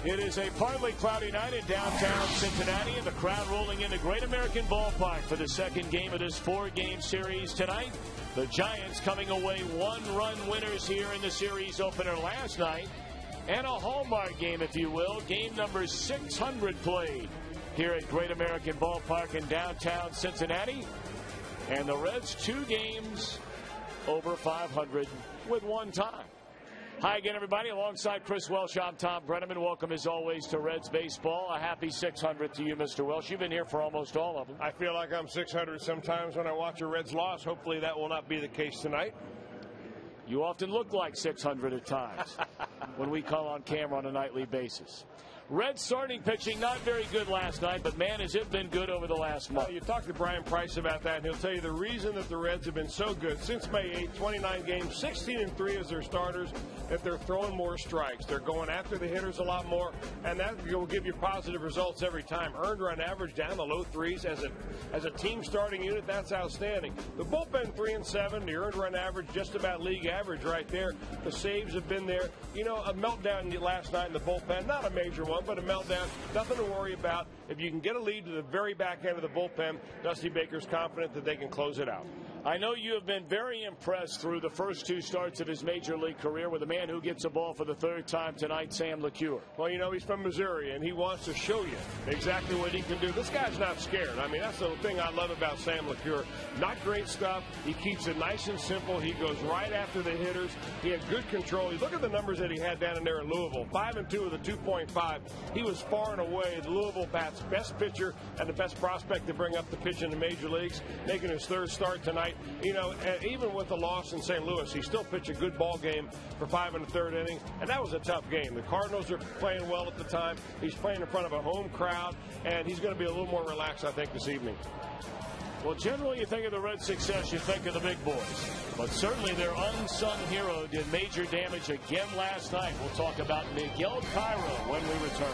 It is a partly cloudy night in downtown Cincinnati, and the crowd rolling into Great American Ballpark for the second game of this four-game series tonight. The Giants coming away one-run winners here in the series opener last night, and a hallmark game, if you will, game number 600 played here at Great American Ballpark in downtown Cincinnati. And the Reds 2 games over 500 with one time. Hi again, everybody. Alongside Chris Welsh, I'm Tom Brenneman. Welcome, as always, to Reds Baseball. A happy 600 to you, Mr. Welsh. You've been here for almost all of them. I feel like I'm 600 sometimes when I watch a Reds loss. Hopefully that will not be the case tonight. You often look like 600 at times when we call on camera on a nightly basis. Reds starting pitching not very good last night, but man, has it been good over the last month. You talk to Brian Price about that, and he'll tell you the reason that the Reds have been so good since May 8th, 29 games, 16-3 as their starters, that they're throwing more strikes. They're going after the hitters a lot more, and that will give you positive results every time. Earned run average down the low threes as a team starting unit. That's outstanding. The bullpen 3-7, the earned run average just about league average right there. The saves have been there. You know, a meltdown last night in the bullpen, not a major one, but a meltdown. Nothing to worry about. If you can get a lead to the very back end of the bullpen, Dusty Baker's confident that they can close it out. I know you have been very impressed through the first two starts of his major league career with a man who gets a ball for the third time tonight, Sam LeCure. Well, you know, he's from Missouri, and he wants to show you exactly what he can do. This guy's not scared. I mean, that's the thing I love about Sam LeCure. Not great stuff. He keeps it nice and simple. He goes right after the hitters. He had good control. You look at the numbers that he had down in there in Louisville. 5-2 with a 2.5. He was far and away the Louisville Bats' best pitcher and the best prospect to bring up the pitch in the major leagues, making his third start tonight. You know, even with the loss in St. Louis, he still pitched a good ball game for 5 1/3 innings, and that was a tough game. The Cardinals are playing well at the time. He's playing in front of a home crowd, and he's going to be a little more relaxed, I think, this evening. Well, generally, you think of the Reds' success, you think of the big boys. But certainly their unsung hero did major damage again last night. We'll talk about Miguel Cairo when we return.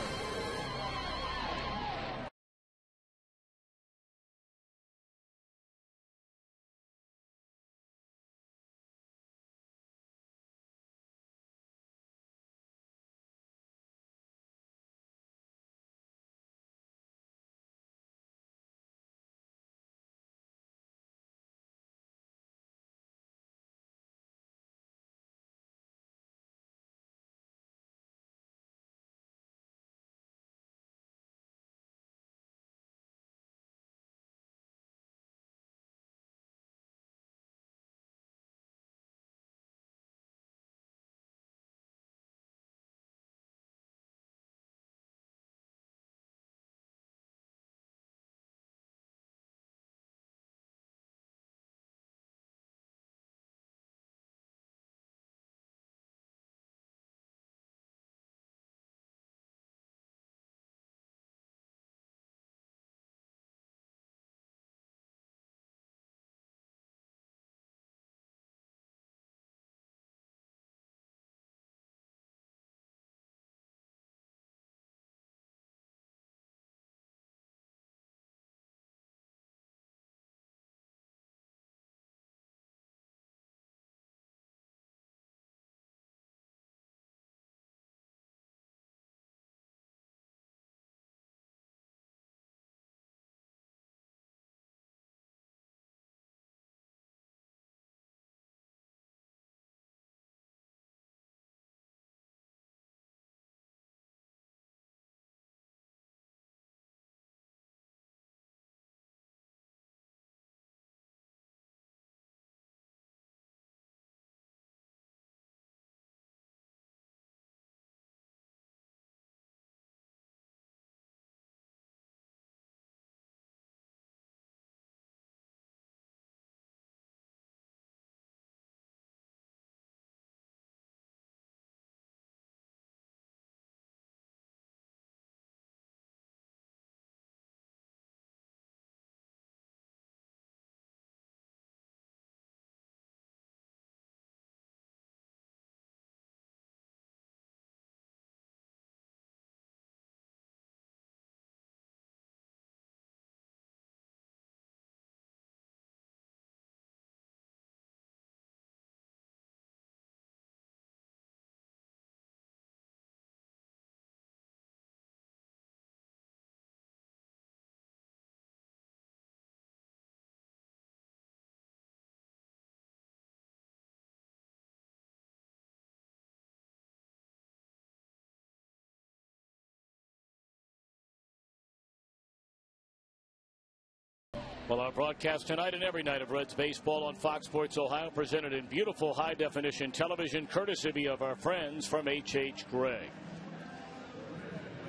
Well, our broadcast tonight and every night of Reds baseball on Fox Sports Ohio, presented in beautiful high-definition television, courtesy of our friends from H.H. Gregg.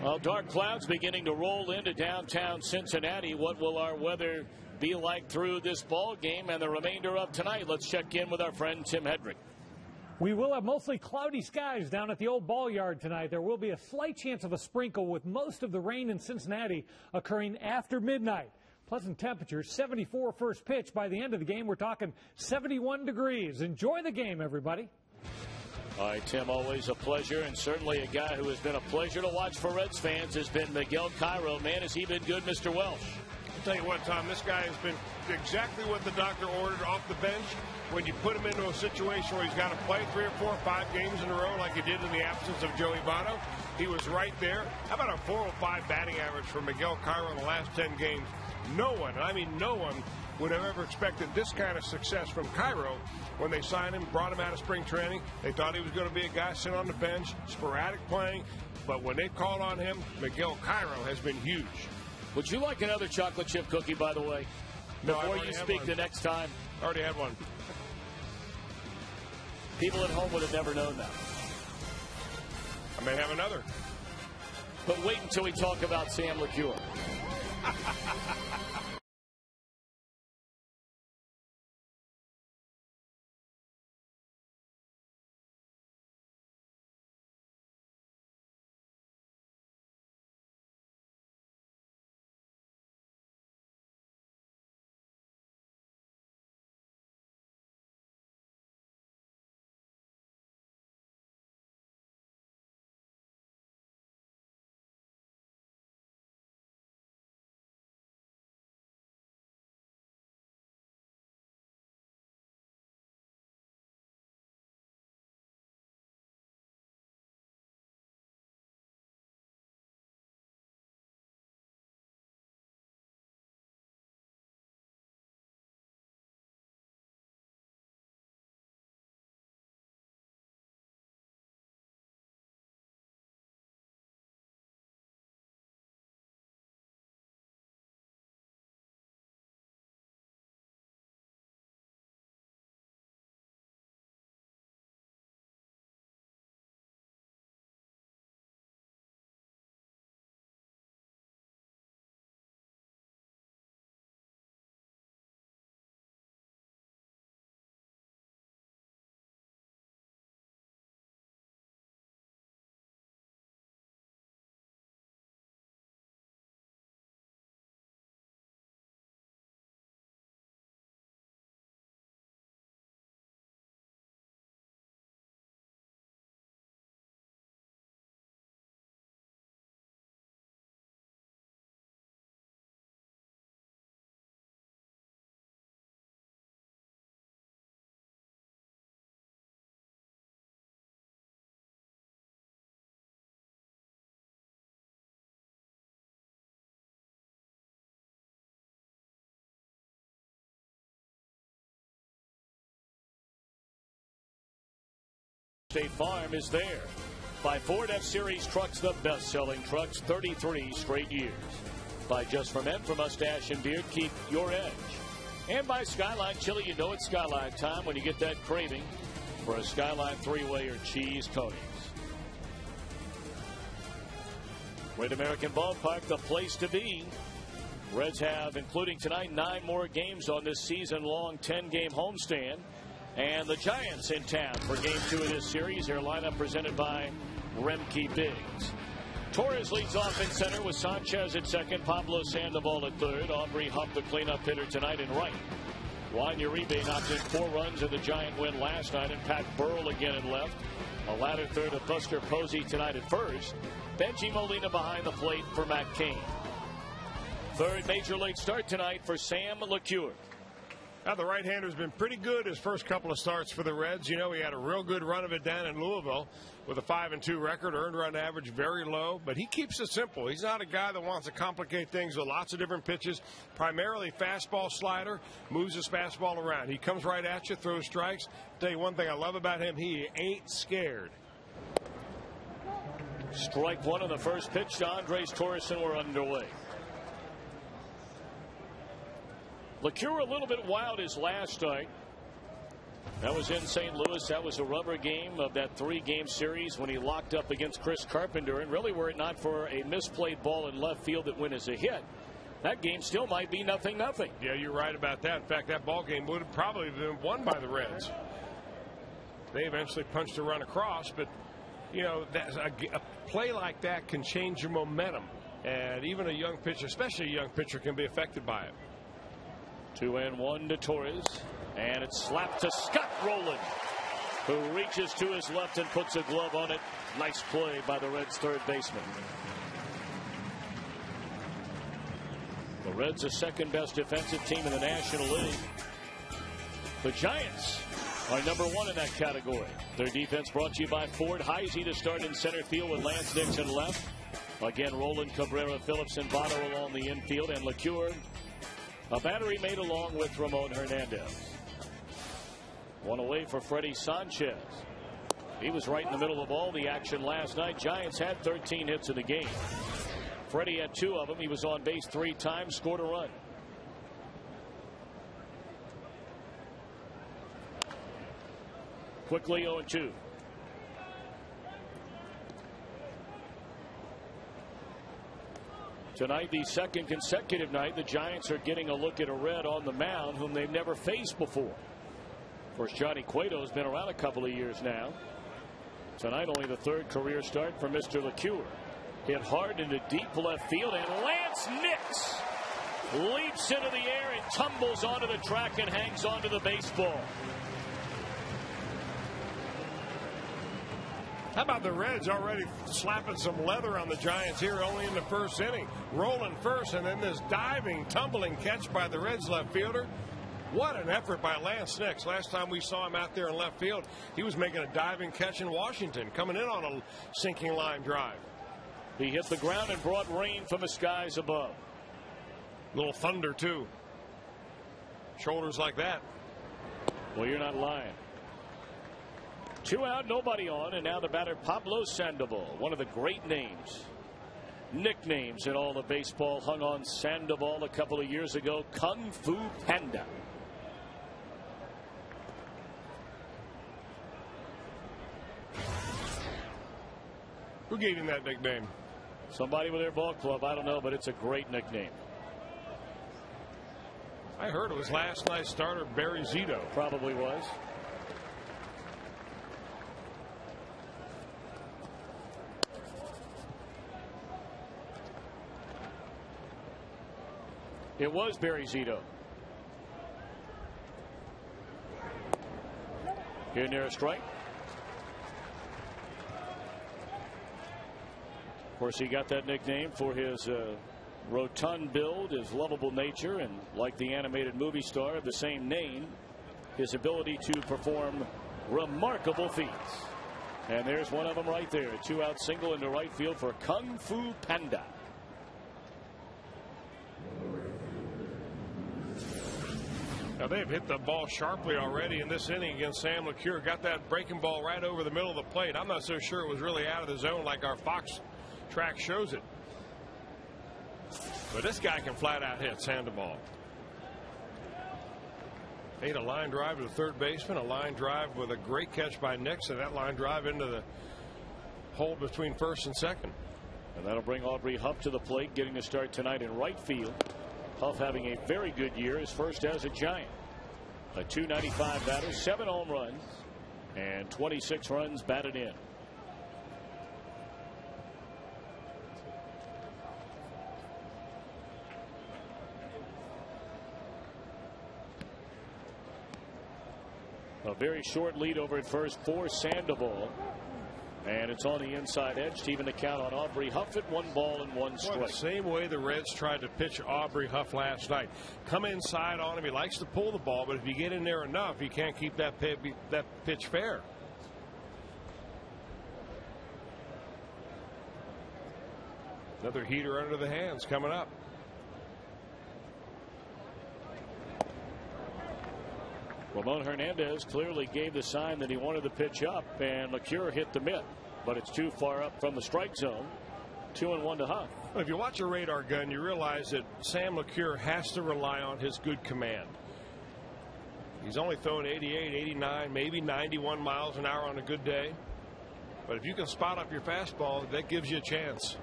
Well, dark clouds beginning to roll into downtown Cincinnati. What will our weather be like through this ball game and the remainder of tonight? Let's check in with our friend Tim Hedrick. We will have mostly cloudy skies down at the old ball yard tonight. There will be a slight chance of a sprinkle, with most of the rain in Cincinnati occurring after midnight. Pleasant temperatures, 74 first pitch. By the end of the game, we're talking 71 degrees. Enjoy the game, everybody. All right, Tim, always a pleasure, and certainly a guy who has been a pleasure to watch for Reds fans has been Miguel Cairo. Man, has he been good, Mr. Welsh? I'll tell you what, Tom, this guy has been exactly what the doctor ordered off the bench. When you put him into a situation where he's got to play 3 or 4 or 5 games in a row like he did in the absence of Joey Votto, he was right there. How about a 405 batting average for Miguel Cairo in the last 10 games? No one, I mean no one, would have ever expected this kind of success from Cairo when they signed him, brought him out of spring training. They thought he was going to be a guy sitting on the bench, sporadic playing. But when they called on him, Miguel Cairo has been huge. Would you like another chocolate chip cookie, by the way, before you speak the next time? I already had one. People at home would have never known that. I may have another. But wait until we talk about Sam LeCure. State Farm is there. By Ford F-Series trucks, the best-selling trucks, 33 straight years. By Just for Men, for mustache and beard, keep your edge. And by Skyline Chili, you know it's Skyline time when you get that craving for a Skyline 3-way or cheese coatings. Great American Ballpark, the place to be. Reds have, including tonight, 9 more games on this season-long 10-game homestand. And the Giants in town for Game 2 of this series. Their lineup presented by Remke Biggs. Torres leads off in center with Sanchez at second, Pablo Sandoval at third. Aubrey Huff, the cleanup hitter tonight, in right. Juan Uribe knocked in 4 runs in the Giant win last night, and Pat Burrell again in left. A latter third of Buster Posey tonight at first. Benji Molina behind the plate for Matt Cain. Third major league start tonight for Sam LeCure. Now, the right-hander's been pretty good his first couple of starts for the Reds. You know, he had a real good run of it down in Louisville with a 5-2 record, earned run average very low, but he keeps it simple. He's not a guy that wants to complicate things with lots of different pitches, primarily fastball, slider, moves his fastball around. He comes right at you, throws strikes. I'll tell you one thing I love about him, he ain't scared. Strike one on the first pitch to Andres Torres, and we're underway. LeCure a little bit wild his last start. That was in St. Louis. That was a rubber game of that 3-game series when he locked up against Chris Carpenter. And really, were it not for a misplayed ball in left field that went as a hit, that game still might be 0-0. Yeah, you're right about that. In fact, that ball game would have probably been won by the Reds. They eventually punched a run across, but you know, a play like that can change your momentum, and even a young pitcher, especially a young pitcher, can be affected by it. 2-1 to Torres, and it's slapped to Scott Rowland, who reaches to his left and puts a glove on it. Nice play by the Reds' third baseman. The Reds, the second best defensive team in the National League. The Giants are number 1 in that category. Their defense brought to you by Ford. Heisey to start in center field with Lance Dixon left. Again, Roland, Cabrera, Phillips, and Votto along the infield, and LeCure, a battery made along with Ramon Hernandez. One away for Freddie Sanchez. He was right in the middle of all the action last night. Giants had 13 hits in the game. Freddie had 2 of them. He was on base 3 times, scored a run. Quickly 0-2. Tonight, the second consecutive night, the Giants are getting a look at a Red on the mound whom they've never faced before. Of course, Johnny Cueto's been around a couple of years now. Tonight, only the 3rd career start for Mr. LeCure. Hit hard into deep left field, and Lance Nix leaps into the air and tumbles onto the track and hangs onto the baseball. How about the Reds already slapping some leather on the Giants here only in the 1st inning? Rolling first, and then this diving, tumbling catch by the Reds left fielder. What an effort by Lance Nix. Last time we saw him out there in left field, he was making a diving catch in Washington, coming in on a sinking line drive. He hit the ground and brought rain from the skies above. Little thunder, too. Shoulders like that. Well, you're not lying. 2 out, nobody on, and now the batter Pablo Sandoval, one of the great names, nicknames in all of baseball, hung on Sandoval a couple of years ago, Kung Fu Panda. Who gave him that nickname? Somebody with their ball club, I don't know, but it's a great nickname. I heard it was last night's starter Barry Zito. Probably was. It was Barry Zito. Here near a strike. Of course, he got that nickname for his rotund build, his lovable nature, and like the animated movie star of the same name, his ability to perform remarkable feats. And there's one of them right there. A 2-out single into right field for Kung Fu Panda. Now, they've hit the ball sharply already in this inning against Sam LeCure. Got that breaking ball right over the middle of the plate. I'm not so sure it was really out of the zone like our Fox track shows it. But this guy can flat out hit Sandoval. Made a line drive to the 3rd baseman, a line drive with a great catch by Nix, and that line drive into the hole between 1st and 2nd. And that'll bring Aubrey Huff to the plate, getting to start tonight in right field. Huff having a very good year, his first as a Giant. A .295 batter, 7 home runs, and 26 runs batted in. A very short lead over at first for Sandoval. And it's on the inside edge to even the count on Aubrey Huff at 1 ball and 1 strike. Well, the same way the Reds tried to pitch Aubrey Huff last night. Come inside on him. He likes to pull the ball, but if you get in there enough, you can't keep that pitch fair. Another heater under the hands coming up. Ramon Hernandez clearly gave the sign that he wanted the pitch up, and LeCure hit the mitt, but it's too far up from the strike zone. 2-1 to Huff. Well, if you watch a radar gun, you realize that Sam LeCure has to rely on his good command. He's only thrown 88, 89, maybe 91 miles an hour on a good day. But if you can spot up your fastball, that gives you a chance.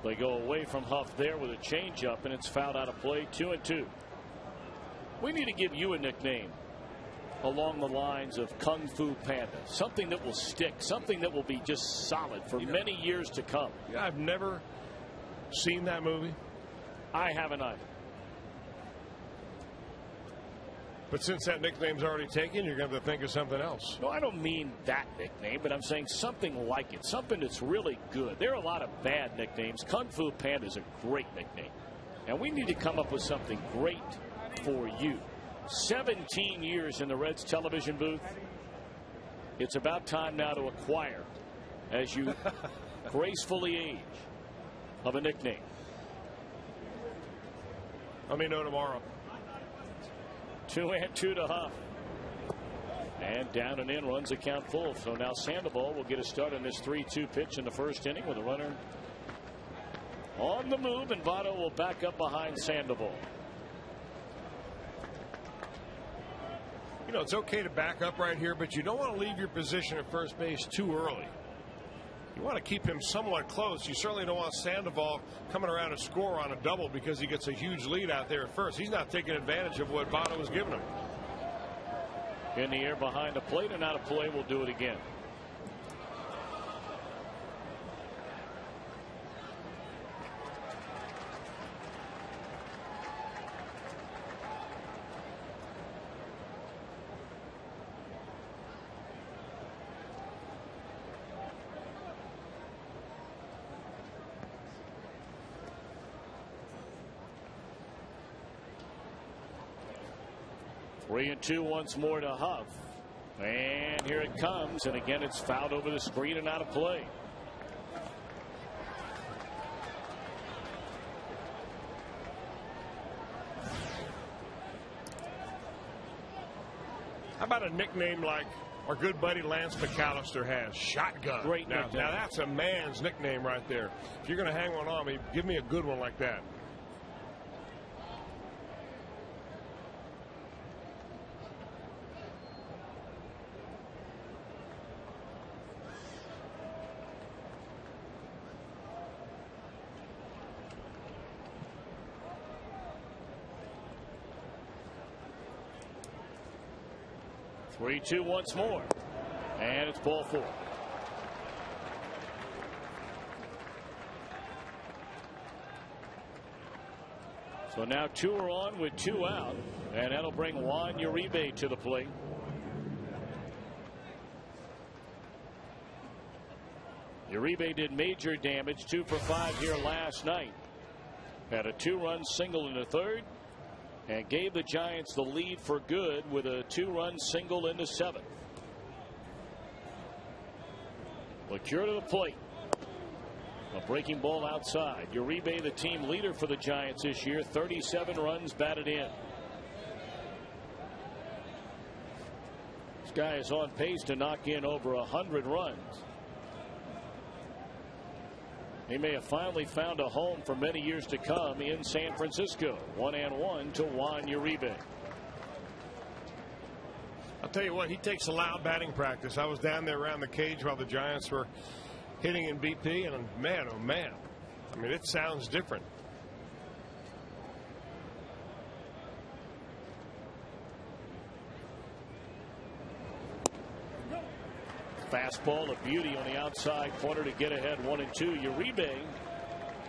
They go away from Huff there with a changeup, and it's fouled out of play. 2-2. We need to give you a nickname along the lines of Kung Fu Panda, something that will stick, something that will be just solid for many years to come. Yeah, I've never seen that movie. I haven't either. But since that nickname's already taken, you're going to have to think of something else. No, I don't mean that nickname, but I'm saying something like it, something that's really good. There are a lot of bad nicknames. Kung Fu Panda is a great nickname. And we need to come up with something great for you. 17 years in the Reds television booth. It's about time now to acquire, as you gracefully age, of a nickname. Let me know tomorrow. 2-2 to Huff. And down and in, runs account full. So now Sandoval will get a start on this 3-2 pitch in the first inning with a runner on the move, and Votto will back up behind Sandoval. You know, it's okay to back up right here, but you don't want to leave your position at first base too early. You want to keep him somewhat close. You certainly don't want Sandoval coming around to score on a double because he gets a huge lead out there at first. He's not taking advantage of what Votto was giving him. In the air behind the plate and out of play. Will do it again. Three and two once more to Huff. And here it comes. And again, it's fouled over the screen and out of play. How about a nickname like our good buddy Lance McAllister has? Shotgun. Great now, nickname. now that's a man's nickname right there. If you're going to hang one on me, give me a good one like that. Three, two once more. And it's ball four. So now two are on with two out. And that'll bring Juan Uribe to the plate. Uribe did major damage, 2 for 5 here last night. Had a 2-run single in the third. And gave the Giants the lead for good with a 2-run single in the seventh. LeCure to the plate. A breaking ball outside. Uribe, the team leader for the Giants this year, 37 runs batted in. This guy is on pace to knock in over 100 runs. He may have finally found a home for many years to come in San Francisco. 1-1 to Juan Uribe. I'll tell you what, he takes a loud batting practice. I was down there around the cage while the Giants were hitting in BP, and man, oh man, I mean, it sounds different. Fastball, a beauty on the outside corner to get ahead 1-2. Uribe,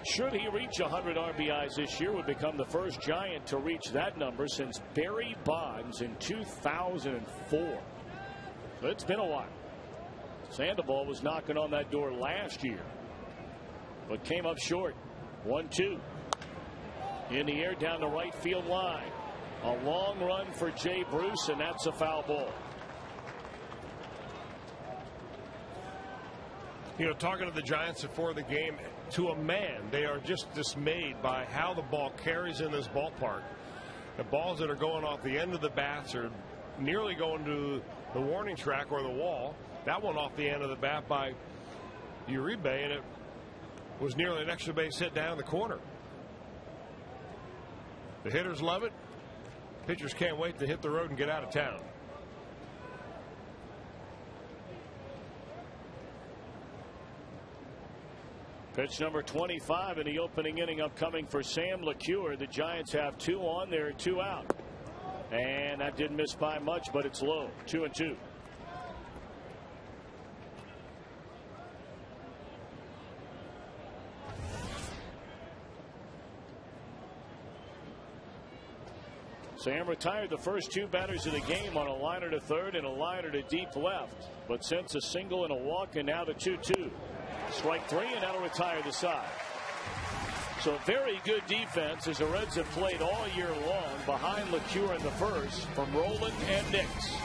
should he reach 100 RBIs this year, would become the first Giant to reach that number since Barry Bonds in 2004. So it's been a while. Sandoval was knocking on that door last year, but came up short. 1-2. In the air down the right field line. A long run for Jay Bruce, and that's a foul ball. You know, talking to the Giants before the game, to a man, they are just dismayed by how the ball carries in this ballpark. The balls that are going off the end of the bats are nearly going to the warning track or the wall. That one off the end of the bat by Uribe, and it was nearly an extra base hit down in the corner. The hitters love it. Pitchers can't wait to hit the road and get out of town. Pitch number 25 in the opening inning upcoming for Sam LeCure. The Giants have 2 on there, 2 out. And that didn't miss by much, but it's low. 2-2. Sam retired the first 2 batters of the game on a liner to third and a liner to deep left. But since a single and a walk, and now the 2-2. Strike 3, and that'll retire the side. So very good defense as the Reds have played all year long behind LeCure in the first from Rowland and Nix.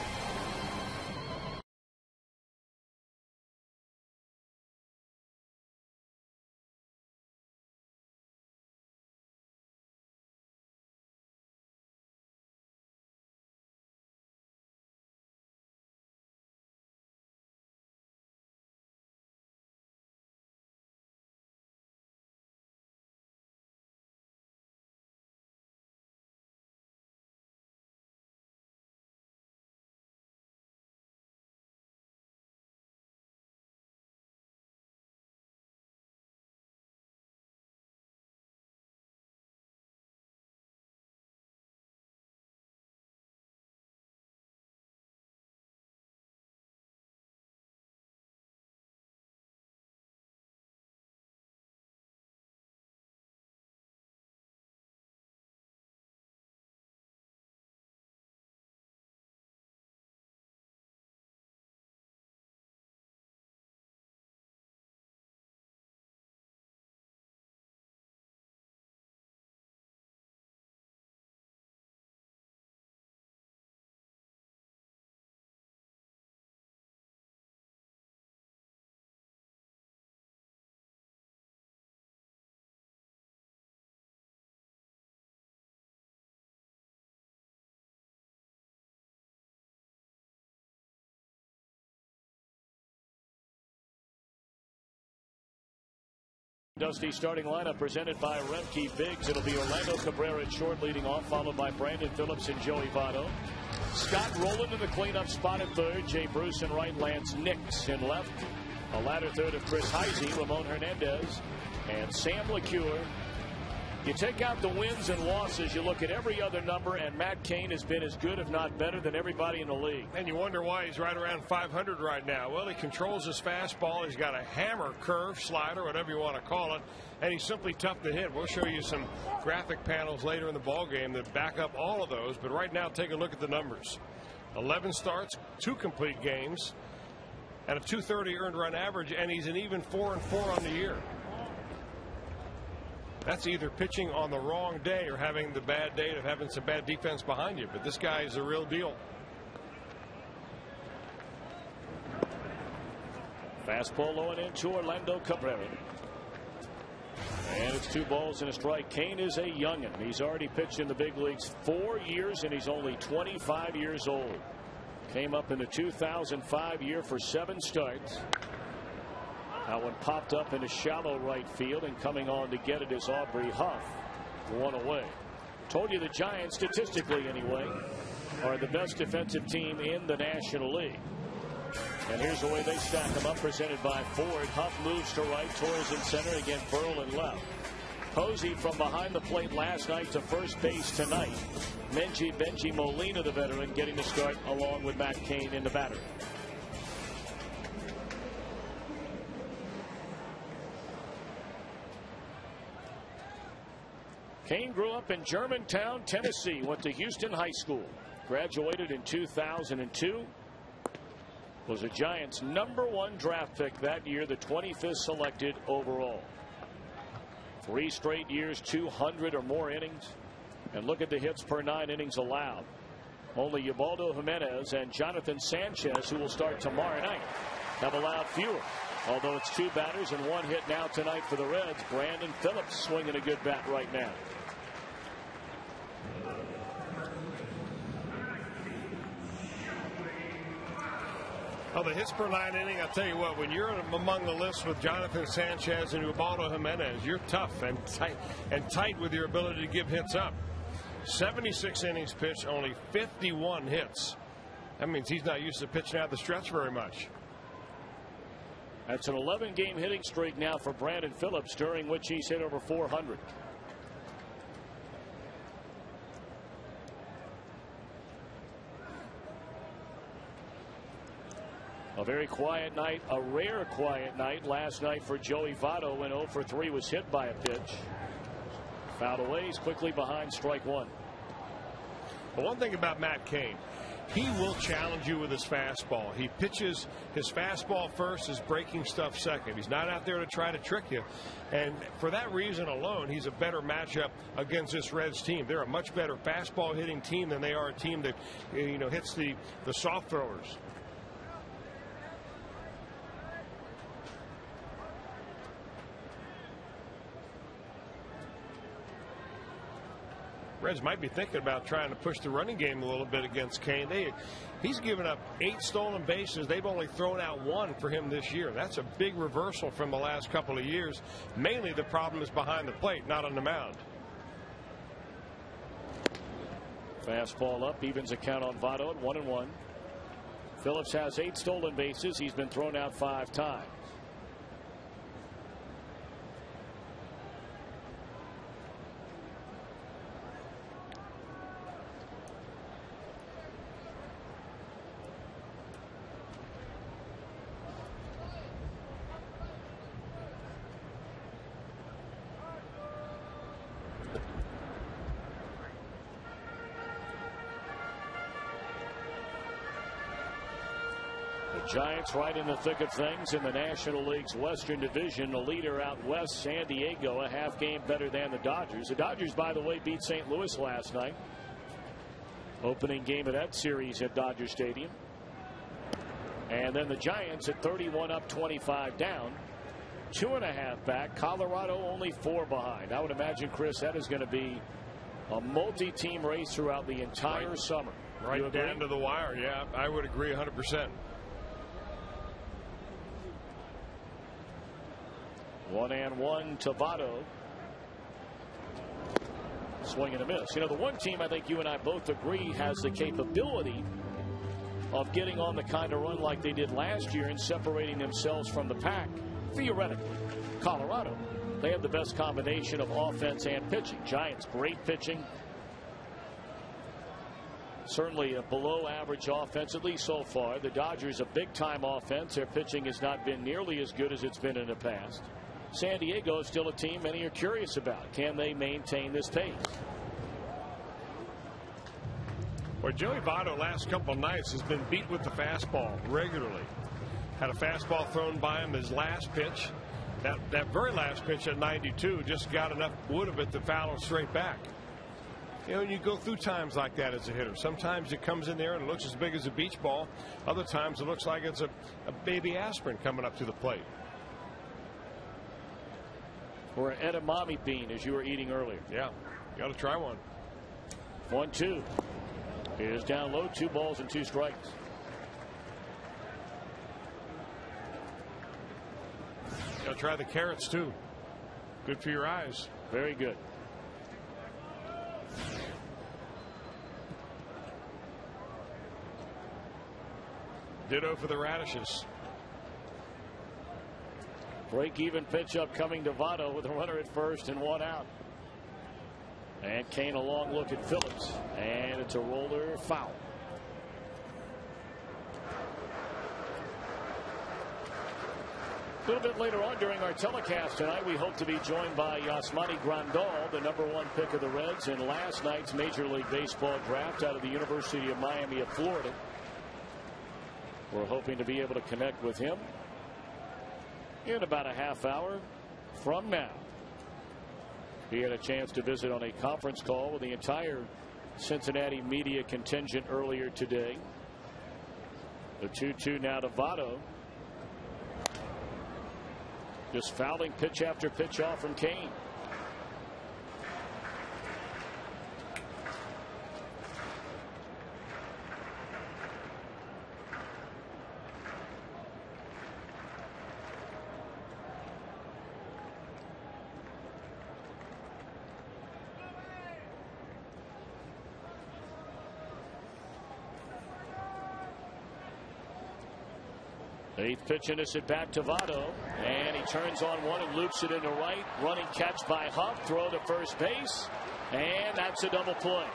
Dusty starting lineup presented by Remke Biggs. It'll be Orlando Cabrera at short leading off, followed by Brandon Phillips and Joey Votto. Scott Rowland in the cleanup spot at third. Jay Bruce in right. Lance Nix in left. A ladder third of Chris Heisey, Ramon Hernandez, and Sam LeCure. You take out the wins and losses, you look at every other number, and Matt Cain has been as good, if not better, than everybody in the league. And you wonder why he's right around 500 right now. Well, he controls his fastball. He's got a hammer, curve, slider, whatever you want to call it, and he's simply tough to hit. We'll show you some graphic panels later in the ballgame that back up all of those, but right now take a look at the numbers. 11 starts, 2 complete games, and a .230 earned run average, and he's an even 4-4 on the year. That's either pitching on the wrong day or having the bad day of having some bad defense behind you. But this guy is a real deal. Fastball low and into Orlando Cabrera. And it's 2 balls and a strike. Cain is a youngin'. He's already pitched in the big leagues 4 years, and he's only 25 years old. Came up in the 2005 year for 7 starts. That one popped up in a shallow right field, and coming on to get it is Aubrey Huff. 1 away. Told you the Giants, statistically anyway, are the best defensive team in the National League. And here's the way they stack them up, presented by Ford. Huff moves to right, Torres in center, again Burl in left. Posey from behind the plate last night to first base tonight. Benji Molina, the veteran, getting the start along with Matt Cain in the battery. Cain grew up in Germantown, Tennessee, went to Houston High School, graduated in 2002, was a Giants #1 draft pick that year, the 25th selected overall. 3 straight years, 200 or more innings. And look at the hits per 9 innings allowed. Only Ubaldo Jimenez and Jonathan Sanchez, who will start tomorrow night, have allowed fewer. Although it's 2 batters and 1 hit now tonight for the Reds. Brandon Phillips swinging a good bat right now. Oh, the hits per 9 inning, I'll tell you what, when you're among the list with Jonathan Sanchez and Ubaldo Jimenez, you're tough and tight with your ability to give hits up. 76 innings pitched, only 51 hits. That means he's not used to pitching out the stretch very much. That's an 11-game hitting streak now for Brandon Phillips, during which he's hit over 400. A very quiet night, a rare quiet night last night for Joey Votto when 0 for 3 was hit by a pitch. Fouled away, he's quickly behind strike one. But one thing about Matt Cain, he will challenge you with his fastball. He pitches his fastball first, his breaking stuff second. He's not out there to try to trick you. And for that reason alone, he's a better matchup against this Reds team. They're a much better fastball hitting team than they are a team that, you know, hits the soft throwers. Reds might be thinking about trying to push the running game a little bit against Cain. He's given up 8 stolen bases. They've only thrown out 1 for him this year. That's a big reversal from the last couple of years. Mainly the problem is behind the plate, not on the mound. Fastball up, evens the count on Votto at 1-1. Phillips has 8 stolen bases. He's been thrown out 5 times. Giants right in the thick of things in the National League's Western Division. The leader out west, San Diego, a half game better than the Dodgers. The Dodgers, by the way, beat St. Louis last night. Opening game of that series at Dodger Stadium. And then the Giants at 31 up, 25 down. 2.5 back. Colorado only 4 behind. I would imagine, Chris, that is going to be a multi-team race throughout the entire summer. Right down to the wire. Yeah, I would agree 100%. 1-1 to Votto. Swing and a miss. You know, the one team I think you and I both agree has the capability of getting on the kind of run like they did last year and separating themselves from the pack, theoretically, Colorado. They have the best combination of offense and pitching. Giants, great pitching. Certainly a below average offense, at least so far. The Dodgers, a big time offense. Their pitching has not been nearly as good as it's been in the past. San Diego is still a team many are curious about. Can they maintain this pace? Well, Joey Votto last couple nights has been beat with the fastball regularly. Had a fastball thrown by him his last pitch. That very last pitch at 92 just got enough wood of it to foul him straight back. You know, and you go through times like that as a hitter. Sometimes it comes in there and it looks as big as a beach ball. Other times it looks like it's a baby aspirin coming up to the plate. Or an edamame bean, as you were eating earlier. Yeah, you got to try one. 1-2 is down low, 2 balls and 2 strikes. Got to try the carrots too. Good for your eyes. Very good. Ditto for the radishes. Break-even pitch up coming to Votto with a runner at first and 1 out. And Cain a long look at Phillips. And it's a roller foul. A little bit later on during our telecast tonight, we hope to be joined by Yasmani Grandal, the #1 pick of the Reds in last night's Major League Baseball draft out of the University of Miami of Florida. We're hoping to be able to connect with him in about a half hour from now. He had a chance to visit on a conference call with the entire Cincinnati media contingent earlier today. The 2-2 now to Votto. Just fouling pitch after pitch off from Cain. Eighth pitch in this at bat to Votto, and he turns on one and loops it into right. Running catch by Huff, throw to first base, and that's a double play.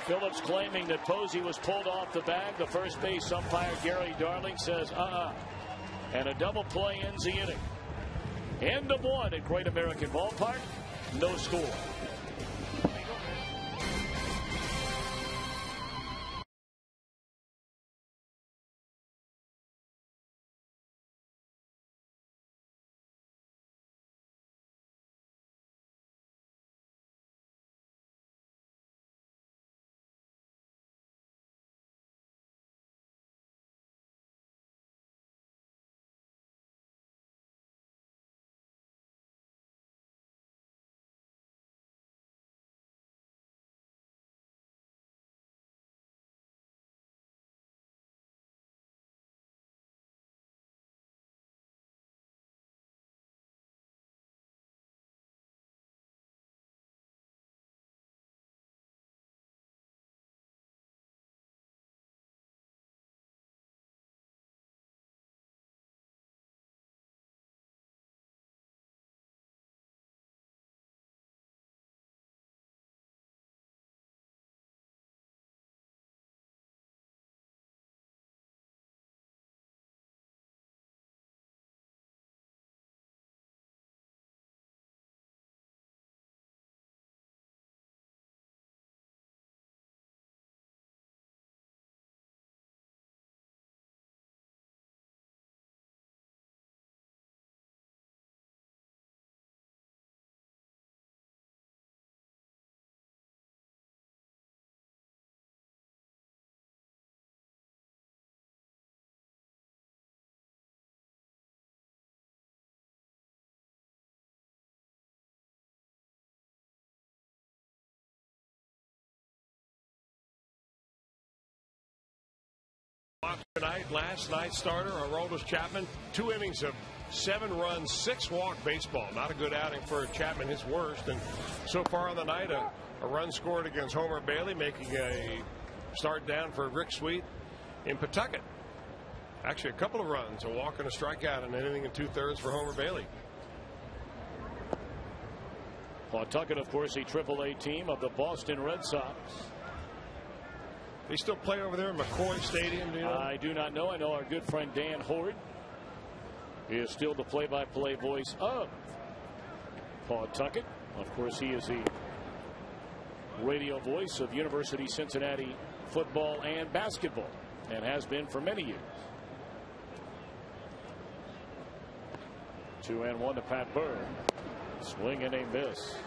Phillips claiming that Posey was pulled off the bag. The first base umpire Gary Darling says and a double play ends the inning. End of one at Great American Ballpark. No score. Tonight, last night's starter, Aroldis Chapman, 2 innings of 7 runs, 6 walk baseball. Not a good outing for Chapman, his worst. And so far on the night, a run scored against Homer Bailey, making a start down for Rick Sweet in Pawtucket. Actually, a couple of runs, a walk and a strikeout, and an inning and 2/3 for Homer Bailey. Pawtucket, of course, a Triple-A team of the Boston Red Sox. They still play over there in McCoy Stadium, do you know? I do not know. I know our good friend Dan Horde is still the play-by-play voice of Pawtucket. Of course, he is the radio voice of University Cincinnati football and basketball, and has been for many years. 2-1 to Pat Burr. Swing and a miss.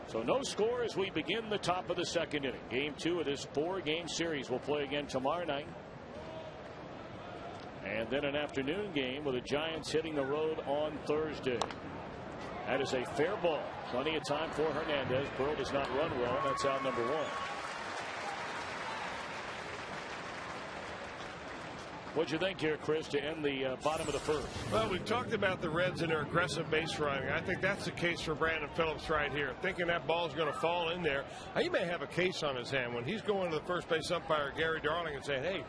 So no score as we begin the top of the second inning. Game 2 of this 4-game series. We'll play again tomorrow night. And then an afternoon game with the Giants hitting the road on Thursday. That is a fair ball. Plenty of time for Hernandez. Burrow does not run well. That's out number 1. What'd you think here, Chris, to end the bottom of the first? Well, we've talked about the Reds and their aggressive base running. I think that's the case for Brandon Phillips right here. Thinking that ball's going to fall in there. He may have a case on his hand when he's going to the first base umpire, Gary Darling, and saying, hey,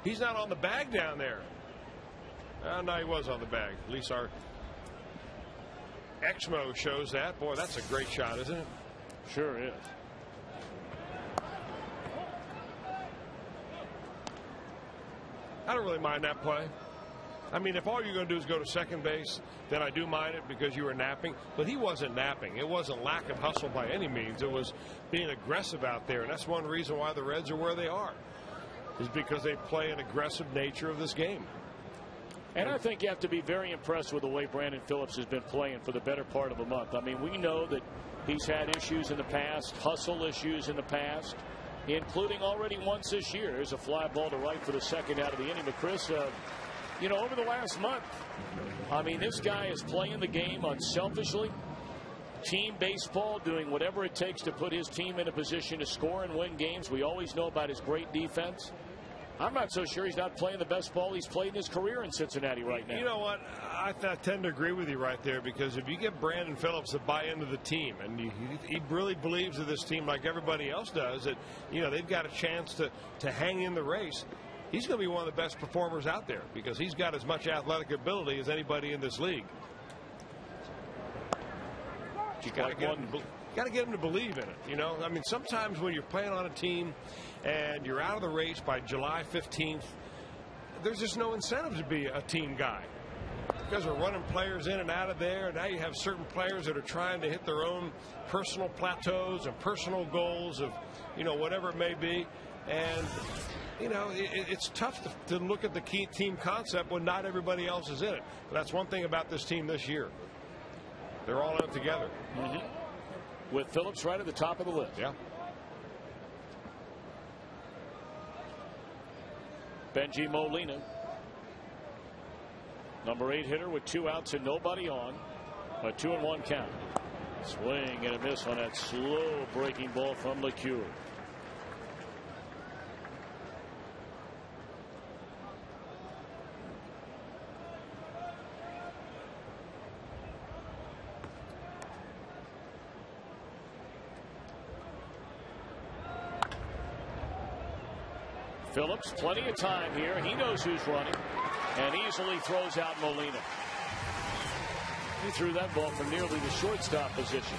he's not on the bag down there. No, he was on the bag. At least our Exmo shows that. Boy, that's a great shot, isn't it? Sure is. I don't really mind that play. I mean, if all you're going to do is go to second base, then I do mind it because you were napping. But he wasn't napping. It wasn't lack of hustle by any means. It was being aggressive out there. And that's one reason why the Reds are where they are, is because they play an aggressive nature of this game. And I think you have to be very impressed with the way Brandon Phillips has been playing for the better part of a month. I mean, we know that he's had issues in the past, hustle issues in the past, including already once this year. There's a fly ball to right for the second out of the inning. But Chris, you know, over the last month, I mean, this guy is playing the game unselfishly. Team baseball, doing whatever it takes to put his team in a position to score and win games. We always know about his great defense. I'm not so sure he's not playing the best ball he's played in his career in Cincinnati right now. You know what? I tend to agree with you right there, because if you get Brandon Phillips to buy into the team, and he really believes in this team like everybody else does, that, you know, they've got a chance to hang in the race, he's going to be one of the best performers out there because he's got as much athletic ability as anybody in this league. You got to get him to believe in it. You know, I mean, sometimes when you're playing on a team and you're out of the race by July 15th, there's just no incentive to be a team guy. Because we're running players in and out of there, and now you have certain players that are trying to hit their own personal plateaus and personal goals of, you know, whatever it may be. And, you know, it's tough to look at the key team concept when not everybody else is in it. But that's one thing about this team this year. They're all in it together. With Phillips right at the top of the list. Yeah. Benji Molina, number 8 hitter with 2 outs and nobody on. A 2-1 count. Swing and a miss on that slow breaking ball from LeCure. Phillips, plenty of time here. He knows who's running and easily throws out Molina. He threw that ball from nearly the shortstop position.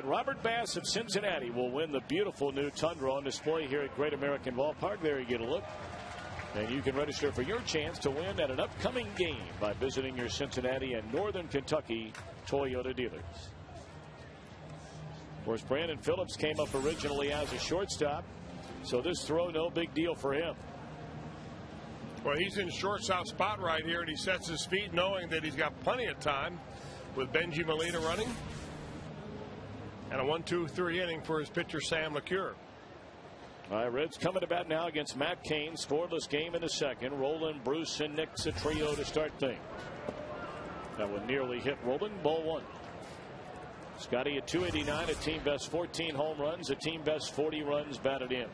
Robert Bass of Cincinnati will win the beautiful new Tundra on display here at Great American Ballpark. There you get a look. And you can register for your chance to win at an upcoming game by visiting your Cincinnati and Northern Kentucky Toyota dealers. Of course, Brandon Phillips came up originally as a shortstop, so this throw no big deal for him. Well, he's in shortstop spot right here, and he sets his feet knowing that he's got plenty of time with Benji Molina running. And a 1-2-3 inning for his pitcher, Sam LeCure. All right, Reds coming to bat now against Matt Cain. Scoreless game in the second. Roland, Bruce, and Nick's a trio to start things. That one nearly hit Roland. Ball 1. Scotty at 289, a team best 14 home runs, a team best 40 runs batted in.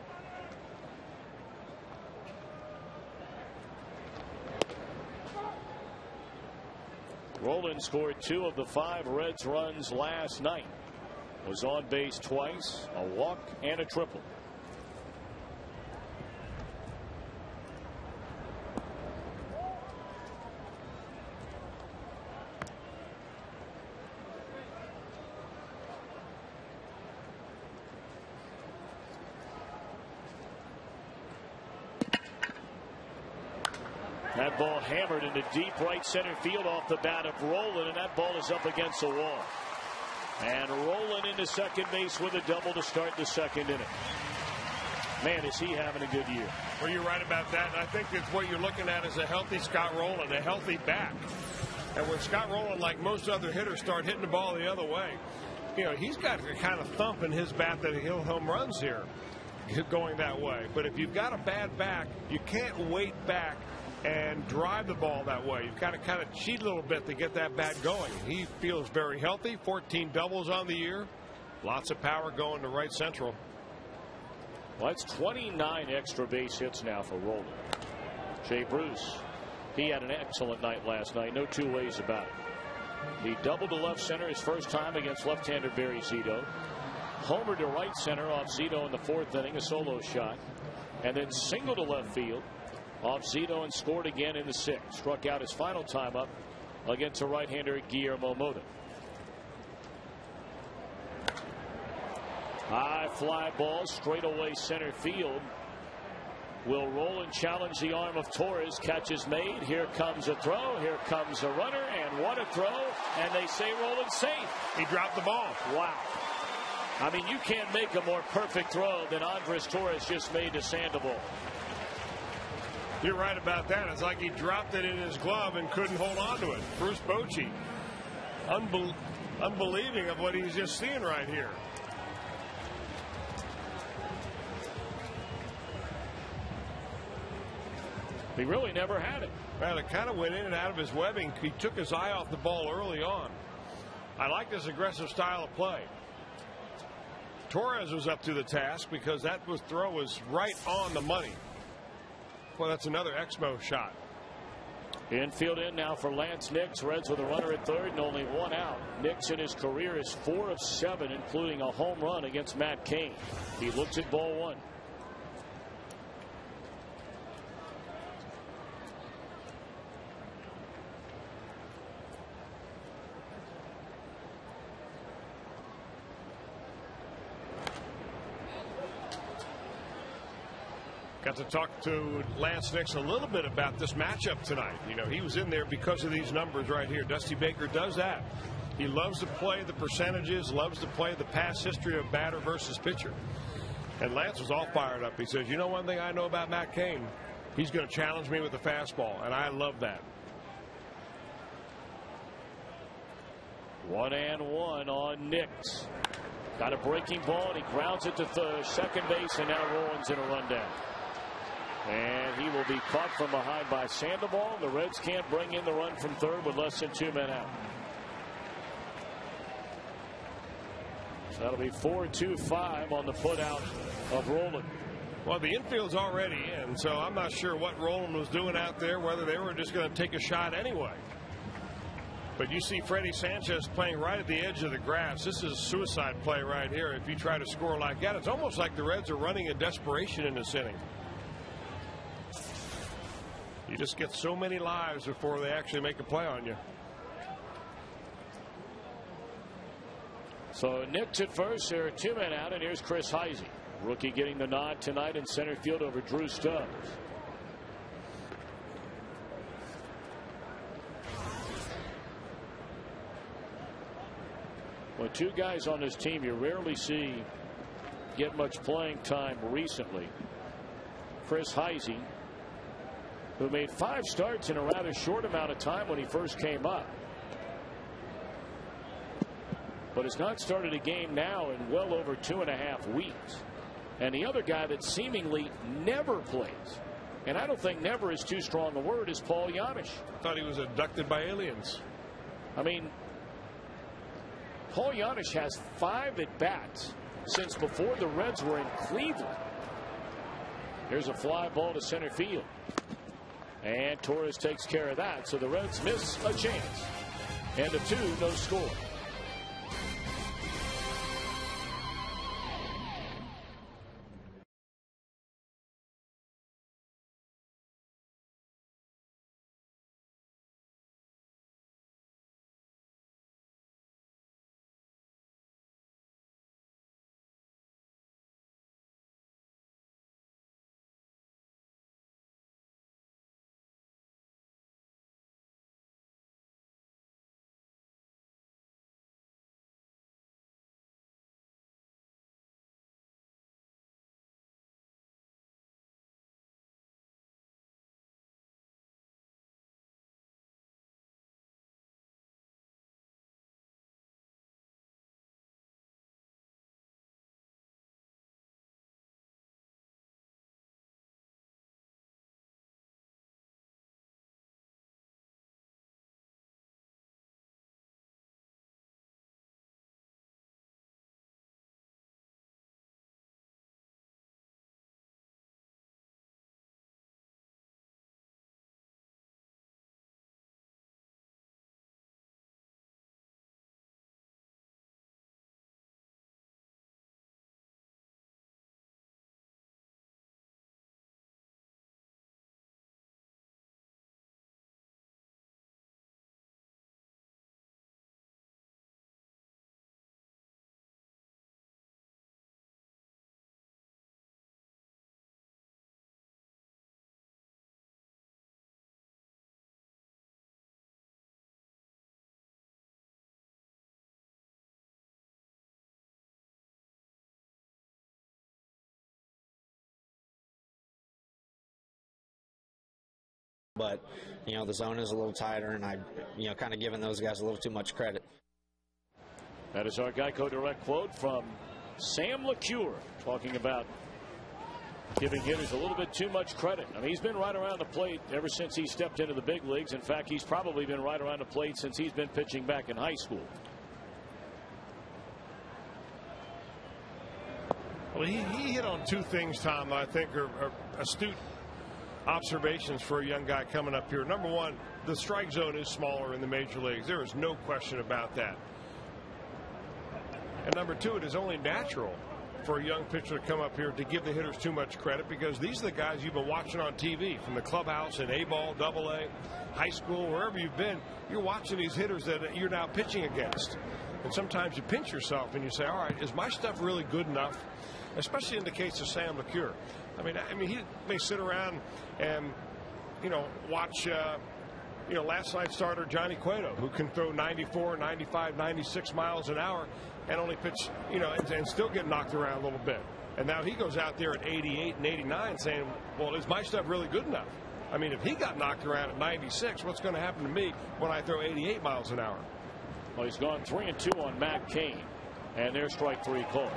Roland scored 2 of the 5 Reds runs last night. Was on base twice, a walk and a triple. That ball hammered into deep right center field off the bat of Roland, and that ball is up against the wall. And Roland into second base with a double to start the second inning. Man, is he having a good year. Well, you're right about that. And I think that what you're looking at is a healthy Scott Rolen, a healthy back. And when Scott Rowland, like most other hitters, start hitting the ball the other way, you know, he's got a kind of thump in his bat that he'll home runs here going that way. But if you've got a bad back, you can't wait back and drive the ball that way. You've got to kind of cheat a little bit to get that bat going. He feels very healthy. 14 doubles on the year. Lots of power going to right central. Well, that's 29 extra base hits now for Rowland. Jay Bruce, he had an excellent night last night. No two ways about it. He doubled to left center his first time against left-hander Barry Zito. Homer to right center off Zito in the 4th inning, a solo shot. And then single to left field off Zito and scored again in the 6th. Struck out his final time up against a right-hander Guillermo Mota. High fly ball straight away center field. Will Rowland challenge the arm of Torres? Catch is made. Here comes a throw. Here comes a runner. And what a throw. And they say Rowland's safe. He dropped the ball. Wow. I mean, you can't make a more perfect throw than Andres Torres just made to Sandoval. You're right about that. It's like he dropped it in his glove and couldn't hold on to it. Bruce Bochy, unbelieving of what he's just seeing right here. He really never had it. Well, it kind of went in and out of his webbing. He took his eye off the ball early on. I like this aggressive style of play. Torres was up to the task because that throw was right on the money. Well, that's another Exmo shot. Infield in now for Lance Nix. Reds with a runner at 3rd and only 1 out. Nix in his career is 4 of 7, including a home run against Matt Cain. He looks at ball 1. Got to talk to Lance Nix a little bit about this matchup tonight. You know, he was in there because of these numbers right here. Dusty Baker does that. He loves to play the percentages, loves to play the past history of batter versus pitcher. And Lance was all fired up. He says, you know, one thing I know about Matt Cain, he's going to challenge me with the fastball, and I love that. 1-1 on Nix. Got a breaking ball, and he grounds it to second base, and now Rowland's in a rundown. And he will be caught from behind by Sandoval. The Reds can't bring in the run from 3rd with less than 2 men out. So that'll be 4-2-5 on the putout of Rowland. Well, the infield's already in, so I'm not sure what Rowland was doing out there, whether they were just going to take a shot anyway. But you see Freddie Sanchez playing right at the edge of the grass. This is a suicide play right here if you try to score like that. It's almost like the Reds are running in desperation in this inning. You just get so many lives before they actually make a play on you. So Nix at first. There are 2 men out, and here's Chris Heisey. Rookie getting the nod tonight in center field over Drew Stubbs. Well, 2 guys on this team you rarely see get much playing time recently. Chris Heisey, who made 5 starts in a rather short amount of time when he first came up, but has not started a game now in well over 2.5 weeks. And the other guy that seemingly never plays, and I don't think never is too strong a word, is Paul Janisch. I thought he was abducted by aliens. I mean, Paul Janisch has 5 at-bats since before the Reds were in Cleveland. Here's a fly ball to center field. And Torres takes care of that. So the Reds miss a chance. And a 2, no score. but, you know, the zone is a little tighter, and I, you know, kind of giving those guys a little too much credit. That is our Geico Direct quote from Sam LeCure, talking about giving hitters a little bit too much credit. I mean, he's been right around the plate ever since he stepped into the big leagues. In fact, he's probably been right around the plate since he's been pitching back in high school. Well, he hit on two things, Tom, that I think are astute observations for a young guy coming up here. Number one, the strike zone is smaller in the major leagues. There is no question about that. And number two, it is only natural for a young pitcher to come up here to give the hitters too much credit, because these are the guys you've been watching on TV from the clubhouse in A-ball, AA, high school, wherever you've been. You're watching these hitters that you're now pitching against. And sometimes you pinch yourself and you say, all right, is my stuff really good enough? Especially in the case of Sam LeCure. I mean, he may sit around and, you know, watch, you know, last night's starter Johnny Cueto, who can throw 94, 95, 96 miles an hour and only pitch, you know, and still get knocked around a little bit. And now he goes out there at 88 and 89 saying, well, is my stuff really good enough? I mean, if he got knocked around at 96, what's going to happen to me when I throw 88 miles an hour? Well, he's gone 3-2 on Matt Cain, and there's strike three call.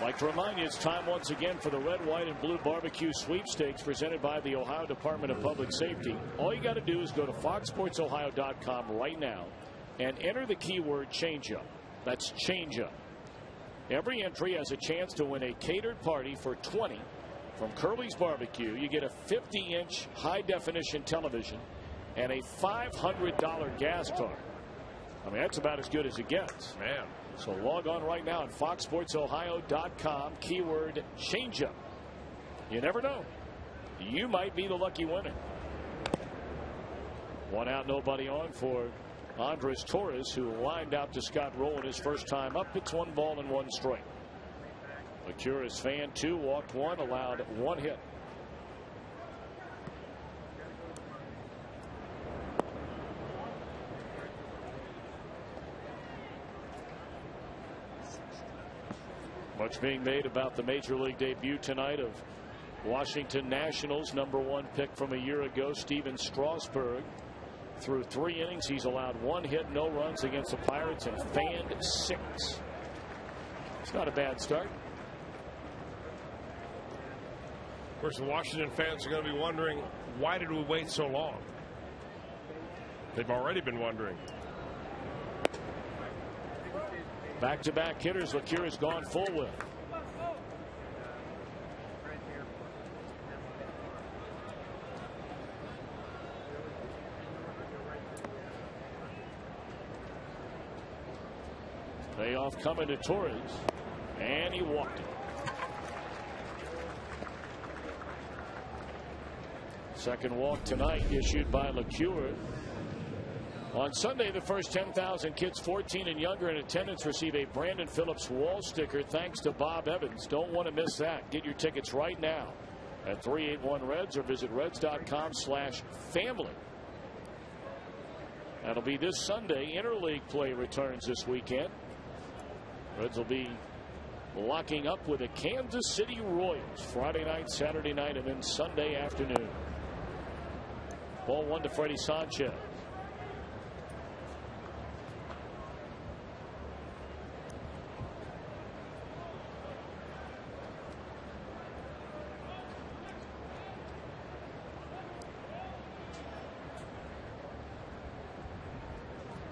Like to remind you, it's time once again for the red, white, and blue barbecue sweepstakes presented by the Ohio Department of Public Safety. All you got to do is go to foxsportsohio.com right now and enter the keyword changeup. That's changeup. Every entry has a chance to win a catered party for 20 from Curly's Barbecue. You get a 50-inch high-definition television and a $500 gas card. I mean, that's about as good as it gets. Man. So log on right now at foxsportsohio.com, keyword changeup. You never know. You might be the lucky winner. One out, nobody on for Andres Torres, who lined out to Scott Rolen his first time up. It's 1 ball and 1 strike. LeCure is fan 2, walked 1, allowed 1 hit. Much being made about the major league debut tonight of Washington Nationals #1 pick from a year ago, Steven Strasburg. Through 3 innings, he's allowed 1 hit, no runs against the Pirates, and fanned 6. It's not a bad start. Of course, the Washington fans are going to be wondering, why did we wait so long? They've already been wondering. Back-to-back hitters LeCure has gone full with. Payoff coming to Torres, and he walked it. Second walk tonight issued by LeCure. On Sunday, the first 10,000 kids 14 and younger in attendance receive a Brandon Phillips wall sticker thanks to Bob Evans. Don't want to miss that. Get your tickets right now at 381 Reds or visit reds.com/family. That'll be this Sunday. Interleague play returns this weekend. Reds will be locking up with the Kansas City Royals Friday night, Saturday night, and then Sunday afternoon. Ball 1 to Freddie Sanchez.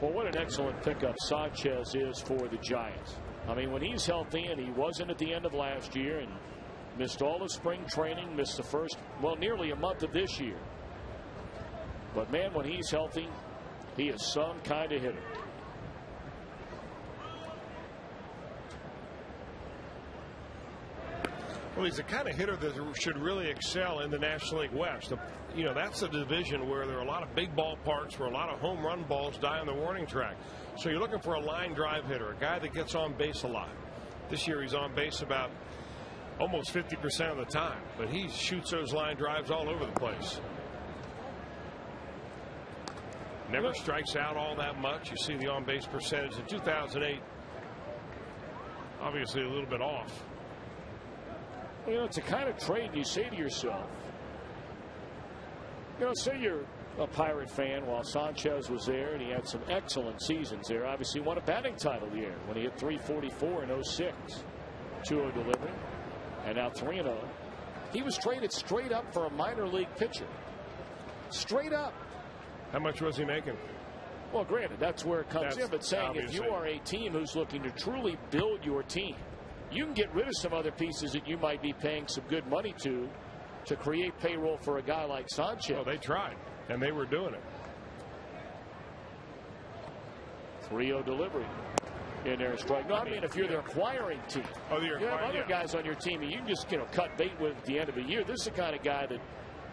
Well, what an excellent pickup Sanchez is for the Giants. I mean, when he's healthy, and he wasn't at the end of last year and missed all of spring training, missed the first, well, nearly a month of this year. But, man, when he's healthy, he is some kind of hitter. Well, he's the kind of hitter that should really excel in the National League West. You know, that's a division where there are a lot of big ballparks where a lot of home run balls die on the warning track. So you're looking for a line drive hitter, a guy that gets on base a lot. This year he's on base about almost 50% of the time, but he shoots those line drives all over the place. Never strikes out all that much. You see the on-base percentage in 2008, obviously a little bit off. You know, it's a kind of trade you say to yourself, You know, say you're a Pirate fan while Sanchez was there, and he had some excellent seasons there. Obviously won a batting title here when he hit 344 in 06. 2-0 delivery, and now 3-0. He was traded straight up for a minor league pitcher. Straight up. How much was he making? Well, granted, that's where it comes in. But saying obviously, if you are a team who's looking to truly build your team, you can get rid of some other pieces that you might be paying some good money to create payroll for a guy like Sanchez. Well, they tried, and they were doing it. 3-0 delivery. In there, strike. No, I mean, if you're the acquiring team, you have other guys on your team, and you can just cut bait with at the end of the year. This is the kind of guy that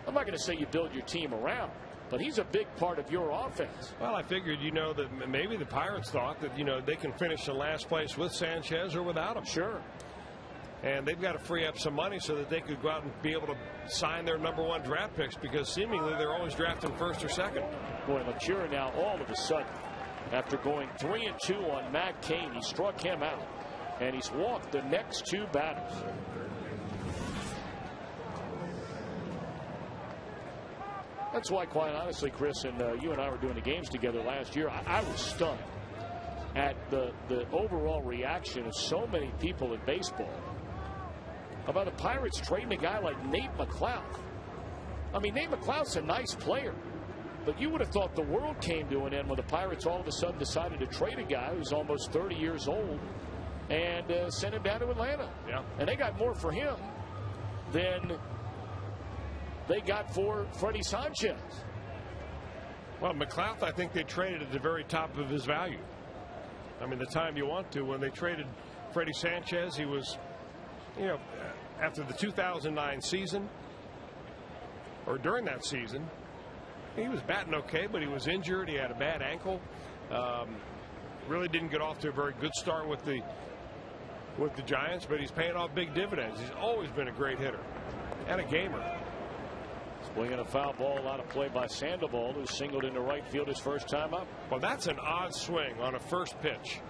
I'm not going to say you build your team around, but he's a big part of your offense. Well, I figured, that maybe the Pirates thought that, they can finish in last place with Sanchez or without him. Sure. And they've got to free up some money so that they could go out and be able to sign their #1 draft picks, because seemingly they're always drafting first or second. Boy, Lacura now all of a sudden, after going 3-2 on Matt Cain, he struck him out, and he's walked the next 2 batters. That's why, quite honestly, Chris, and you and I were doing the games together last year, I was stunned at the overall reaction of so many people in baseball about the Pirates trading a guy like Nate McLeod. I mean, Nate McLeod's a nice player, but you would have thought the world came to an end when the Pirates all of a sudden decided to trade a guy who's almost 30 years old and send him down to Atlanta. Yeah. And they got more for him than they got for Freddie Sanchez. Well, McLeod, I think they traded at the very top of his value. I mean, the time you want to. When they traded Freddie Sanchez, he was, after the 2009 season, or during that season, he was batting okay, but he was injured. He had a bad ankle. Really didn't get off to a very good start with the Giants, but he's paying off big dividends. He's always been a great hitter and a gamer. Swinging a foul ball out of play by Sandoval, who singled into right field his first time up. Well, that's an odd swing on a first pitch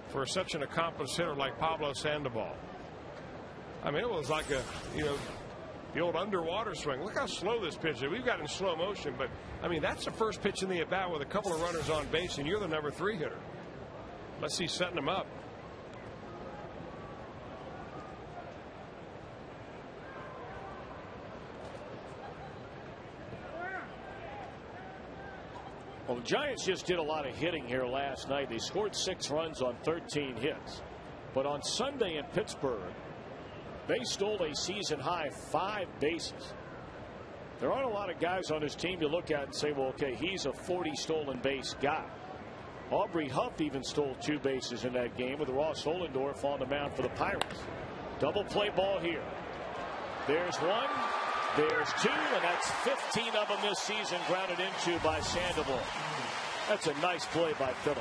for such an accomplished hitter like Pablo Sandoval. I mean, it was like the old underwater swing. Look how slow this pitch is. We've got it in slow motion, but I mean, that's the first pitch in the at-bat with a couple of runners on base, and you're the #3 hitter. Let's see, setting him up. Well, the Giants just did a lot of hitting here last night. They scored 6 runs on 13 hits. But on Sunday in Pittsburgh, they stole a season-high 5 bases. There aren't a lot of guys on this team to look at and say, well, okay, he's a 40 stolen base guy. Aubrey Huff even stole 2 bases in that game with Ross Ohlendorf on the mound for the Pirates. Double play ball here. There's 1. There's 2, and that's 15 of them this season grounded into by Sandoval. That's a nice play by Phillips.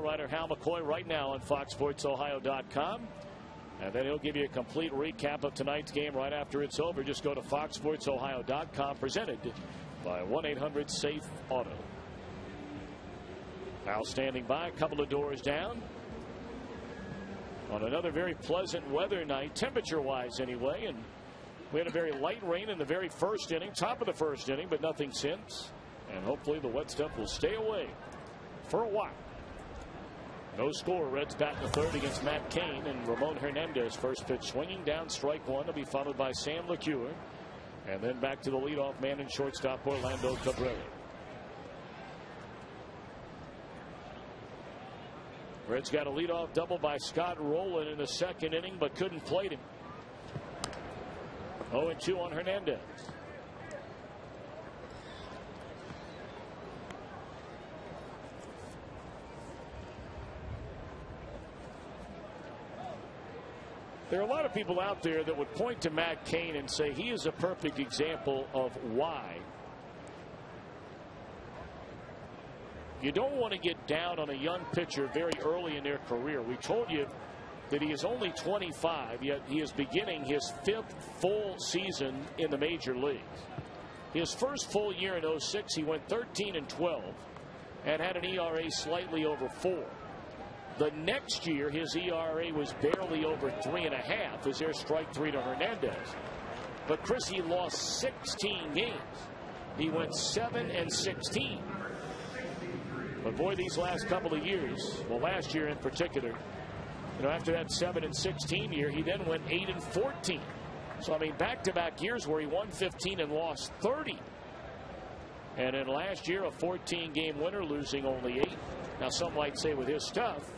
Writer Hal McCoy right now on FoxSportsOhio.com. And then he'll give you a complete recap of tonight's game right after it's over. Just go to FoxSportsOhio.com, presented by 1-800-SAFE-AUTO. Now standing by, a couple of doors down. On another very pleasant weather night, temperature-wise anyway. And we had a very light rain in the very first inning, top of the first inning, but nothing since. And hopefully the wet stuff will stay away for a while. No score. Reds bat in the third against Matt Cain, and Ramon Hernandez first pitch swinging down, strike one, to be followed by Sam LeCure, and then back to the leadoff man and shortstop Orlando Cabrera. Reds got a leadoff double by Scott Rowland in the second inning, but couldn't plate him. 0-2 on Hernandez. There are a lot of people out there that would point to Matt Cain and say he is a perfect example of why you don't want to get down on a young pitcher very early in their career. We told you that he is only 25, yet he is beginning his 5th full season in the major leagues. His first full year in 06, he went 13-12 and had an ERA slightly over 4. The next year, his ERA was barely over 3.5 as their strike three to Hernandez. But Chris, he lost 16 games. He went 7-16. But boy, these last couple of years, well, last year in particular, after that 7-16 year, he then went 8-14. So I mean, back-to-back years where he won 15 and lost 30. And then last year, a 14-game winner, losing only 8. Now, some might say with his stuff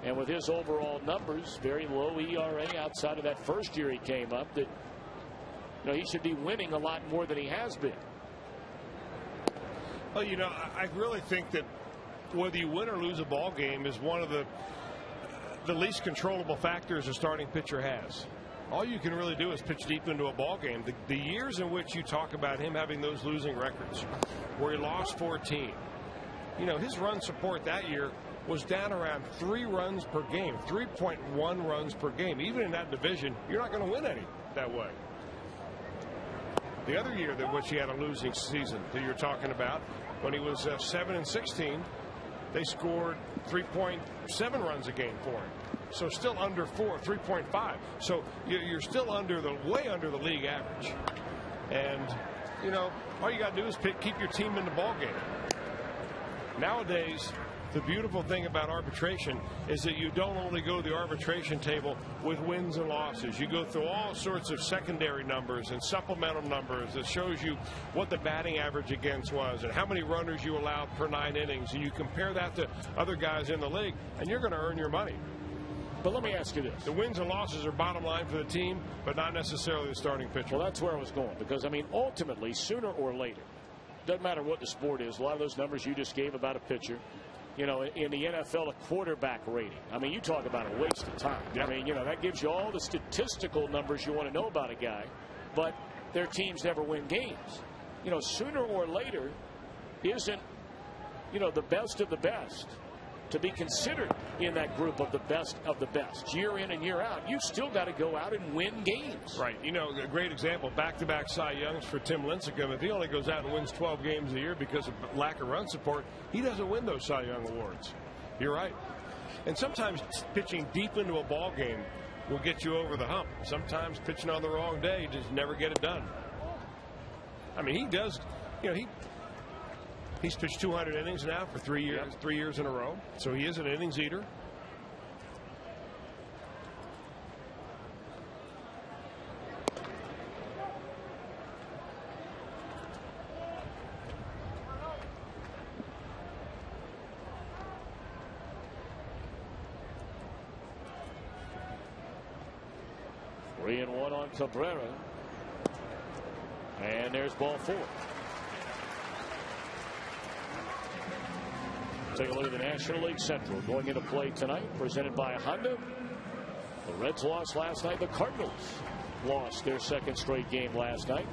and with his overall numbers, very low ERA outside of that first year he came up, that he should be winning a lot more than he has been. Well, I really think that whether you win or lose a ball game is one of the least controllable factors a starting pitcher has. All you can really do is pitch deep into a ball game. The years in which you talk about him having those losing records, where he lost 14, his run support that year was down around 3 runs per game, 3.1 runs per game. Even in that division, you're not going to win any that way. The other year that which he had a losing season that you're talking about, when he was 7-16, they scored 3.7 runs a game for him. So still under 4, 3.5. So you're still way under the league average. And, all you got to do is keep your team in the ball game. Nowadays, the beautiful thing about arbitration is that you don't only go to the arbitration table with wins and losses. You go through all sorts of secondary numbers and supplemental numbers that shows you what the batting average against was and how many runners you allowed per 9 innings. And you compare that to other guys in the league, and you're going to earn your money. But let me ask you this. The wins and losses are bottom line for the team, but not necessarily the starting pitcher. Well, that's where I was going, because, I mean, ultimately, sooner or later, doesn't matter what the sport is, a lot of those numbers you just gave about a pitcher, in the NFL, a quarterback rating. I mean, you talk about a waste of time. Yep. I mean, that gives you all the statistical numbers you want to know about a guy, but their teams never win games. Sooner or later, isn't, the best of the best to be considered in that group of the best year in and year out? You still got to go out and win games. Right. A great example, back-to-back Cy Youngs for Tim Lincecum. If he only goes out and wins 12 games a year because of lack of run support, he doesn't win those Cy Young awards. You're right. And sometimes pitching deep into a ball game will get you over the hump. Sometimes pitching on the wrong day, just never get it done. I mean, he does, he's pitched 200 innings now for 3 years, 3 years in a row. So he is an innings eater. Three and one on Cabrera. And there's ball 4. Take a look at the National League Central going into play tonight, presented by Honda. The Reds lost last night. The Cardinals lost their second straight game last night.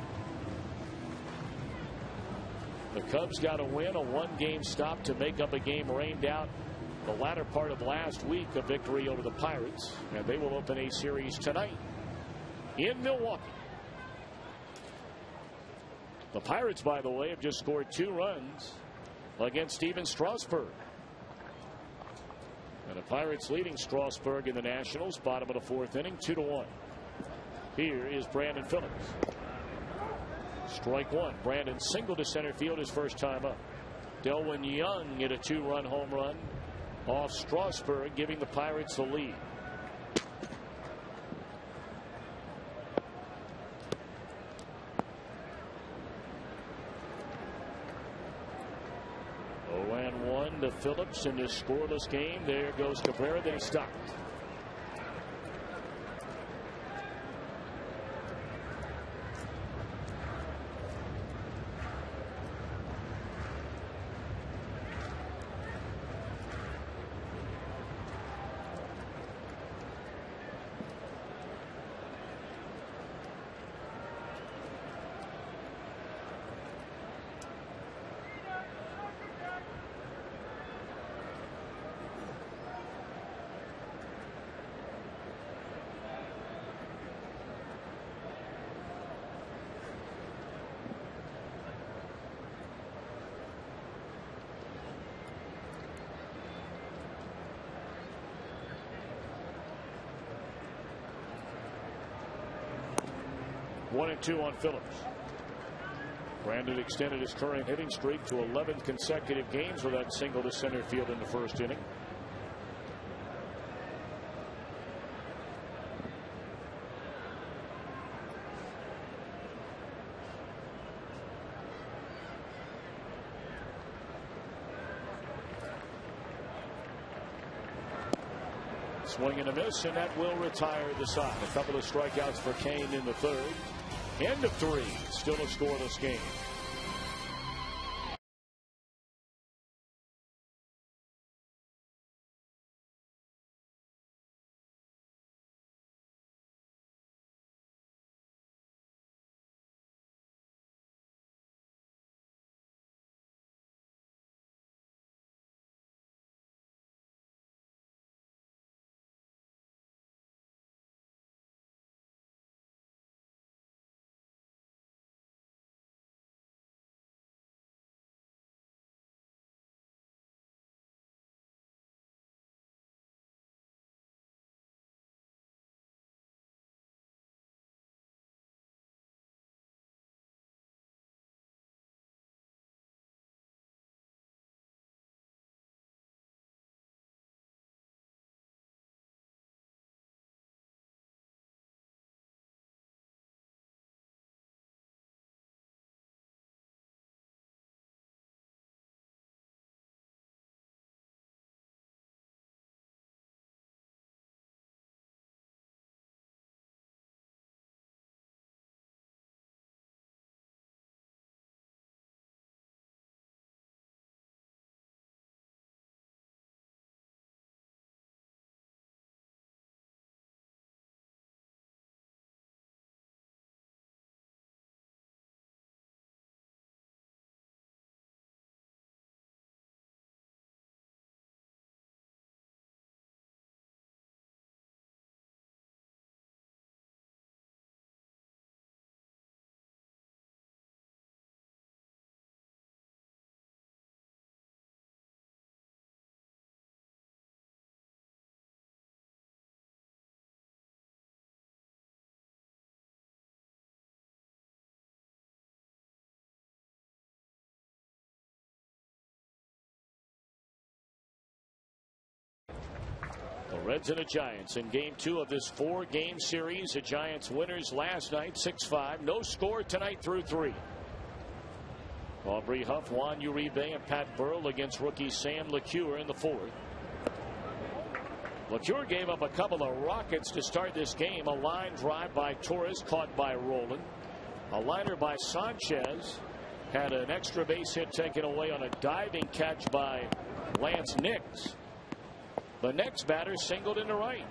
The Cubs got a win, a 1-game stop to make up a game rained out the latter part of last week, a victory over the Pirates, and they will open a series tonight in Milwaukee. The Pirates, by the way, have just scored 2 runs against Steven Strasburg. And the Pirates leading Strasburg in the Nationals, bottom of the 4th inning, 2-1. Here is Brandon Phillips. Strike 1. Brandon singled to center field his first time up. Delwyn Young hit a 2-run home run off Strasburg, giving the Pirates the lead. To Phillips in this scoreless game. There goes Cabrera. Then he stopped. One and 2 on Phillips. Brandon extended his current hitting streak to 11 consecutive games with that single to center field in the first inning. Swing and a miss, and that will retire the side. A couple of strikeouts for Cain in the 3rd. End of 3. Still a scoreless game. The Reds and the Giants in game 2 of this 4-game series. The Giants winners last night 6-5. No score tonight through 3. Aubrey Huff, Juan Uribe, and Pat Burrell against rookie Sam LeCure in the 4th. LeCure gave up a couple of rockets to start this game. A line drive by Torres caught by Rowland. A liner by Sanchez. Had an extra base hit taken away on a diving catch by Lance Nix. The next batter singled into right.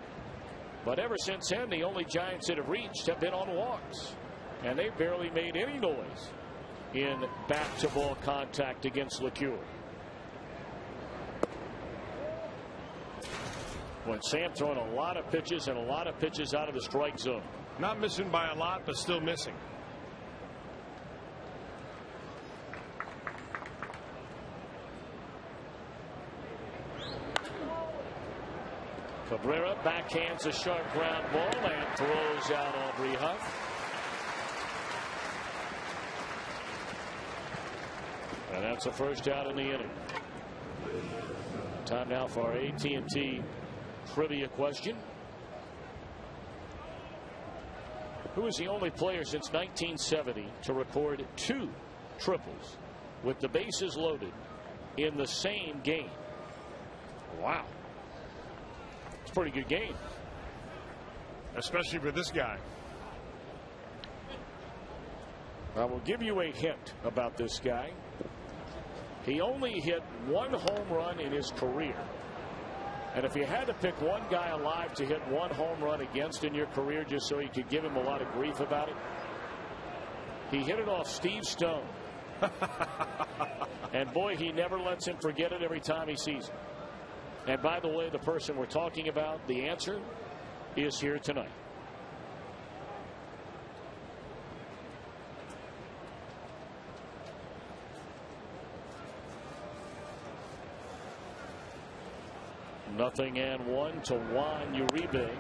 But ever since then, the only Giants that have reached have been on walks. And they barely made any noise in back-to-ball contact against LeCure. When Sam throwing a lot of pitches and a lot of pitches out of the strike zone. Not missing by a lot, but still missing. Cabrera backhands a sharp ground ball and throws out Aubrey Huff. And that's the first out in the inning. Time now for our AT&T trivia question. Who is the only player since 1970 to record 2 triples with the bases loaded in the same game? Wow. It's a pretty good game. Especially for this guy. I will give you a hint about this guy. He only hit 1 home run in his career. And if you had to pick one guy alive to hit 1 home run against in your career just so you could give him a lot of grief about it, he hit it off Steve Stone. And boy, he never lets him forget it every time he sees it. And by the way, the person we're talking about, the answer is here tonight. Nothing and 1 to Juan Uribe.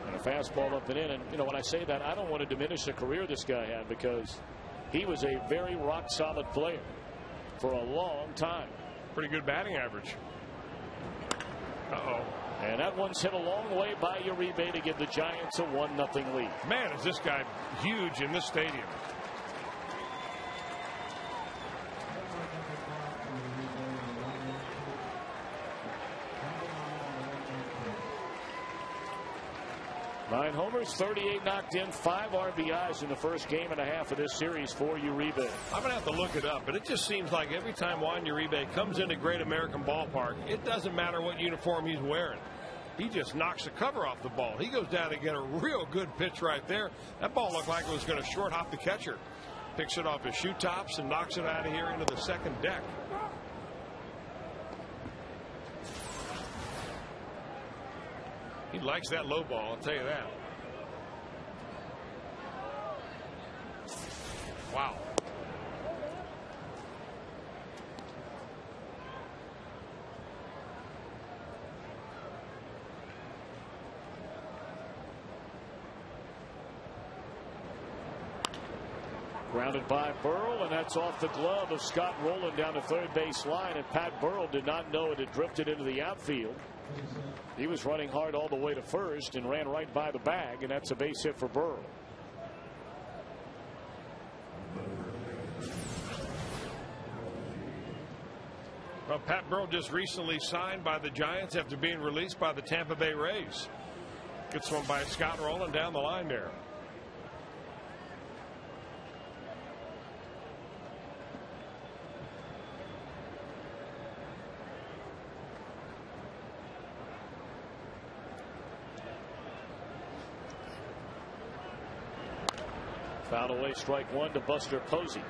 And a fastball up and in. And, you know, when I say that, I don't want to diminish the career this guy had, because he was a very rock-solid player for a long time. Pretty good batting average. Uh-oh. And that one's hit a long way by Uribe to give the Giants a 1-0 lead. Man, is this guy huge in this stadium. Nine homers, 38 knocked in, 5 RBIs in the first game and a half of this series for Uribe. I'm going to have to look it up, but it just seems like every time Juan Uribe comes into Great American Ballpark, it doesn't matter what uniform he's wearing. He just knocks the cover off the ball. He goes down to get a real good pitch right there. That ball looked like it was going to short hop the catcher. Picks it off his shoe tops and knocks it out of here into the second deck. He likes that low ball, I'll tell you that. Wow. Grounded by Burrell, and that's off the glove of Scott Rowland down the third base line, and Pat Burrell did not know it had drifted into the outfield. He was running hard all the way to first and ran right by the bag, and that's a base hit for Burrell. Well, Pat Burrell just recently signed by the Giants after being released by the Tampa Bay Rays. Gets one by Scott Rowland down the line there. Foul away, strike 1 to Buster Posey.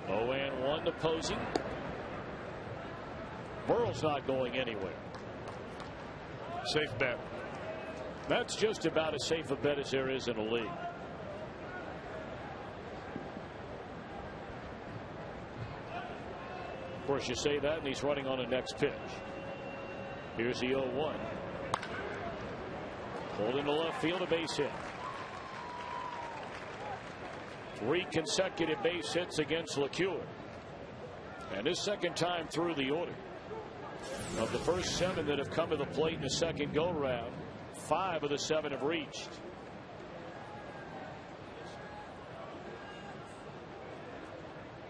Oh, and 1 to Posey. Burrell's not going anywhere. Safe bet. That's just about as safe a bet as there is in the league. Of course, you say that, and he's running on the next pitch. Here's the 0-1. Pulled into left field, a base hit. 3 consecutive base hits against LeCure. And his second time through the order. Of the first 7 that have come to the plate in the second go-round, 5 of the 7 have reached.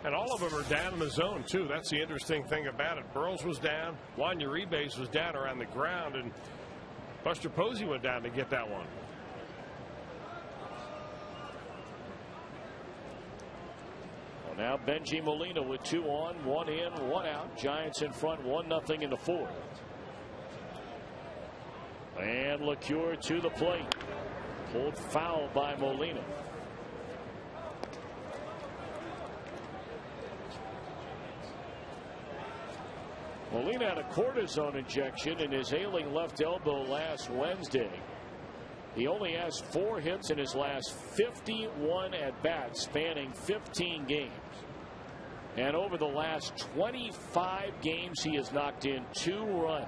And all of them are down in the zone, too. That's the interesting thing about it. Burrell's was down. Juan Uribe was down around the ground. And Buster Posey went down to get that one. Well, Now Benji Molina with 2 on, 1 in, 1 out. Giants in front 1-0 in the 4th. And LeCure to the plate. Pulled foul by Molina. Molina had a cortisone injection in his ailing left elbow last Wednesday. He only has 4 hits in his last 51 at-bats spanning 15 games. And over the last 25 games, he has knocked in 2 runs.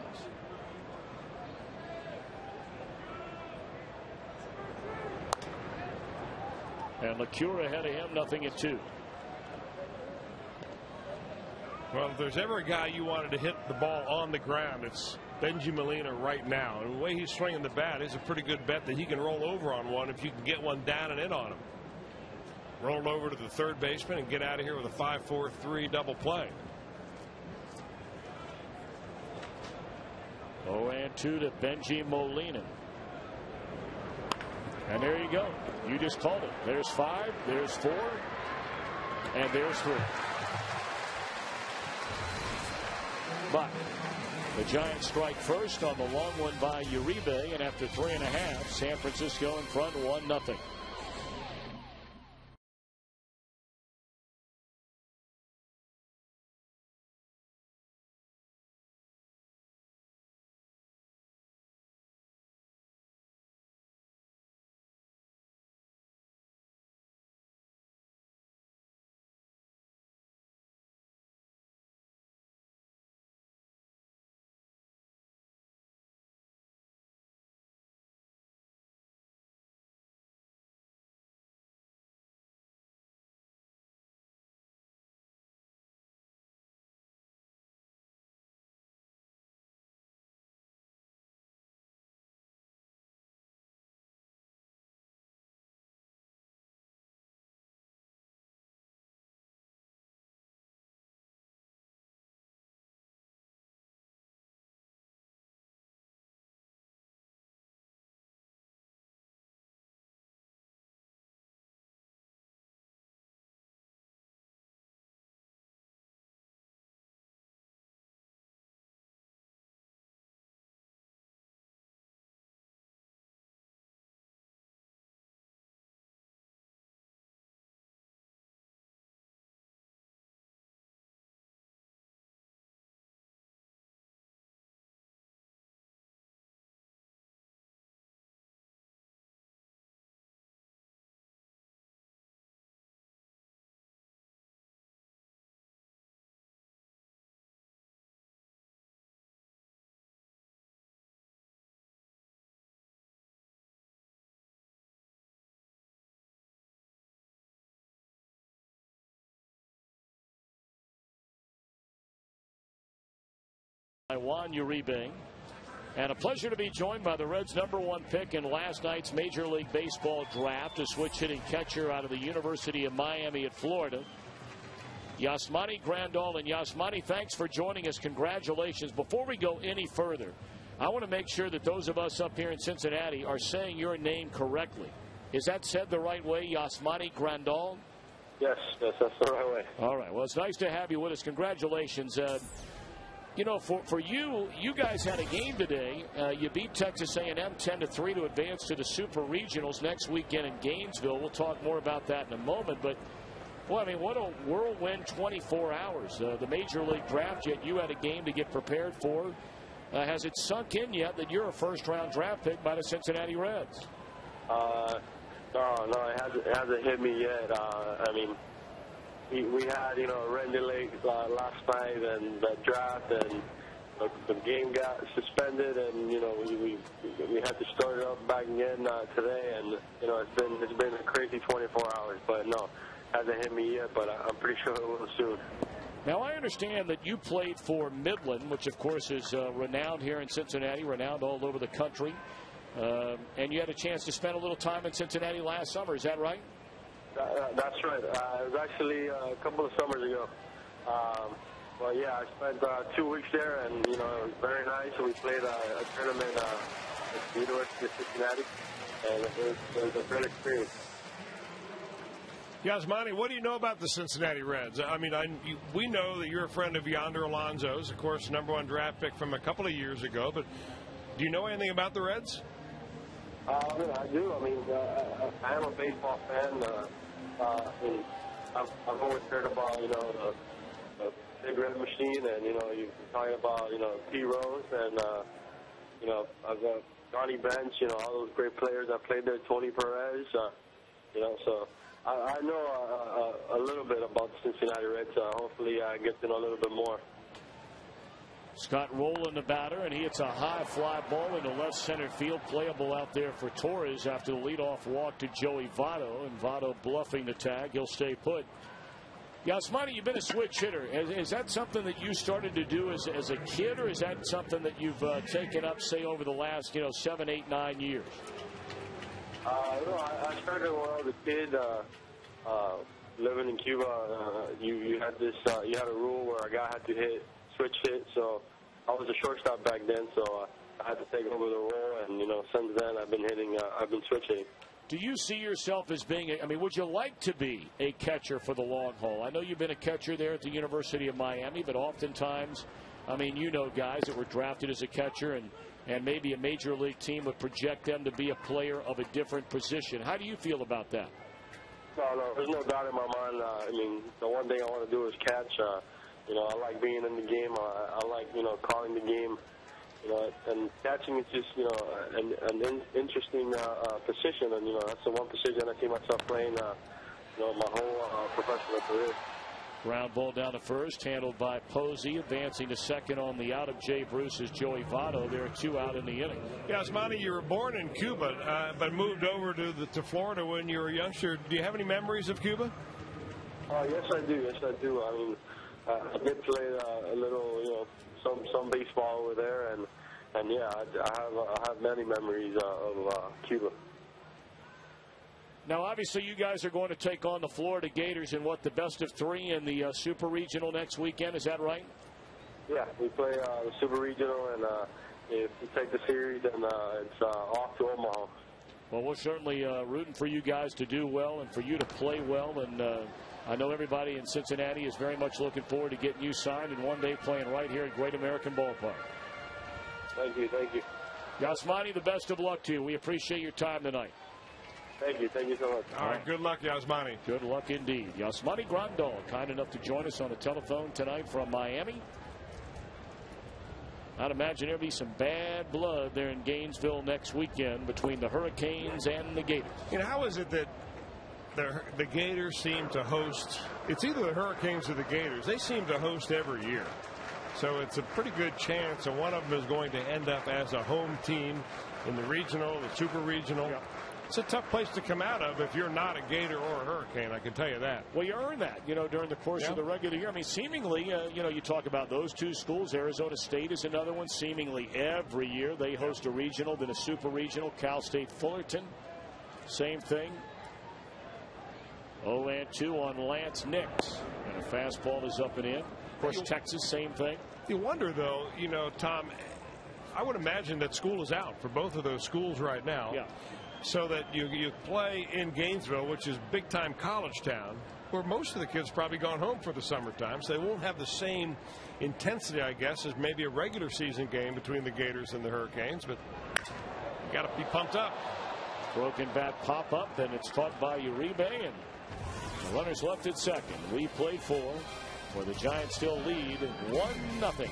And LeCure ahead of him, 0-2. Well, if there's ever a guy you wanted to hit the ball on the ground, it's Benji Molina right now. And the way he's swinging the bat is a pretty good bet that he can roll over on one if you can get one down and in on him. Roll over to the third baseman and get out of here with a 5-4-3 double play. 0-2 to Benji Molina. And there you go. You just called it. There's 5, there's 4, and there's 3. But the Giants strike first on the long one by Uribe, and after 3.5, San Francisco in front 1-0. Juan Uribe. And a pleasure to be joined by the Reds' #1 pick in last night's Major League Baseball draft, a switch-hitting catcher out of the University of Miami at Florida, Yasmani Grandal. And Yasmani, thanks for joining us. Congratulations. Before we go any further, I want to make sure that those of us up here in Cincinnati are saying your name correctly. Is that said the right way, Yasmani Grandal? Yes, that's the right way. All right. Well, it's nice to have you with us. Congratulations. You know, for you guys had a game today. You beat Texas A&M 10-3 to advance to the Super Regionals next weekend in Gainesville. We'll talk more about that in a moment. But, well, I mean, what a whirlwind 24 hours. The Major League draft, yet you had a game to get prepared for. Has it sunk in yet that you're a first-round draft pick by the Cincinnati Reds? No, it hasn't hit me yet. I mean, we had, a Randy Lake last night and the draft, and the game got suspended, and we had to start it up back again today, and it's been a crazy 24 hours. But no, hasn't hit me yet, but I'm pretty sure it will soon. Now, I understand that you played for Midland, which of course is renowned here in Cincinnati, renowned all over the country, and you had a chance to spend a little time in Cincinnati last summer. Is that right? That's right. It was actually a couple of summers ago. Well, yeah, I spent 2 weeks there, and it was very nice. We played a tournament at the University of Cincinnati, and it was a great experience. Yasmani, what do you know about the Cincinnati Reds? I mean, we know that you're a friend of Yonder Alonso's, of course, #1 draft pick from a couple of years ago. But do you know anything about the Reds? I do. I mean, I am a baseball fan. And I've always heard about, the Big Red Machine, and, you're talking about, P. Rose, and, I've got Johnny Bench, all those great players that played there, Tony Perez, so I know a little bit about the Cincinnati Reds. Hopefully I get to know a little bit more. Scott Rowland, the batter, and he hits a high fly ball into left center field, playable out there for Torres after the leadoff walk to Joey Votto, and Votto bluffing the tag. He'll stay put. Yasmani, you've been a switch hitter. Is that something that you started to do as a kid, or is that something that you've taken up, say, over the last 7, 8, 9 years? I started when I was a kid. Living in Cuba, you had a rule where a guy had to switch hit. So I was a shortstop back then, so I had to take over the role. And since then I've been switch hitting. Do you see yourself as being would you like to be a catcher for the long haul? I know you've been a catcher there at the University of Miami, but oftentimes, guys that were drafted as a catcher and maybe a major league team would project them to be a player of a different position. How do you feel about that? No, there's no doubt in my mind. The one thing I want to do is catch. I like being in the game. I like, calling the game. And catching is just, an interesting position. And, that's the one position I see myself playing, my whole professional career. Ground ball down to first, handled by Posey, advancing to second on the out of Jay Bruce's Joey Votto. There are 2 out in the inning. Yasmani, you were born in Cuba, but moved over to Florida when you were a youngster. Do you have any memories of Cuba? Yes, I do. I did play a little, some baseball over there, and yeah, I have many memories of Cuba. Now, obviously, you guys are going to take on the Florida Gators in the best of 3 in the Super Regional next weekend. Is that right? Yeah, we play the Super Regional, and if we take the series, then it's off to Omaha. Well, we're certainly rooting for you guys to do well and for you to play well. And I know everybody in Cincinnati is very much looking forward to getting you signed and one day playing right here at Great American Ballpark. Thank you. Yasmani, the best of luck to you. We appreciate your time tonight. Thank you so much. All right, good luck, Yasmani. Good luck indeed. Yasmani Grandal, kind enough to join us on the telephone tonight from Miami. I'd imagine there'll be some bad blood there in Gainesville next weekend between the Hurricanes and the Gators. How is it that the Gators seem to host? It's either the Hurricanes or the Gators. They seem to host every year. So it's a pretty good chance that one of them is going to end up as a home team in the regional, the Super Regional. Yep. It's a tough place to come out of if you're not a Gator or a Hurricane, I can tell you that. Well, you earn that, during the course of the regular year. Seemingly, you talk about those 2 schools. Arizona State is another one. Seemingly every year they host a regional, then a Super Regional. Cal State Fullerton, same thing. 0-2 on Lance Nix. And a fastball is up and in. Of course, Texas, same thing. You wonder, though, Tom, I would imagine that school is out for both of those schools right now. Yeah. So that you play in Gainesville, which is big-time college town, where most of the kids probably gone home for the summertime, so they won't have the same intensity, I guess, as maybe a regular season game between the Gators and the Hurricanes. But you got to be pumped up. Broken bat pop-up, and it's caught by Uribe, and the runners left at second. We play 4, where the Giants still lead 1-0.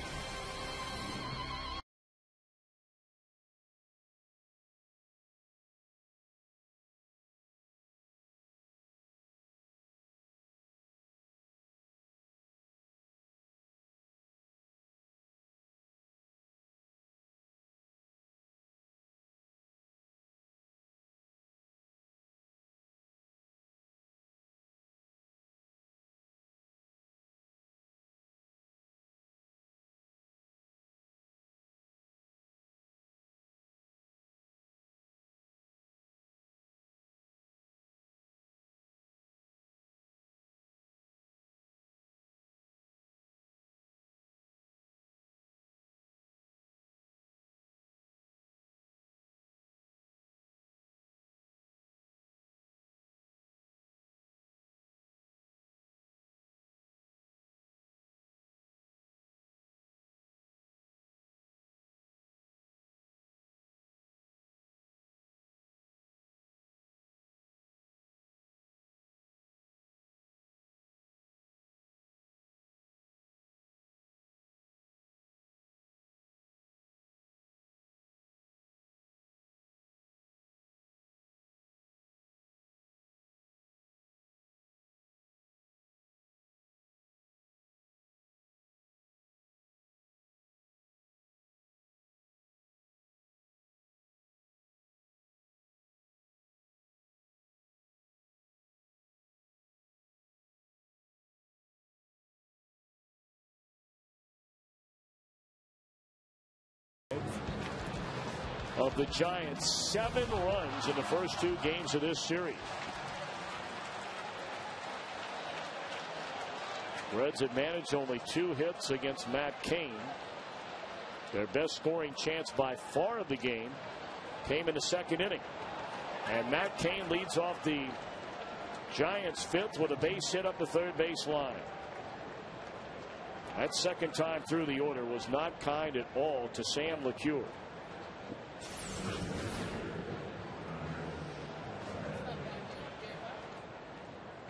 of the Giants. 7 runs in the first 2 games of this series. Reds had managed only 2 hits against Matt Cain. Their best scoring chance by far of the game came in the 2nd inning. And Matt Cain leads off the Giants' 5th with a base hit up the third base line. That second time through the order was not kind at all to Sam LeCure.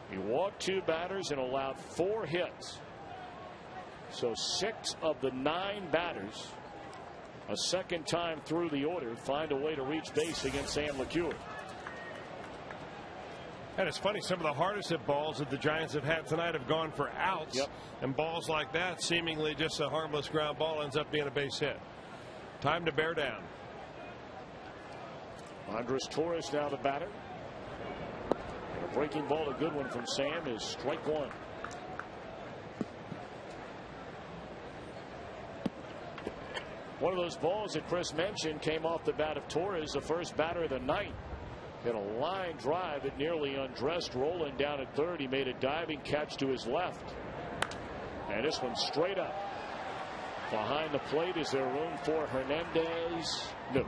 He walked 2 batters and allowed 4 hits. So 6 of the 9 batters, a second time through the order, find a way to reach base against Sam LeCure. And it's funny, some of the hardest hit balls that the Giants have had tonight have gone for outs. Yep. And balls like that, seemingly just a harmless ground ball, ends up being a base hit. Time to bear down. Andres Torres now the batter. And a breaking ball, a good one from Sam, is strike 1. One of those balls that Chris mentioned came off the bat of Torres, the first batter of the night. Hit a line drive that nearly undressed Rolen down at third. He made a diving catch to his left. And this one straight up. Behind the plate, is there room for Hernandez? No.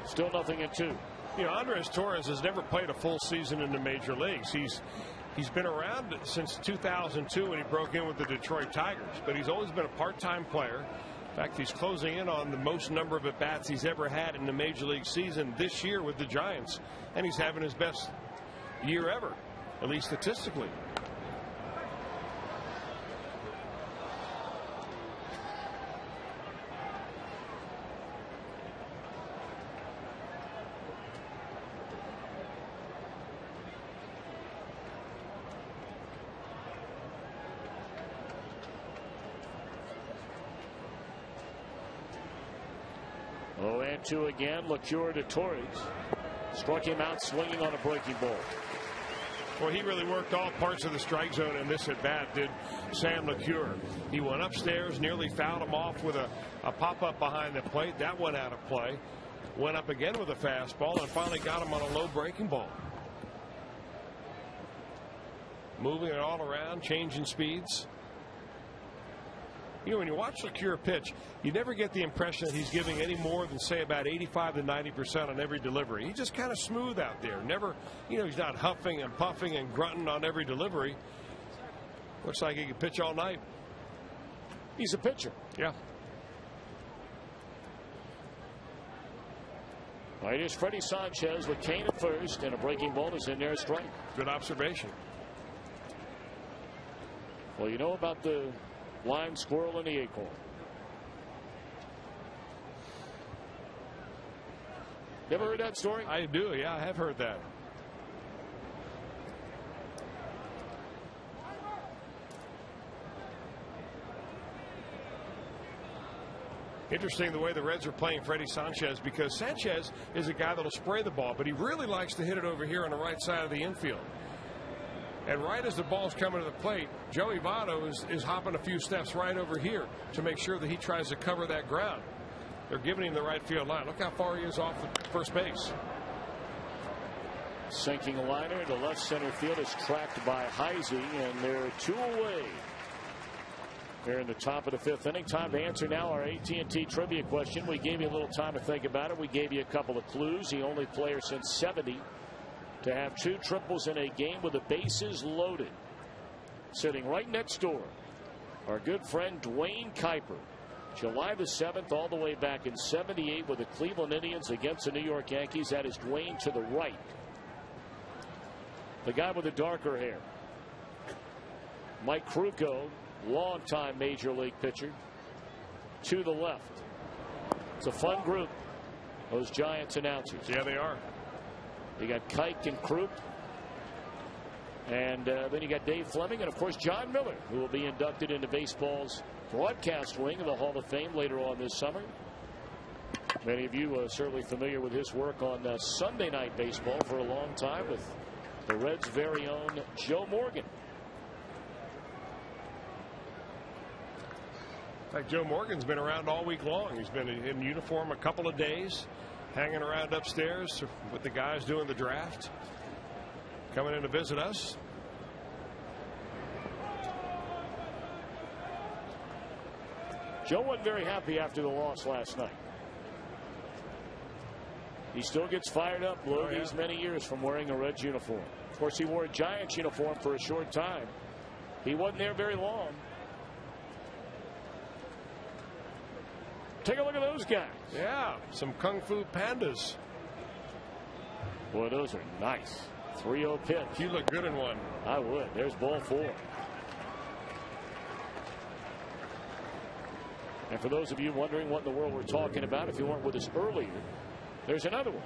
Still 0-2. You know, Andres Torres has never played a full season in the major leagues. He's been around since 2002 when he broke in with the Detroit Tigers, but he's always been a part-time player. In fact, he's closing in on the most number of at-bats he's ever had in the major league season this year with the Giants, and he's having his best year ever, at least statistically. Two again. LeCure to Torres. Struck him out swinging on a breaking ball. Well, he really worked all parts of the strike zone in this at bat, did Sam LeCure. He went upstairs, nearly fouled him off with a pop-up behind the plate. That went out of play. Went up again with a fastball and finally got him on a low breaking ball. Moving it all around, changing speeds. You know, when you watch LeCure pitch, you never get the impression that he's giving any more than, say, about 85 to 90% on every delivery. He's just kind of smooth out there. Never, you know, he's not huffing and puffing and grunting on every delivery. Looks like he can pitch all night. He's a pitcher. Yeah. All right, here's Freddie Sanchez with Cain at first, and a breaking ball is in there, strike. Good observation. Well, you know about the blind squirrel and the acorn. Never heard that story? I do, yeah, I have heard that. Interesting the way the Reds are playing Freddie Sanchez, because Sanchez is a guy that'll spray the ball, but he really likes to hit it over here on the right side of the infield. And right as the ball's coming to the plate, Joey Votto is hopping a few steps right over here to make sure that he tries to cover that ground. They're giving him the right field line. Look how far he is off the first base. Sinking liner to left center field is tracked by Heisey, and they're 2 away. Here in the top of the 5th inning. Time to answer now our AT&T trivia question. We gave you a little time to think about it. We gave you a couple of clues. The only player since '70 to have 2 triples in a game with the bases loaded. Sitting right next door, our good friend Dwayne Kuiper. July the 7th, all the way back in '78 with the Cleveland Indians against the New York Yankees. That is Dwayne to the right. The guy with the darker hair. Mike Krukow, longtime major league pitcher. to the left. It's a fun group, those Giants announcers. Yeah, they are. You got Kike and Krupp. And then you got Dave Fleming and, of course, John Miller, who will be inducted into baseball's broadcast wing of the Hall of Fame later on this summer. Many of you are certainly familiar with his work on Sunday Night Baseball for a long time with the Reds' very own Joe Morgan. In fact, Joe Morgan's been around all week long. He's been in uniform a couple of days, hanging around upstairs with the guys doing the draft, coming in to visit us. Joe wasn't very happy after the loss last night. He still gets fired up, Lou, these many years from wearing a Reds uniform. Of course, he wore a Giants uniform for a short time. He wasn't there very long. Take a look at those guys. Yeah, some Kung Fu Pandas. Boy, those are nice. 3-0 pitch. You look good in one. I would. There's ball 4. And for those of you wondering what in the world we're talking about, if you weren't with us earlier, there's another one.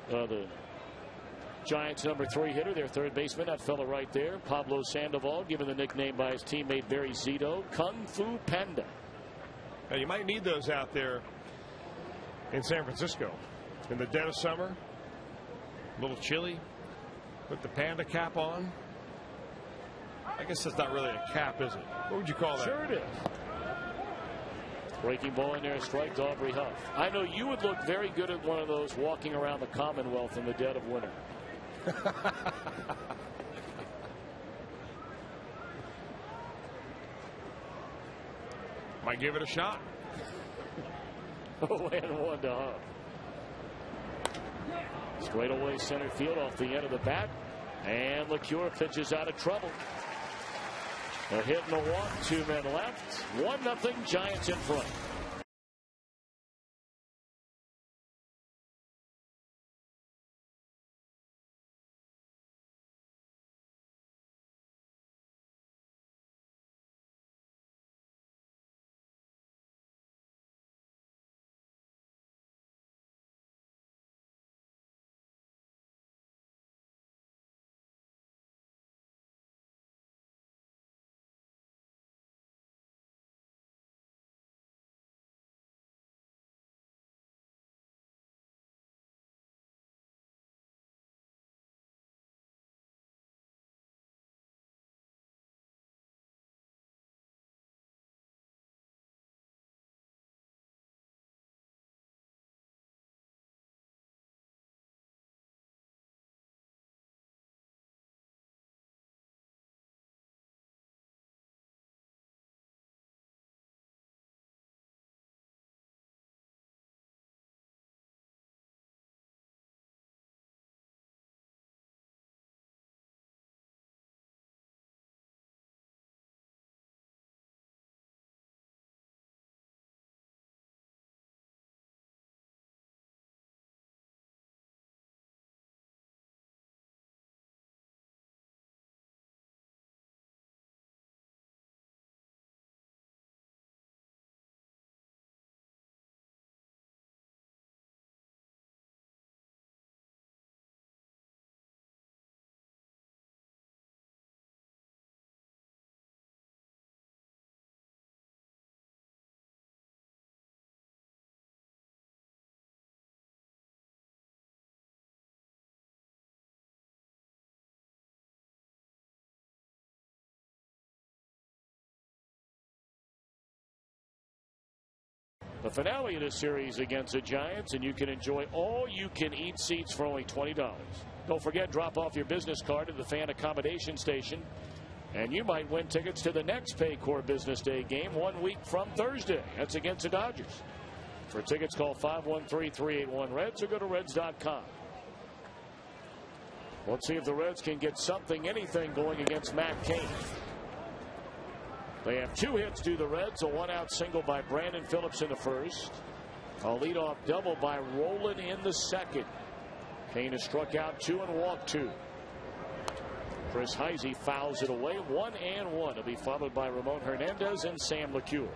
The Giants' number 3 hitter, their third baseman, that fellow right there, Pablo Sandoval, given the nickname by his teammate Barry Zito, Kung Fu Panda. Now, you might need those out there in San Francisco in the dead of summer. A little chilly. Put the panda cap on. I guess that's not really a cap, is it? What would you call that? Sure it is. Breaking ball in there, strike to Aubrey Huff. I know you would look very good at one of those walking around the Commonwealth in the dead of winter. Might give it a shot. Oh, and 1 to Huff. Straight away center field off the end of the bat. And LeCure pitches out of trouble. A hit and a walk, 2 men left. 1-0 Giants in front. The finale of this series against the Giants, and you can enjoy all-you-can-eat seats for only $20. Don't forget, drop off your business card at the fan accommodation station, and you might win tickets to the next Paycor Business Day game 1 week from Thursday. That's against the Dodgers. For tickets, call 513-381-REDS or go to Reds.com. Let's see if the Reds can get something, anything going against Matt Cain. They have 2 hits to the Reds, a 1-out single by Brandon Phillips in the first, a leadoff double by Rowland in the second. Cain has struck out 2 and walked 2. Chris Heisey fouls it away, 1-1. It'll be followed by Ramon Hernandez and Sam LeCure.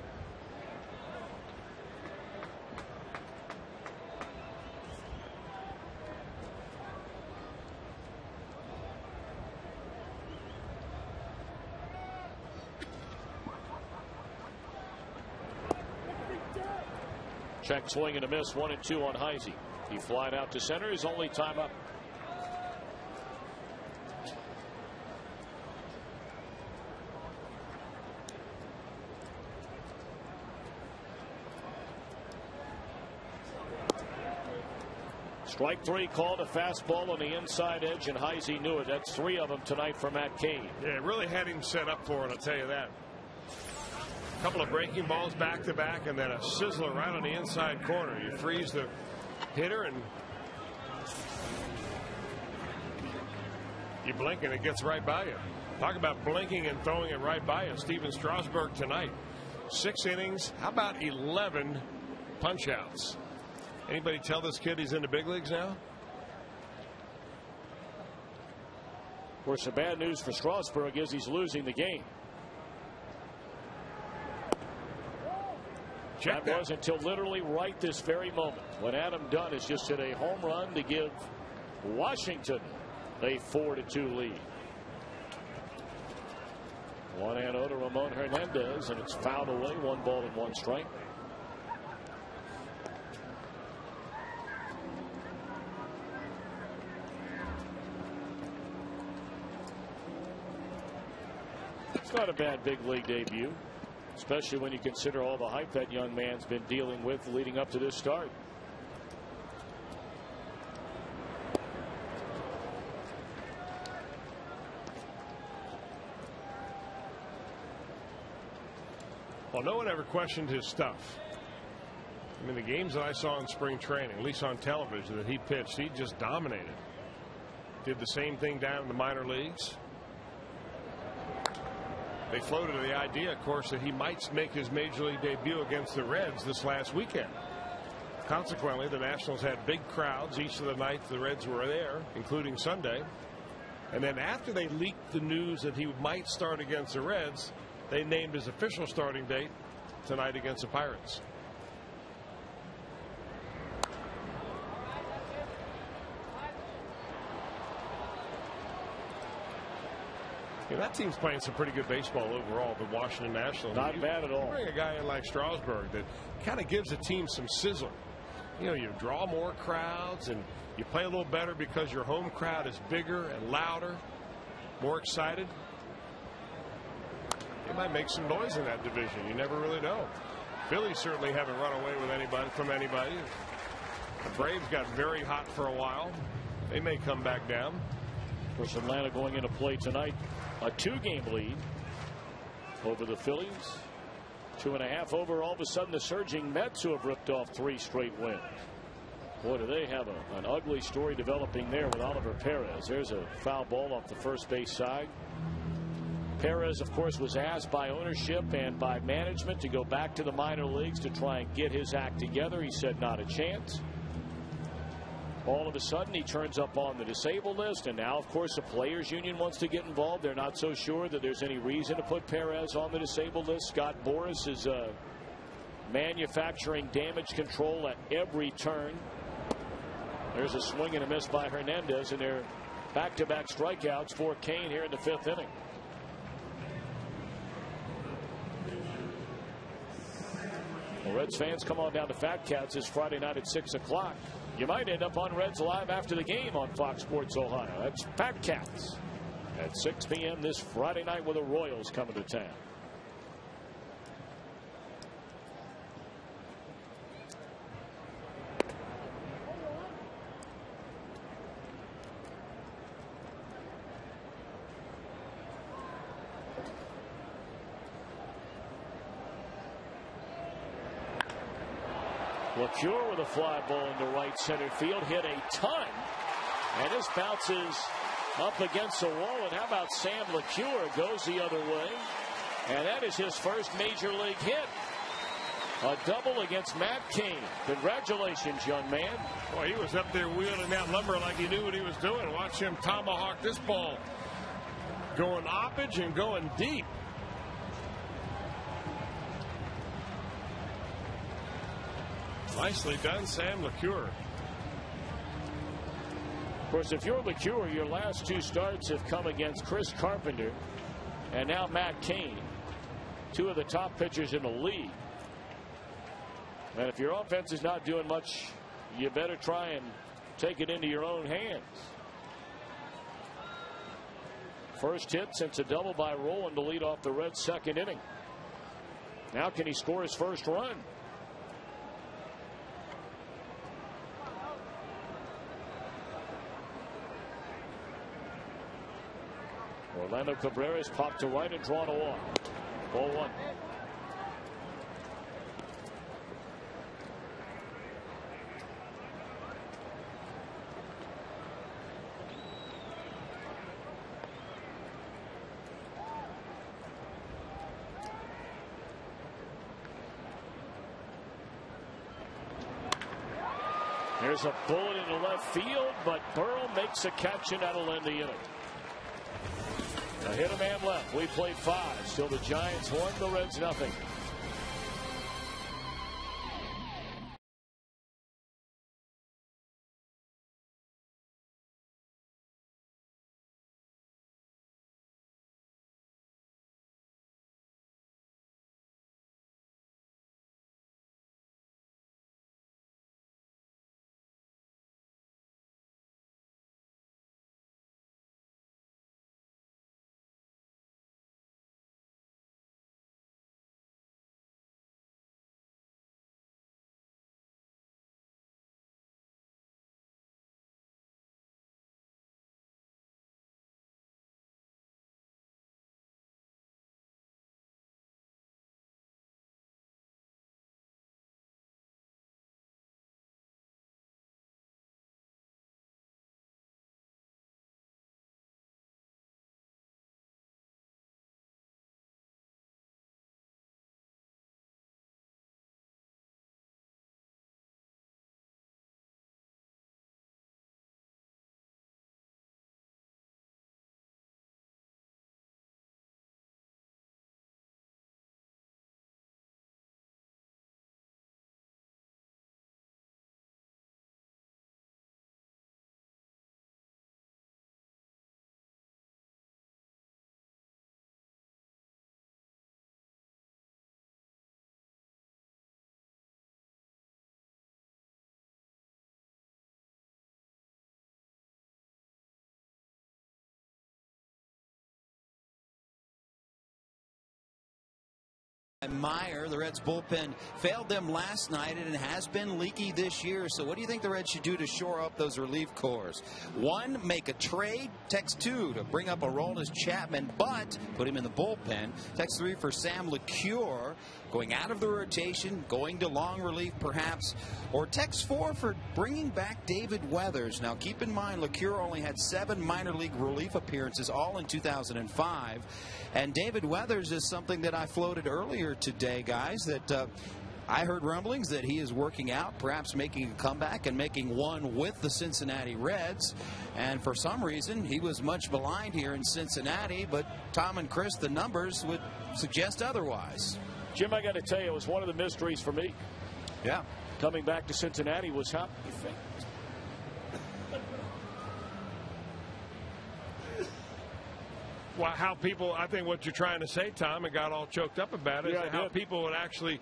Check swing and a miss. 1-2 on Heisey. He flied out to center. His only time up. Strike 3 called, a fastball on the inside edge, and Heisey knew it. That's 3 of them tonight for Matt Cain. Yeah, really had him set up for it, I'll tell you that. A couple of breaking balls back to back, and then a sizzler right on the inside corner. You freeze the hitter, and you blink, and it gets right by you. Talk about blinking and throwing it right by you. Steven Strasburg tonight. 6 innings. How about 11 punch-outs? Anybody tell this kid he's in the big leagues now? Of course, the bad news for Strasburg is he's losing the game. Check that was until literally right this very moment when Adam Dunn has just hit a home run to give Washington a 4-2 lead. 1-0 to Ramon Hernandez, and it's fouled away. 1 ball and 1 strike. It's not a bad big league debut, especially when you consider all the hype that young man's been dealing with leading up to this start. Well, no one ever questioned his stuff. I mean, the games that I saw in spring training, at least on television, that he pitched, he just dominated. Did the same thing down in the minor leagues. They floated the idea, of course, that he might make his major league debut against the Reds this last weekend. Consequently, the Nationals had big crowds each of the nights the Reds were there, including Sunday. And then after they leaked the news that he might start against the Reds, they named his official starting date tonight against the Pirates. Yeah, that team's playing some pretty good baseball overall, the Washington Nationals. Not bad at all. You bring a guy in like Strasburg that kind of gives a team some sizzle. You know, you draw more crowds and you play a little better because your home crowd is bigger and louder, more excited. They might make some noise in that division. You never really know. Phillies certainly haven't run away with anybody. The Braves got very hot for a while. They may come back down. Of course, Atlanta going into play tonight. A 2-game lead over the Phillies. 2.5 over. All of a sudden, the surging Mets, who have ripped off 3 straight wins. Boy, do they have an ugly story developing there with Oliver Perez. There's a foul ball off the first base side. Perez, of course, was asked by ownership and by management to go back to the minor leagues to try and get his act together. He said not a chance. All of a sudden, he turns up on the disabled list, and now, of course, the Players Union wants to get involved. They're not so sure that there's any reason to put Perez on the disabled list. Scott Boras is manufacturing damage control at every turn. There's a swing and a miss by Hernandez, and they're back-to-back strikeouts for Cain here in the 5th inning. Well, Reds fans, come on down to Fat Cats this Friday night at 6 o'clock. You might end up on Reds Live after the game on Fox Sports Ohio. That's Fat Cats at 6 p.m. this Friday night with the Royals coming to town. LeCure with a fly ball into right center field, hit a ton, and this bounces up against the wall. And how about Sam LeCure goes the other way, and that is his first major league hit. A double against Matt Cain. Congratulations, young man. Boy, he was up there wheeling that lumber like he knew what he was doing. Watch him tomahawk this ball, going oppage and going deep. Nicely done, Sam LeCure. Of course, if you're LeCure, your last 2 starts have come against Chris Carpenter and now Matt Cain, 2 of the top pitchers in the league. And if your offense is not doing much, you better try and take it into your own hands. First hit since a double by Rowland to lead off the Reds' second inning. Now can he score his first run? Orlando Cabrera's popped to right and drawn a walk. Ball one. There's a bullet into left field, but Burrow makes a catch, and that'll end the inning. A hit a man left. We played 5. Still the Giants 1, the Reds nothing. Meyer, the Reds bullpen, failed them last night and it has been leaky this year. So what do you think the Reds should do to shore up those relief corps? 1, make a trade. Text 2 to bring up Aroldis Chapman, but put him in the bullpen. Text 3 for Sam LeCure, going out of the rotation, going to long relief perhaps. Or text 4 for bringing back David Weathers. Now keep in mind LeCure only had 7 minor league relief appearances, all in 2005. And David Weathers is something that I floated earlier today, guys, that I heard rumblings that he is working out, perhaps making a comeback and making one with the Cincinnati Reds. And for some reason, he was much maligned here in Cincinnati, but Tom and Chris, the numbers would suggest otherwise. Jim, I got to tell you, it was one of the mysteries for me. Yeah. Coming back to Cincinnati was how you think. Well, how people, I think what you're trying to say, Tom, and got all choked up about it, is how people would actually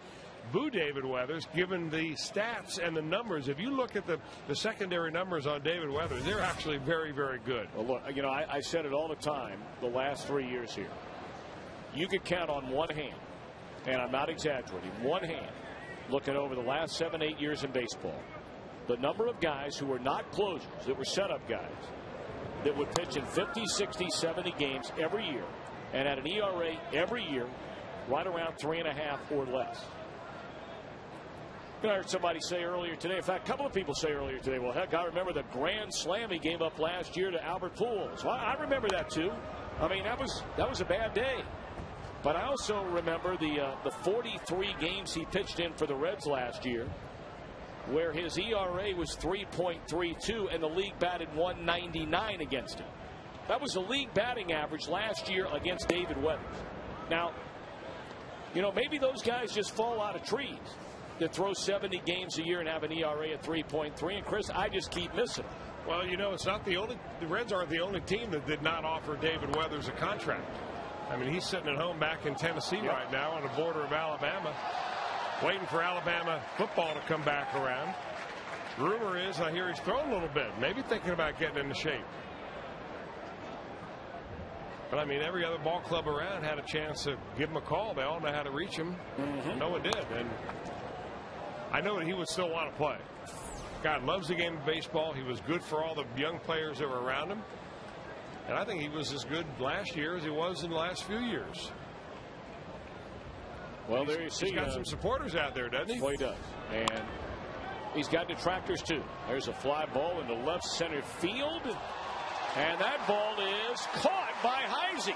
boo David Weathers, given the stats and the numbers. If you look at the secondary numbers on David Weathers, they're actually very, very good. Well, look, you know, I said it all the time the last 3 years here. You could count on one hand, and I'm not exaggerating, one hand, looking over the last 7, 8 years in baseball, the number of guys who were not closers, that were setup guys, that would pitch in 50, 60, 70 games every year and at an ERA every year right around 3.5 or less. I heard somebody say earlier today, in fact, a couple of people say earlier today, well, heck, I remember the grand slam he gave up last year to Albert Pujols. Well, I remember that too. I mean, that was a bad day. But I also remember the 43 games he pitched in for the Reds last year, where his ERA was 3.32 and the league batted 199 against him. That was the league batting average last year against David Weathers. Now, you know, maybe those guys just fall out of trees that throw 70 games a year and have an ERA at 3.3. And Chris, I just keep missing them. Well, you know, it's not the Reds aren't the only team that did not offer David Weathers a contract. I mean, he's sitting at home back in Tennessee right now on the border of Alabama. Waiting for Alabama football to come back around. Rumor is I hear he's thrown a little bit, maybe thinking about getting into shape. But I mean, every other ball club around had a chance to give him a call. They all know how to reach him. No one did. And I know that he would still want to play. God loves the game of baseball. He was good for all the young players that were around him. And I think he was as good last year as he was in the last few years. Well, there you see. He's got some supporters out there, doesn't he? Well, he does. And he's got detractors, too. There's a fly ball into left center field. And that ball is caught by Heisey.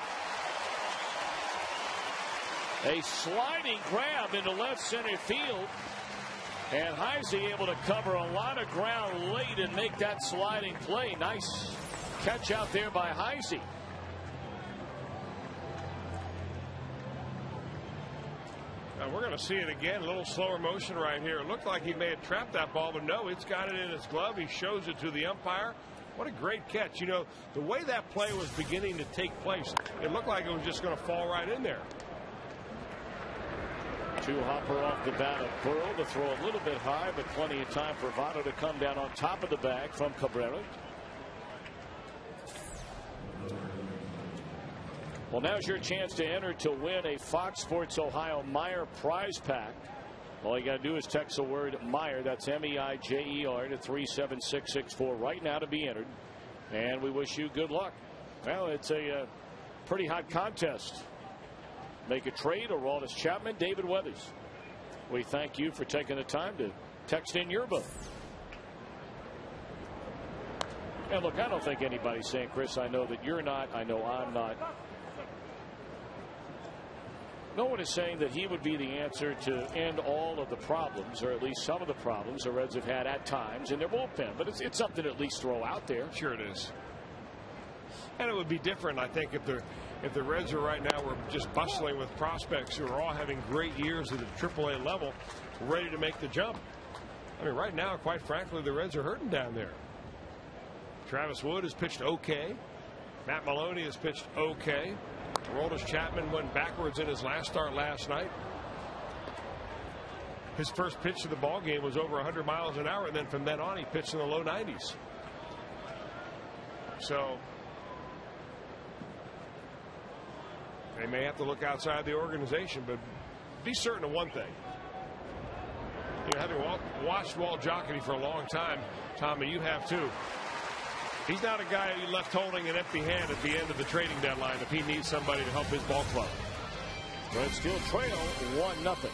A sliding grab into left center field. And Heisey able to cover a lot of ground late and make that sliding play. Nice catch out there by Heisey. Now we're going to see it again. A little slower motion right here. It looked like he may have trapped that ball, but no, it's got it in his glove. He shows it to the umpire. What a great catch. You know, the way that play was beginning to take place, it looked like it was just going to fall right in there. Hopper off the bat of Burrow to throw a little bit high, but plenty of time for Votto to come down on top of the bag from Cabrera. Well, now's your chance to enter to win a Fox Sports Ohio Meyer prize pack. All you got to do is text the word Meyer, that's M-E-I-J-E-R, to 37664 right now to be entered. And we wish you good luck. Well, it's a pretty hot contest. Make a trade, Aroldis Chapman, David Weathers. We thank you for taking the time to text in your vote. And look, I don't think anybody's saying, Chris, I know that you're not, I know I'm not. No one is saying that he would be the answer to end all of the problems, or at least some of the problems the Reds have had at times in their bullpen. But it's something to at least throw out there. Sure it is. And it would be different, I think, if the Reds are right now, we're just bustling with prospects who are all having great years at the AAA level, ready to make the jump. I mean, right now, quite frankly, the Reds are hurting down there. Travis Wood has pitched okay. Matt Maloney has pitched okay. Aroldis Chapman went backwards in his last start last night. His first pitch of the ball game was over 100 miles an hour, and then from then on, he pitched in the low 90s. So they may have to look outside the organization, but be certain of one thing. You know, having watched Walt Jocketty for a long time, Tommy, you have too. He's not a guy you left holding an empty hand at the end of the trading deadline if he needs somebody to help his ball club. Reds still trail 1-0.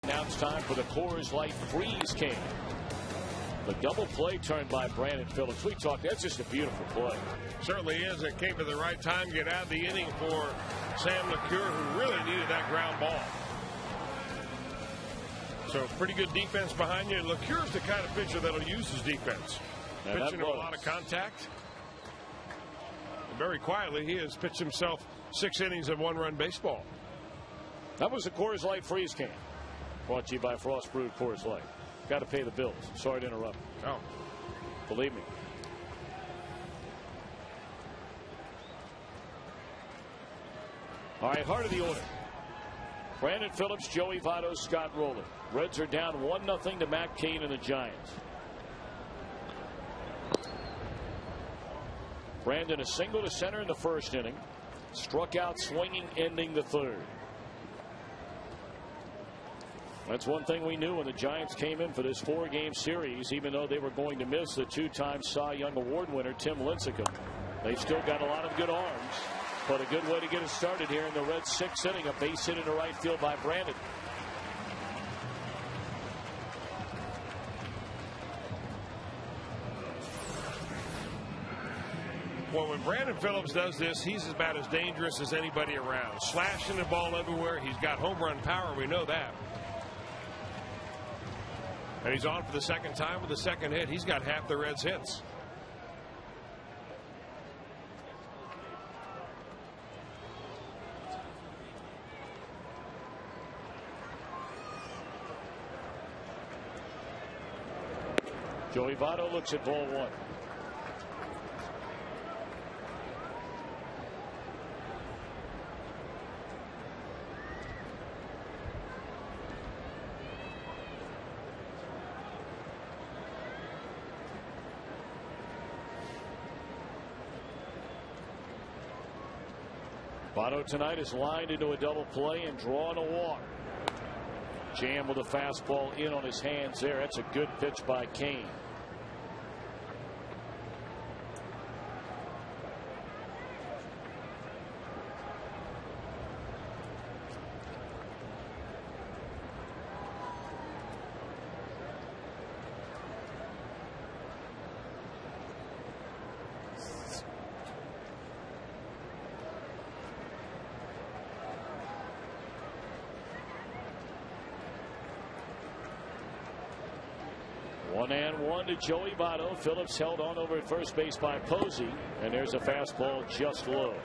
Now it's time for the Coors Light Freeze King. The double play turned by Brandon Phillips. We talked, that's just a beautiful play. Certainly is. It came at the right time, get out of the inning for Sam LeCure, who really needed that ground ball. So pretty good defense behind you. LeCure's the kind of pitcher that'll use his defense. Pitching a lot of contact. very quietly, he has pitched himself 6 innings of 1-run baseball. That was the Coors Light Freeze Can. Brought to you by Frost Brewed Coors Light. Got to pay the bills. Sorry to interrupt. Oh. Believe me. All right, heart of the order. Brandon Phillips, Joey Votto, Scott Rowland. Reds are down 1-0 to Matt Cain and the Giants. Brandon a single to center in the first inning. Struck out swinging, ending the third. That's one thing we knew when the Giants came in for this 4-game series, even though they were going to miss the 2-time Cy Young Award winner Tim Lincecum. They've still got a lot of good arms, but a good way to get it started here in the Reds' 6th inning. A base hit into right field by Brandon. Well, when Brandon Phillips does this, he's about as dangerous as anybody around. Slashing the ball everywhere. He's got home run power. We know that. And he's on for the second time with the second hit. He's got half the Reds' hits. Joey Votto looks at ball 1. Votto tonight is lined into a double play and drawn a walk. Jam with a fastball in on his hands there. That's a good pitch by Cain. One and one to Joey Votto. Phillips held on over at first base by Posey, and there's a fastball just low.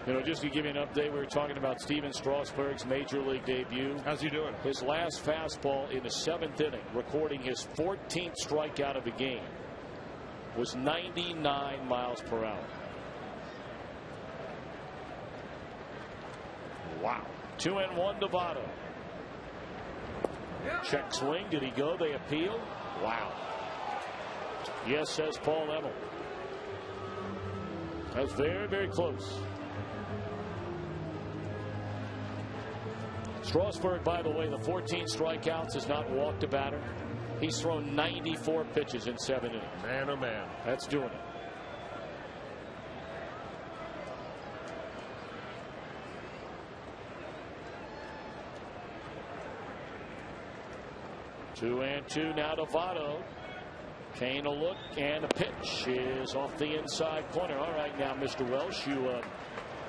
You know, just to give you an update, we were talking about Steven Strasburg's major league debut. How's he doing? His last fastball in the 7th inning, recording his 14th strikeout of the game, was 99 miles per hour. Wow. 2-1 to Votto. Check swing. Did he go? They appeal. Wow. Yes, says Paul Emmel. That was very, very close. Strasburg, by the way, the 14 strikeouts, has not walked a batter. He's thrown 94 pitches in 7 innings. Man, oh man. That's doing it. Two and two now to Votto. Cain a look, and a pitch is off the inside corner. All right, now, Mr. Welsh, you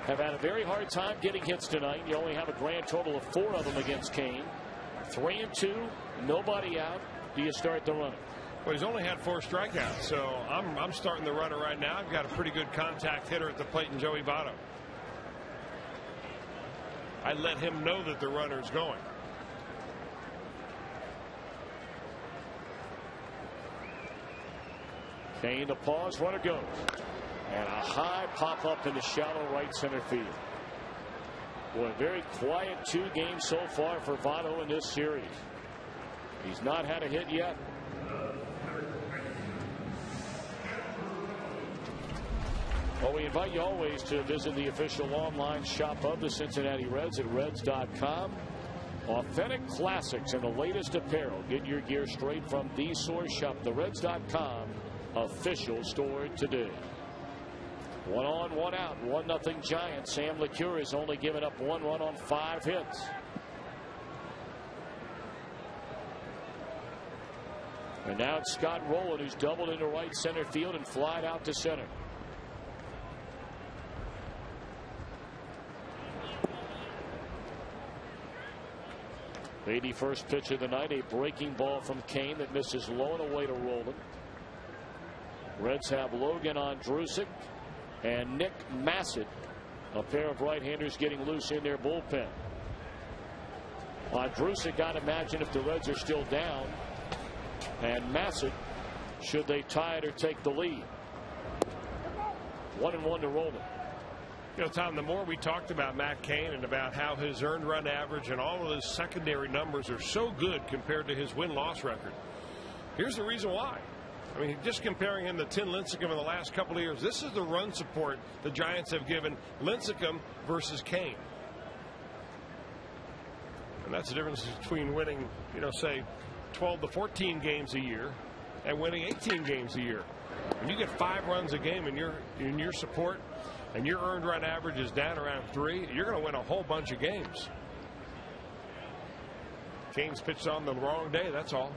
have had a very hard time getting hits tonight. You only have a grand total of 4 of them against Cain. 3 and 2, nobody out. Do you start the runner? Well, he's only had 4 strikeouts, so I'm starting the runner right now. I've got a pretty good contact hitter at the plate in Joey Votto. I let him know that the runner's going. Cain to pause, runner goes. And a high pop up into shallow right center field. Boy, very quiet 2 games so far for Votto in this series. He's not had a hit yet. Well, we invite you always to visit the official online shop of the Cincinnati Reds at Reds.com. Authentic classics and the latest apparel. Get your gear straight from the source. Shop the Reds.com official store today. 1 on, 1 out, 1-0 Giants. Sam LeCure has only given up 1 run on 5 hits. And now it's Scott Rowland, who's doubled into right center field and flied out to center. The 81st pitch of the night, a breaking ball from Cain that misses low and away to Rowland. Reds have Logan Ondrusek and Nick Massett, a pair of right-handers getting loose in their bullpen. Ondrusek, got to imagine if the Reds are still down, and Massett, should they tie it or take the lead. 1-1 to Rowland. You know, Tom, the more we talked about Matt Cain and about how his earned run average and all of his secondary numbers are so good compared to his win-loss record, here's the reason why. I mean, just comparing him to Tim Lincecum in the last couple of years, this is the run support the Giants have given Lincecum versus Cain. And that's the difference between winning, you know, say 12 to 14 games a year and winning 18 games a year. When you get 5 runs a game in your support, and your earned run average is down around 3, you're going to win a whole bunch of games. Cain's pitched on the wrong day, that's all.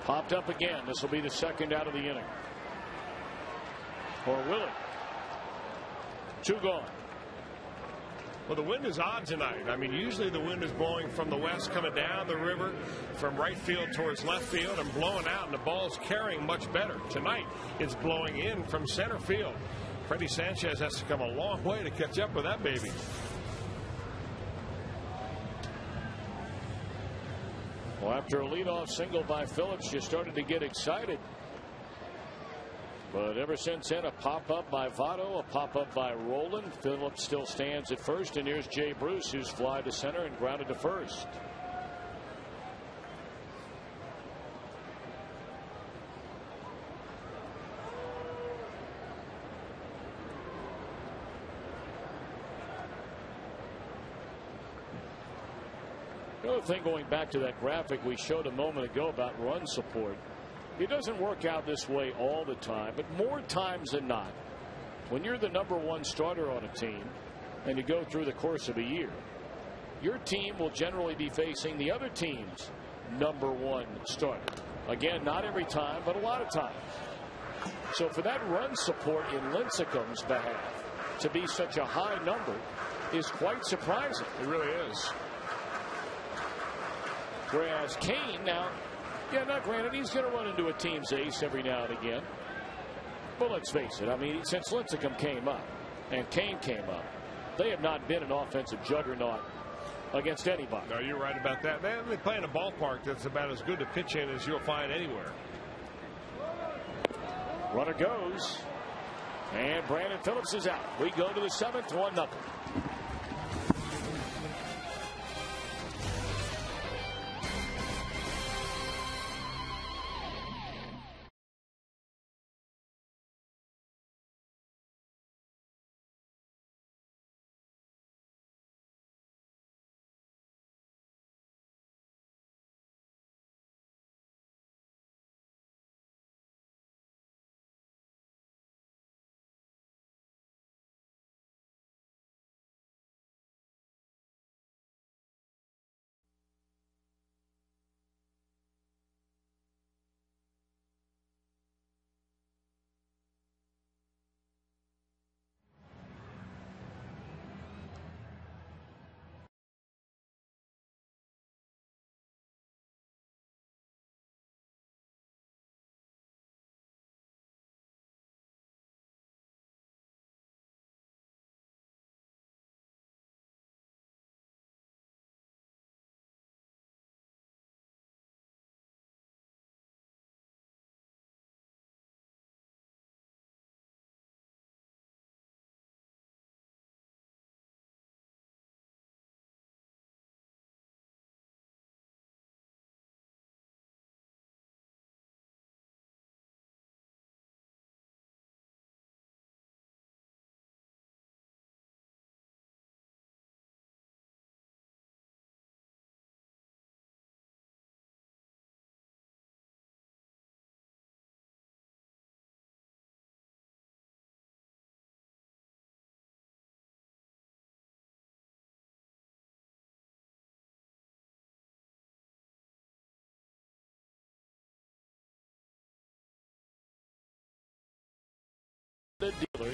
Popped up again. This will be the second out of the inning. Or will it? 2 gone. Well, the wind is odd tonight. I mean, usually the wind is blowing from the west, coming down the river from right field towards left field and blowing out, and the ball's carrying much better. Tonight, it's blowing in from center field. Freddie Sanchez has to come a long way to catch up with that baby. Well, after a leadoff single by Phillips, you started to get excited. But ever since then, a pop-up by Votto, a pop-up by Rowland. Phillips still stands at first, and here's Jay Bruce, who's fly to center and grounded to first. Another thing, going back to that graphic we showed a moment ago about run support, it doesn't work out this way all the time, but more times than not, when you're the #1 starter on a team and you go through the course of a year, your team will generally be facing the other team's #1 starter. Again, not every time, but a lot of times. So for that run support in Lincecum's behalf to be such a high number is quite surprising. It really is. Whereas Cain, now, yeah, now granted, he's going to run into a team's ace every now and again. But let's face it, I mean, since Lincecum came up and Cain came up, they have not been an offensive juggernaut against anybody. No, you're right about that. They play in a ballpark that's about as good to pitch in as you'll find anywhere. Runner goes, and Brandon Phillips is out. We go to the 7th, 1-0.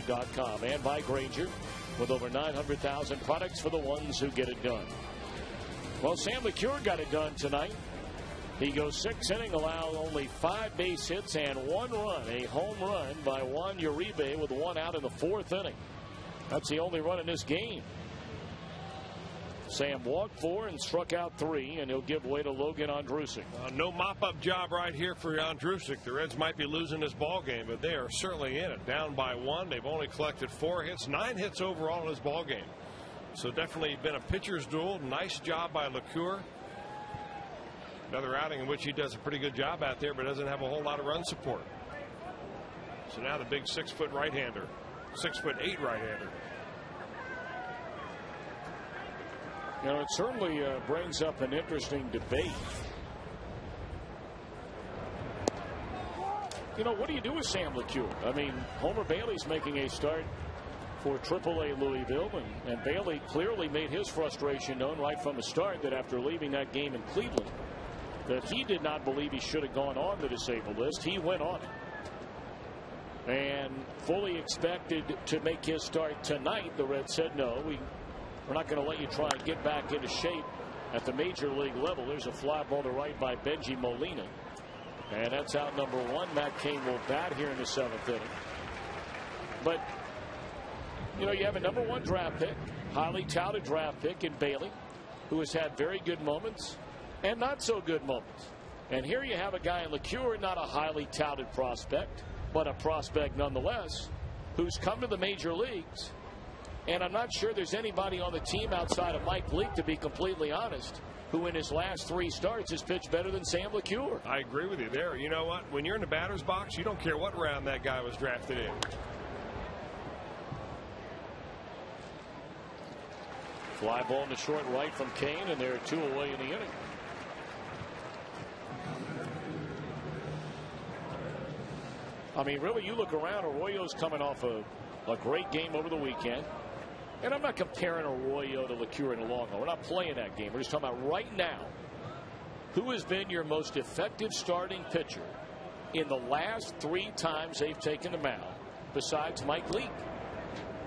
SFNAT.com and by Grainger, with over 900,000 products for the ones who get it done. Well, Sam LeCure got it done tonight. He goes 6 innings, allowed only 5 base hits and 1 run. A home run by Juan Uribe with 1 out in the 4th inning. That's the only run in this game. Sam walked 4 and struck out 3, and he'll give way to Logan Ondrusek. No mop-up job right here for Ondrusek. The Reds might be losing this ball game, but they are certainly in it. Down by 1. They've only collected 4 hits, 9 hits overall in this ball game. So definitely been a pitcher's duel. Nice job by LeCure. Another outing in which he does a pretty good job out there, but doesn't have a whole lot of run support. So now the big 6-foot right-hander, 6'8" right-hander. You know, it certainly brings up an interesting debate. You know, what do you do with Sam LeCure? I mean, Homer Bailey's making a start for AAA Louisville, and Bailey clearly made his frustration known right from the start that after leaving that game in Cleveland, that he did not believe he should have gone on the disabled list. He went on it and fully expected to make his start tonight. The Reds said, no, we're not going to let you try and get back into shape at the major league level. There's a fly ball to right by Benji Molina, and that's out number 1. Matt Cain will bat here in the 7th inning. But you know, you have a number 1 draft pick, highly touted draft pick in Bailey, who has had very good moments and not so good moments. And here you have a guy in LeCure, not a highly touted prospect, but a prospect nonetheless, who's come to the major leagues. And I'm not sure there's anybody on the team outside of Mike Leake, to be completely honest, who in his last 3 starts has pitched better than Sam LeCure. I agree with you there. You know what? When you're in the batter's box, you don't care what round that guy was drafted in. Fly ball in the short right from Cain, and there are 2 away in the inning. I mean, really, you look around, Arroyo's coming off a great game over the weekend. And I'm not comparing Arroyo to LeCure in the long run. We're not playing that game. We're just talking about right now. Who has been your most effective starting pitcher in the last 3 times they've taken the mound besides Mike Leake?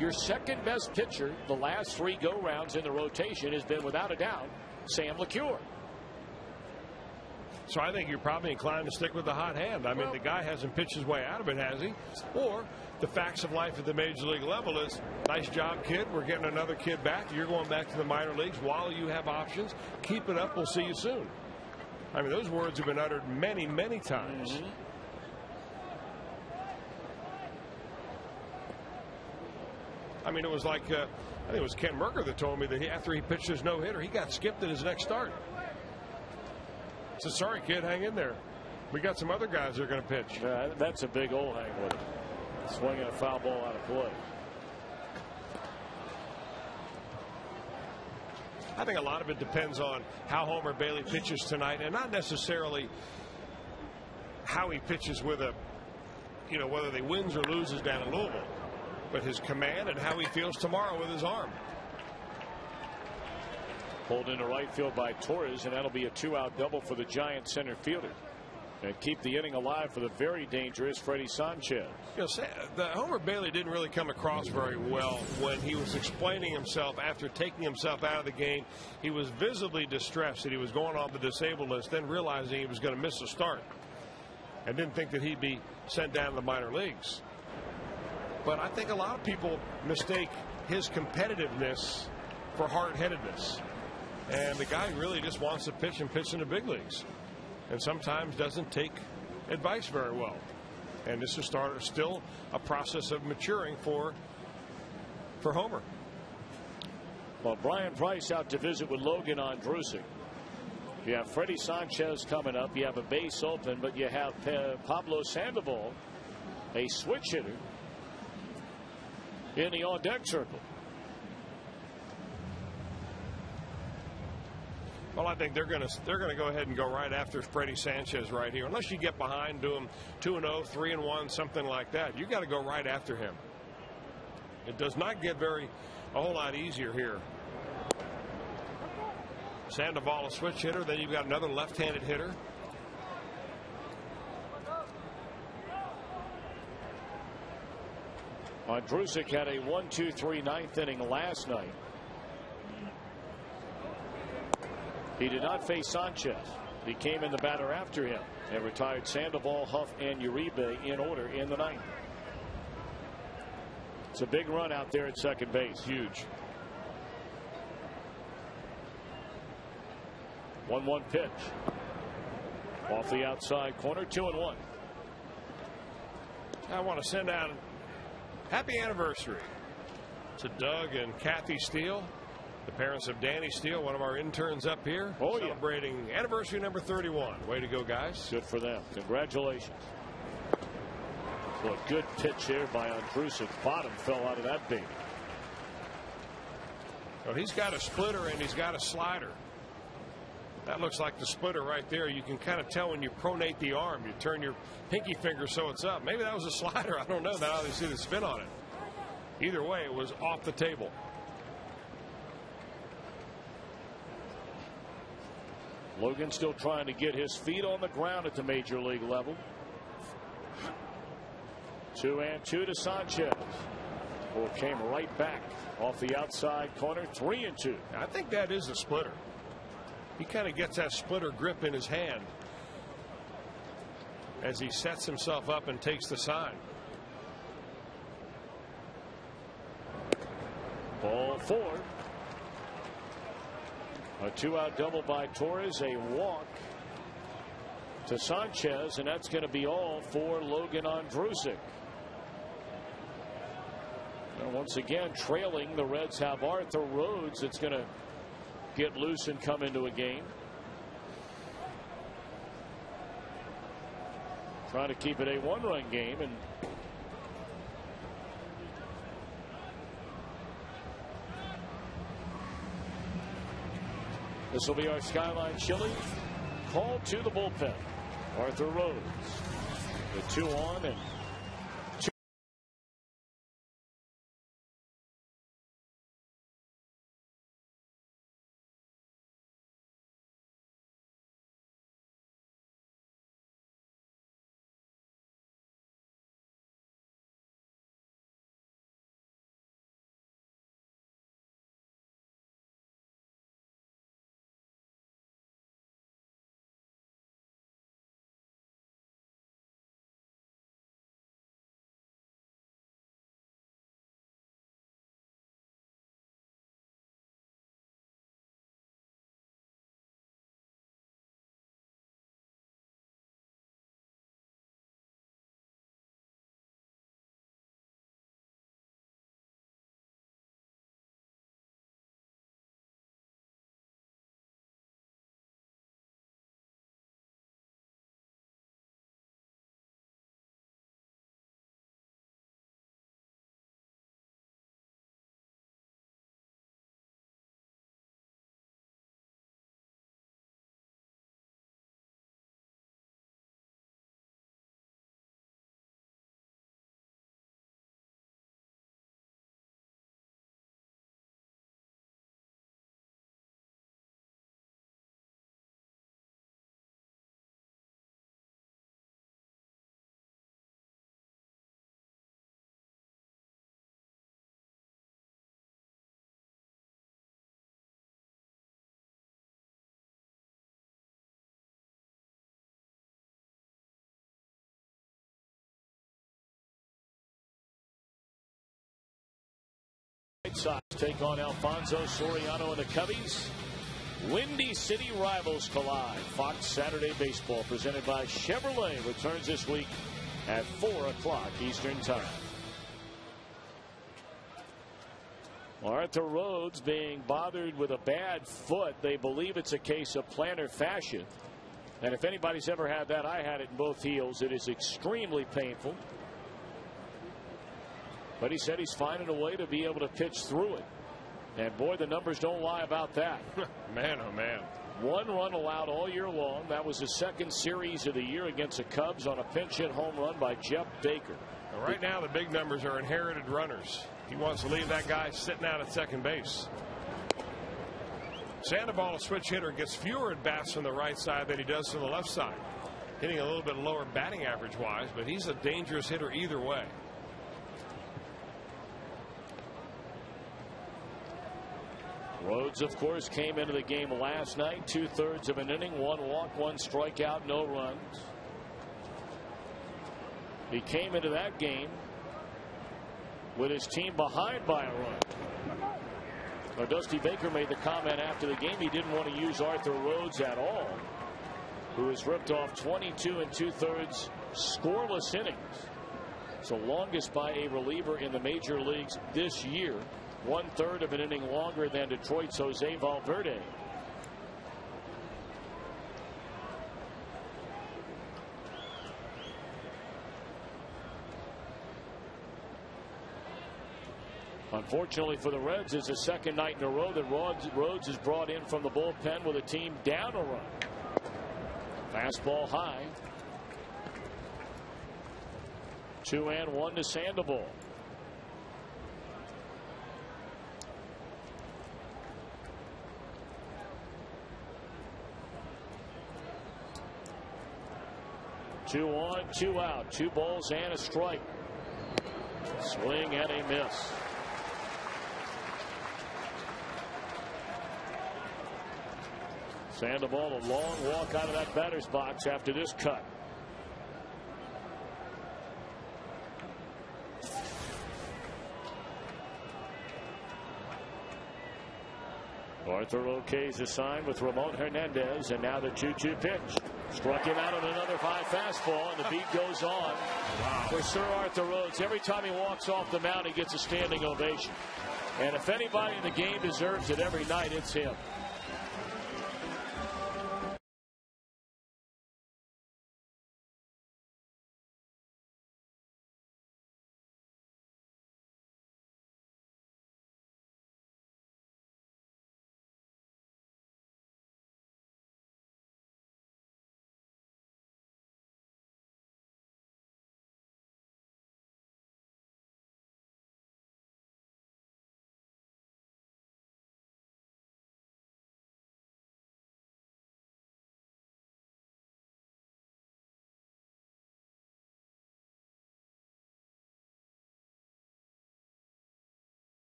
Your second best pitcher the last 3 go-rounds in the rotation has been, without a doubt, Sam LeCure. So I think you're probably inclined to stick with the hot hand. I mean, the guy hasn't pitched his way out of it, has he? Or the facts of life at the major league level is, nice job, kid. We're getting another kid back. You're going back to the minor leagues while you have options. Keep it up. We'll see you soon. I mean, those words have been uttered many, many times. Mm-hmm. I mean, it was like, I think it was Ken Merker that told me that after he pitched his no-hitter, he got skipped in his next start. So sorry, kid, hang in there. We got some other guys that are going to pitch. Yeah, that's a big old hang with him. Swinging a foul ball out of play. I think a lot of it depends on how Homer Bailey pitches tonight, and not necessarily how he pitches with a, you know, whether they wins or loses down in Louisville, but his command and how he feels tomorrow with his arm. Pulled into right field by Torres, and that'll be a 2-out double for the Giants center fielder. And keep the inning alive for the very dangerous Freddie Sanchez. You know, the Homer Bailey didn't really come across very well when he was explaining himself after taking himself out of the game. He was visibly distressed that he was going off the disabled list, then realizing he was going to miss a start, and didn't think that he'd be sent down to the minor leagues. But I think a lot of people mistake his competitiveness for hard-headedness. And the guy really just wants to pitch and pitch in the big leagues, and sometimes doesn't take advice very well. And this is still a process of maturing for Homer. Well, Brian Price out to visit with Logan Ondrusek. You have Freddie Sanchez coming up. You have a base open, but you have Pablo Sandoval, a switch hitter, in the on-deck circle. Well, I think they're going to go ahead and go right after Freddie Sanchez right here. Unless you get behind, do him 2-0, 3-1, something like that. You got to go right after him. It does not get a whole lot easier here. Sandoval, a switch hitter. Then you've got another left-handed hitter. Andrusic had a 1-2-3 ninth inning last night. He did not face Sanchez. He came in the batter after him and retired Sandoval, Huff, and Uribe in order in the ninth. It's a big run out there at second base. Huge. 1-1 pitch. Off the outside corner, 2-1. I want to send out happy anniversary to Doug and Kathy Steele, the parents of Danny Steele, one of our interns up here, celebrating anniversary number 31. Way to go, guys. Good for them. Congratulations. Well, a good pitch there by Andrusic. Bottom fell out of that baby. Well, he's got a splitter and he's got a slider. That looks like the splitter right there. You can kind of tell when you pronate the arm. You turn your pinky finger so it's up. Maybe that was a slider. I don't know. Now they see the spin on it. Either way, it was off the table. Logan still trying to get his feet on the ground at the major league level. 2-2 to Sanchez. Well, came right back off the outside corner. 3-2. I think that is a splitter. He kind of gets that splitter grip in his hand as he sets himself up and takes the sign. Ball 4. A 2-out double by Torres, a walk to Sanchez, and that's going to be all for Logan Andrusic. And once again, trailing, the Reds have Arthur Rhodes that's going to get loose and come into a game. Trying to keep it a one-run game, and this will be our Skyline Chili call to the bullpen. Arthur Rhodes, the 2-on and 2. White Sox take on Alfonso Soriano and the Cubbies. Windy City rivals collide. Fox Saturday Baseball presented by Chevrolet returns this week at 4 o'clock Eastern Time. Arthur Rhodes being bothered with a bad foot. They believe it's a case of plantar fascia. And if anybody's ever had that, I had it in both heels. It is extremely painful. But he said he's finding a way to be able to pitch through it. And boy, the numbers don't lie about that. Man, oh man. 1 run allowed all year long. That was the second series of the year against the Cubs on a pinch hit home run by Jeff Baker. Well, right now the big numbers are inherited runners. He wants to leave that guy sitting out at second base. Sandoval, a switch hitter, gets fewer at bats from the right side than he does from the left side. Hitting a little bit lower batting average wise, but he's a dangerous hitter either way. Rhodes, of course, came into the game last night, 2/3 of an inning, 1 walk, 1 strikeout, no runs. He came into that game with his team behind by a run. Now, Dusty Baker made the comment after the game he didn't want to use Arthur Rhodes at all, who has ripped off 22 2/3 scoreless innings. So longest by a reliever in the major leagues this year. 1/3 of an inning longer than Detroit's Jose Valverde. Unfortunately for the Reds, it's the second night in a row that Rhodes is brought in from the bullpen with a team down a run. Fastball high. 2-1 to Sandoval. Two on, 2 out, 2 balls and a strike. Swing and a miss. Sandoval, a long walk out of that batter's box after this cut. Arthur okays the sign with Ramon Hernandez, and now the 2-2 pitch. Struck him out on another high fastball, and the beat goes on for Sir Arthur Rhodes. Every time he walks off the mound, he gets a standing ovation. And if anybody in the game deserves it every night, it's him.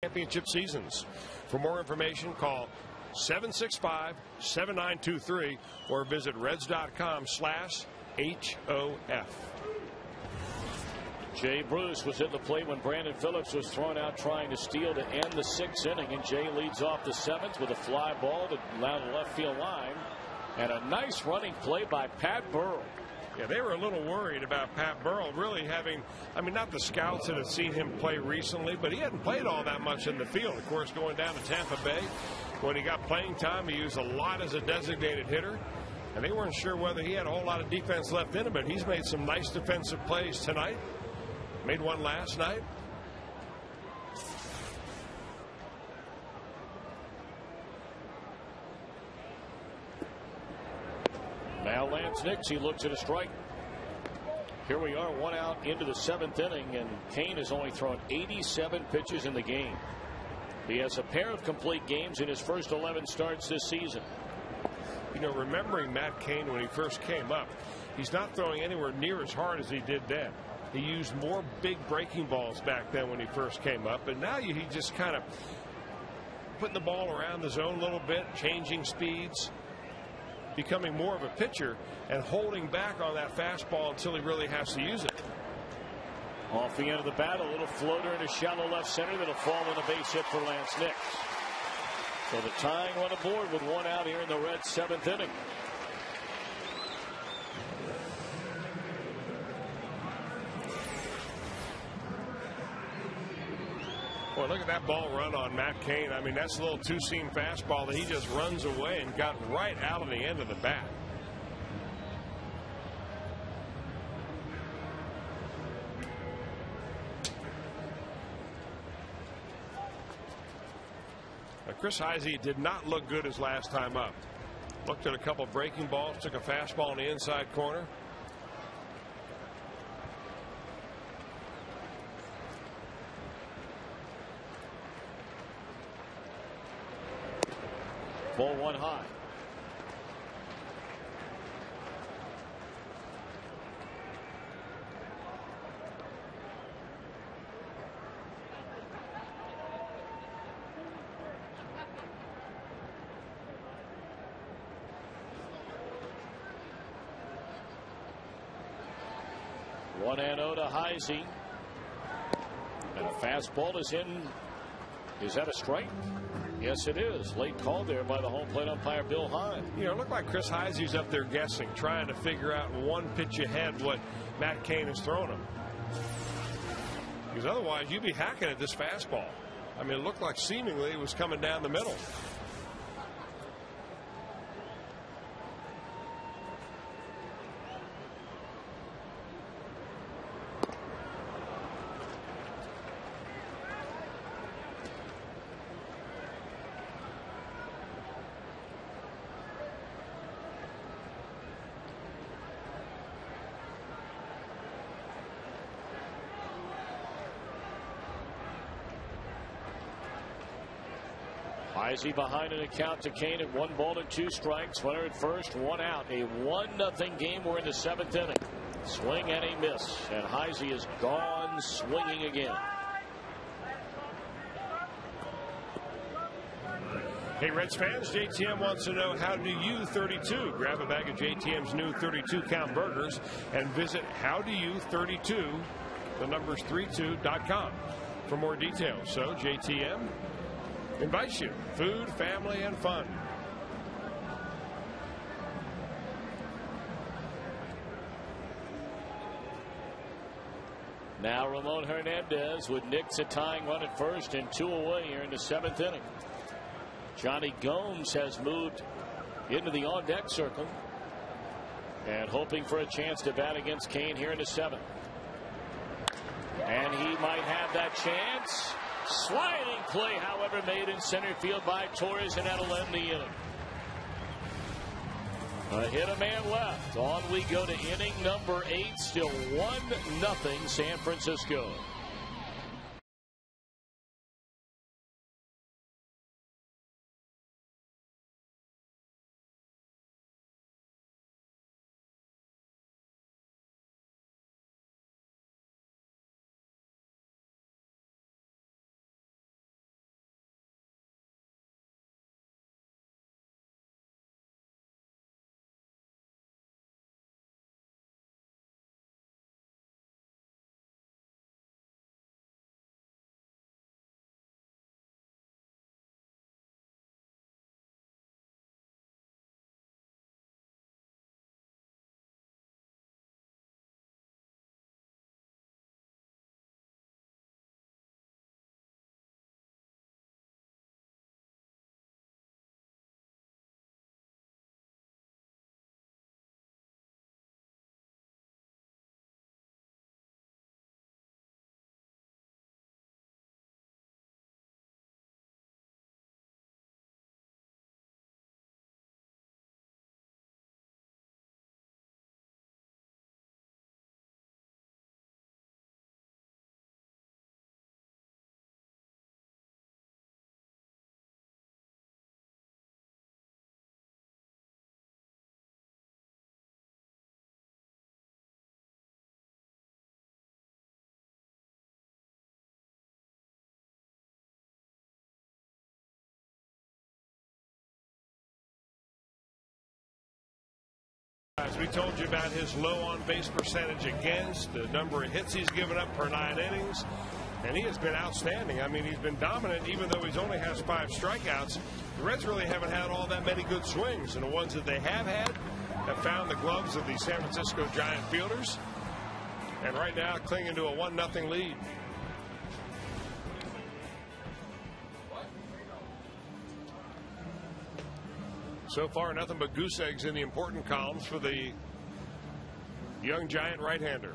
Championship seasons. For more information, call 765-7923 or visit reds.com/HOF. Jay Bruce was at the plate when Brandon Phillips was thrown out trying to steal to end the 6th inning, and Jay leads off the 7th with a fly ball down the left field line, and a nice running play by Pat Burrell. Yeah, they were a little worried about Pat Burrell really having, I mean, not the scouts that had seen him play recently, but he hadn't played all that much in the field. Of course, going down to Tampa Bay, when he got playing time, he used a lot as a designated hitter, and they weren't sure whether he had a whole lot of defense left in him, but he's made some nice defensive plays tonight. Made one last night. Now Lance Nix, he looks at a strike. Here we are, 1 out into the 7th inning, and Cain has only thrown 87 pitches in the game. He has a pair of complete games in his first 11 starts this season. You know, remembering Matt Cain when he first came up, he's not throwing anywhere near as hard as he did then. He used more big breaking balls back then when he first came up, and now he just kind of putting the ball around the zone a little bit, changing speeds, becoming more of a pitcher and holding back on that fastball until he really has to use it. Off the end of the bat, a little floater into shallow left center that'll fall on a base hit for Lance Nix. So the tying run aboard with one out here in the Reds' 7th inning. Boy, look at that ball run on Matt Cain. I mean, that's a little two-seam fastball that he just runs away and got right out of the end of the bat. Now, Chris Heisey did not look good his last time up. Looked at a couple breaking balls, took a fastball in the inside corner. Ball one high. One and 0 to Heisey. And a fastball is in. Is that a strike? Yes, it is. Late call there by the home plate umpire, Bill Hine. You know, it looked like Chris Heisey's up there guessing, trying to figure out one pitch ahead what Matt Cain has thrown him. Because otherwise, you'd be hacking at this fastball. I mean, it looked like seemingly it was coming down the middle. Heisey behind an account to Cain at 1-2 strikes. Runner at first, one out. A 1-0 game. We're in the 7th inning. Swing and a miss. And Heisey is gone swinging again. Hey, Reds fans, JTM wants to know, how do you 32? Grab a bag of JTM's new 32-count burgers and visit howdoyou32, the numbers 32.com for more details. So JTM invites you. Food, family, and fun. Now Ramon Hernandez with Nix a tying run at first and 2 away here in the 7th inning. Johnny Gomes has moved into the on-deck circle and hoping for a chance to bat against Cain here in the 7th. And he might have that chance. Sliding play, however, made in center field by Torres, and that'll end the inning. A hit, a man left. On we go to inning number 8. Still 1-0 San Francisco. As we told you about his low on-base percentage against, the number of hits he's given up per 9 innings, and he has been outstanding. I mean, he's been dominant even though he's only has 5 strikeouts. The Reds really haven't had all that many good swings, and the ones that they have had have found the gloves of the San Francisco Giant fielders, and right now clinging to a 1-0 lead. So far, nothing but goose eggs in the important columns for the young Giant right-hander.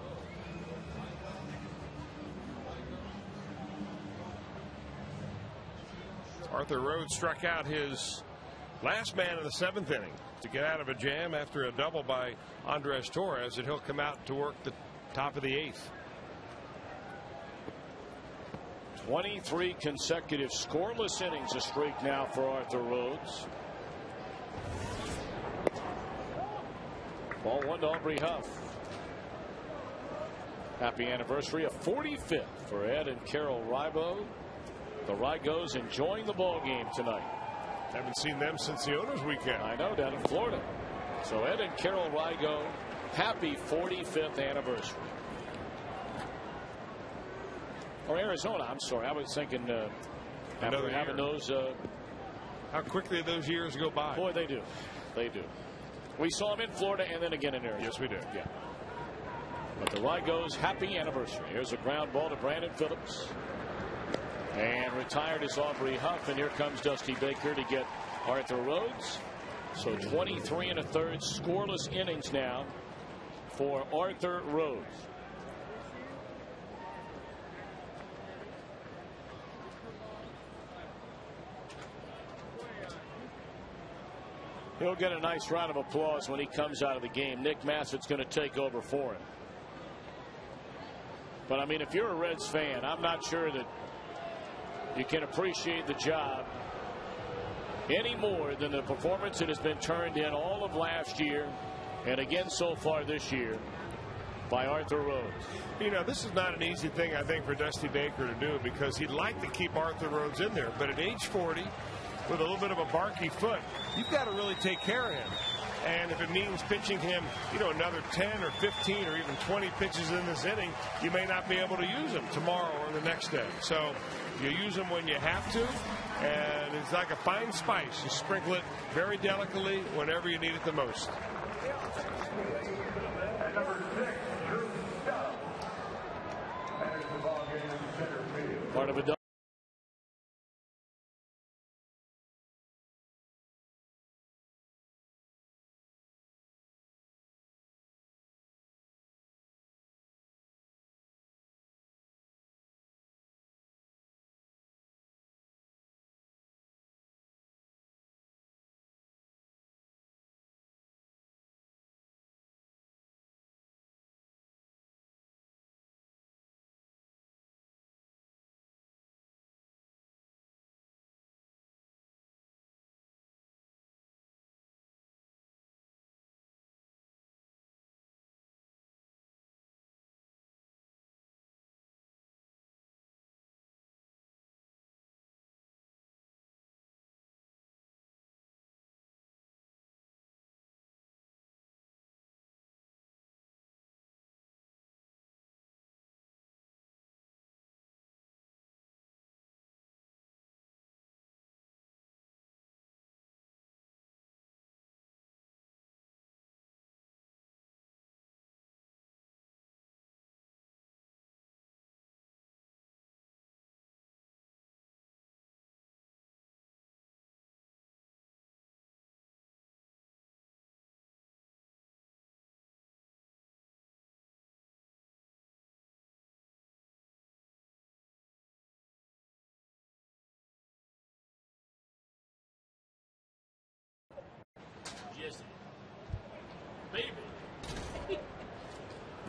Arthur Rhodes struck out his last man in the 7th inning to get out of a jam after a double by Andres Torres, and he'll come out to work the top of the 8th. 23 consecutive scoreless innings, a streak now for Arthur Rhodes. Ball 1 to Aubrey Huff. Happy anniversary of 45th for Ed and Carol Rybo. The Rygos enjoying the ball game tonight. Haven't seen them since the owners weekend. I know, down in Florida. So Ed and Carol Rygo, happy 45th anniversary. Or Arizona, I'm sorry. I was thinking after having those. How quickly those years go by. Boy, they do. They do. We saw him in Florida and then again in Arizona. Yes, we did. Yeah. But the Rygos, happy anniversary. Here's a ground ball to Brandon Phillips. And retired is Aubrey Huff. And here comes Dusty Baker to get Arthur Rhodes. So 23 1/3 scoreless innings now for Arthur Rhodes. He'll get a nice round of applause when he comes out of the game. Nick Massett's going to take over for him. But I mean, if you're a Reds fan, I'm not sure that you can appreciate the job any more than the performance that has been turned in all of last year and again so far this year by Arthur Rhodes. You know, this is not an easy thing, I think, for Dusty Baker to do, because he'd like to keep Arthur Rhodes in there. But at age 40, with a little bit of a barky foot, you've got to really take care of him. And if it means pitching him, you know, another 10 or 15 or even 20 pitches in this inning, you may not be able to use him tomorrow or the next day. So you use him when you have to, and it's like a fine spice. You sprinkle it very delicately whenever you need it the most. Part of a double.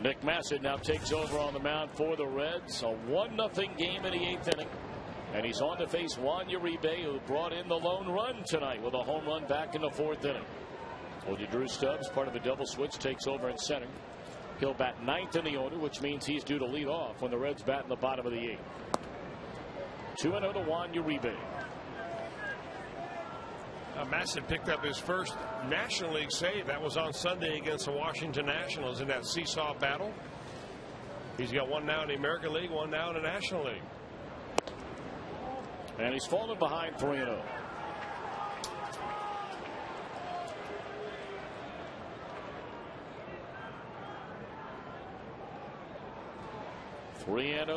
Nick Massett now takes over on the mound for the Reds. A 1-0 game in the 8th inning. And he's on to face Juan Uribe, who brought in the lone run tonight with a home run back in the 4th inning. Oldie Drew Stubbs, part of the double switch, takes over in center. He'll bat 9th in the order, which means he's due to lead off when the Reds bat in the bottom of the 8th. 2-0 to Juan Uribe. Masson picked up his first National League save. That was on Sunday against the Washington Nationals in that seesaw battle. He's got one now in the American League, one now in the National League. And he's fallen behind 3-0.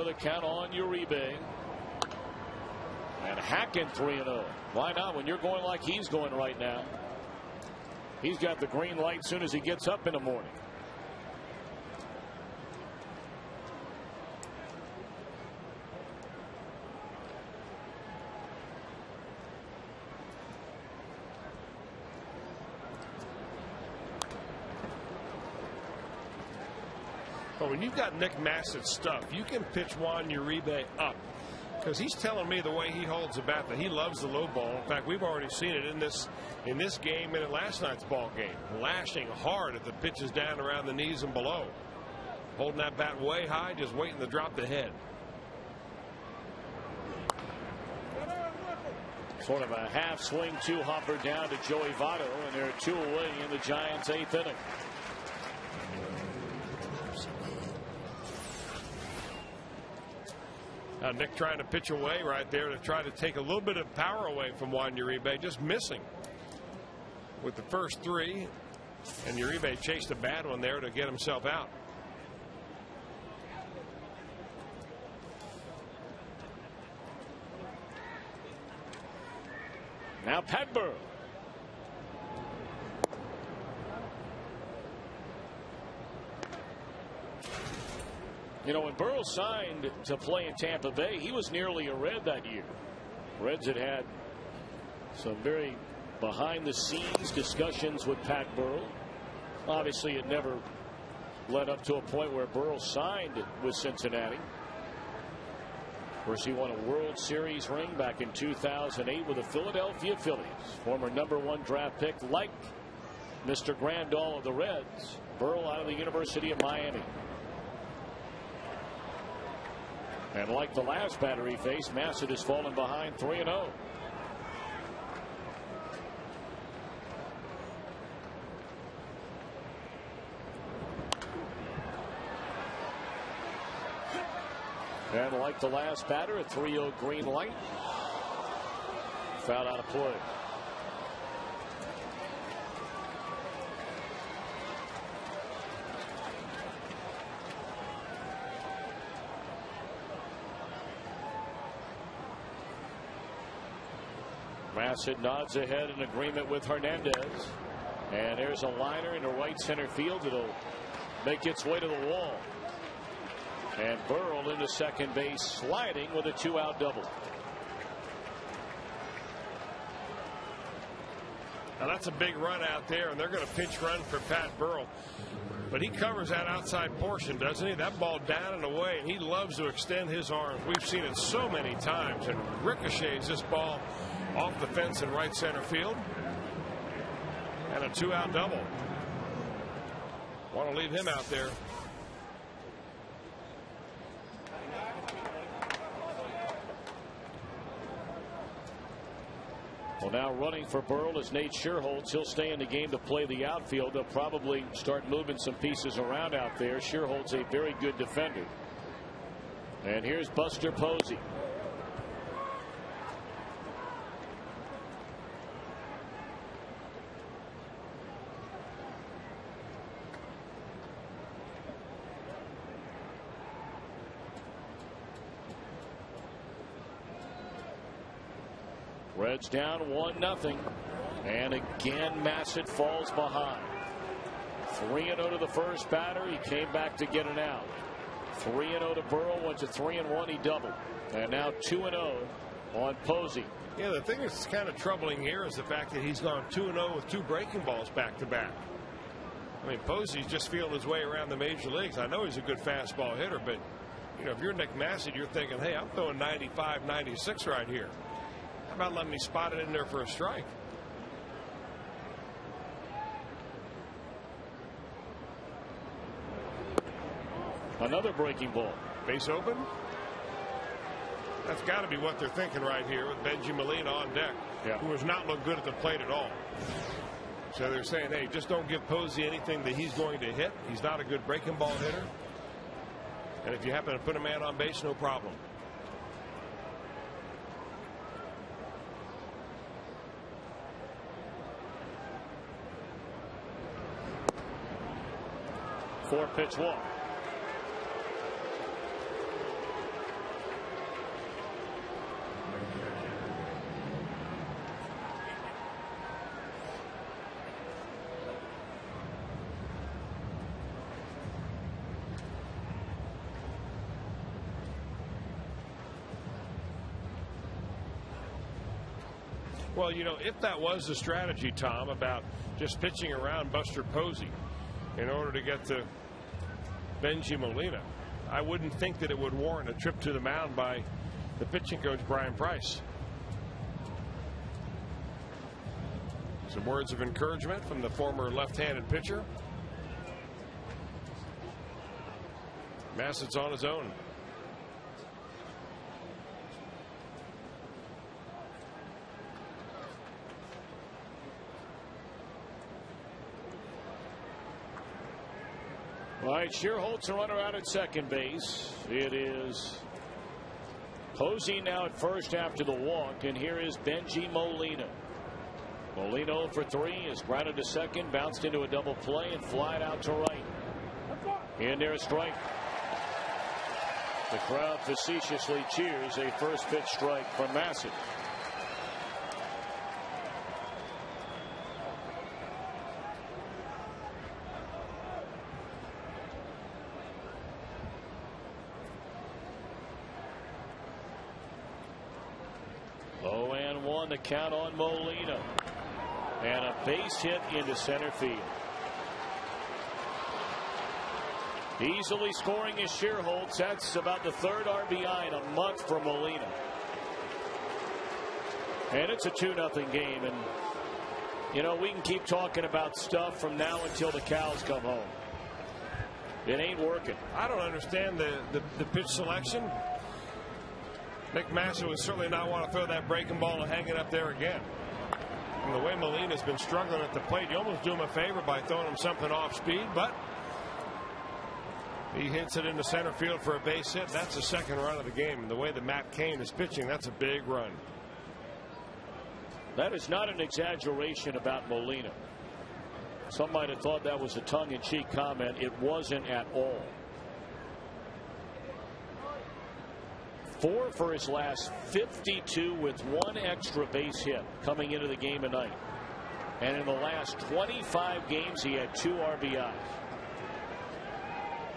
The count on Uribe. And Hacken 3-0. Why not when you're going like he's going right now? He's got the green light as soon as he gets up in the morning. But when you've got Nick Masset's stuff, you can pitch Juan Uribe up. Because he's telling me the way he holds the bat that he loves the low ball. In fact, we've already seen it in this game and in last night's ball game. Lashing hard at the pitches down around the knees and below. Holding that bat way high, just waiting to drop the head. Sort of a half swing two-hopper down to Joey Votto, and they're 2 away in the Giants' 8th inning. Nick trying to pitch away right there to try to take a little bit of power away from Juan Uribe, just missing with the first 3, and Uribe chased a bad one there to get himself out. Now Pat Burrell. You know, when Burrell signed to play in Tampa Bay, he was nearly a Red that year. Reds had some very behind-the-scenes discussions with Pat Burrell. Obviously, it never led up to a point where Burrell signed with Cincinnati. Of course, he won a World Series ring back in 2008 with the Philadelphia Phillies. Former #1 draft pick, like Mr. Grandal of the Reds. Burrell out of the University of Miami. And like the last batter he faced, Massett has fallen behind 3-0. And like the last batter, a 3-0 green light. Foul out of play. Massett nods ahead in agreement with Hernandez. And there's a liner into right center field. It'll make its way to the wall. And Burrell into second base, sliding with a 2-out double. Now that's a big run out there, and they're going to pinch run for Pat Burrell. But he covers that outside portion, doesn't he? That ball down and away, and he loves to extend his arms. We've seen it so many times, and ricochets this ball off the fence in right center field. And a 2-out double. Want to leave him out there. Well, now running for Burrell is Nate Scherholtz. He'll stay in the game to play the outfield. They'll probably start moving some pieces around out there. Scherholtz, a very good defender. And here's Buster Posey. Reds down 1-0. And again, Massett falls behind. 3-0 to the first batter. He came back to get an out. 3-0 to Burrell. Went to 3-1. He doubled. And now 2-0 on Posey. Yeah, the thing that's kind of troubling here is the fact that he's gone 2-0 with 2 breaking balls back to back. I mean, Posey's just feeling his way around the major leagues. I know he's a good fastball hitter, but you know, if you're Nick Massett, you're thinking, hey, I'm throwing 95, 96 right here. How about letting me spot it in there for a strike? Another breaking ball. Base open. That's got to be what they're thinking right here with Benji Molina on deck, who has not looked good at the plate at all. So they're saying, hey, just don't give Posey anything that he's going to hit. He's not a good breaking ball hitter. And if you happen to put a man on base, no problem. Four-pitch walk. Well, you know, if that was the strategy, Tom, about just pitching around Buster Posey in order to get to Benji Molina, I wouldn't think that it would warrant a trip to the mound by the pitching coach, Brian Price. Some words of encouragement from the former left-handed pitcher. Massett's on his own. All right, Shearholt's a runner out at second base. It is Posey now at first after the walk, and here is Benji Molina. Molina 0 for 3 is grounded to second, bounced into a double play, and flied out to right. In there, a strike. The crowd facetiously cheers a first pitch strike from Massett. The count on Molina, and a base hit into center field. Easily scoring is Shearholtz. That's about the third RBI in a month for Molina, and it's a 2-0 game. And you know, we can keep talking about stuff from now until the cows come home. It ain't working. I don't understand the pitch selection. Nick Massett would certainly not want to throw that breaking ball and hang it up there again. And the way Molina's been struggling at the plate, you almost do him a favor by throwing him something off speed, but he hits it into center field for a base hit. That's the second run of the game. And the way that Matt Cain is pitching, that's a big run. That is not an exaggeration about Molina. Some might have thought that was a tongue-in-cheek comment. It wasn't at all. 4 for his last 52 with 1 extra base hit coming into the game tonight. And in the last 25 games, he had 2 RBIs.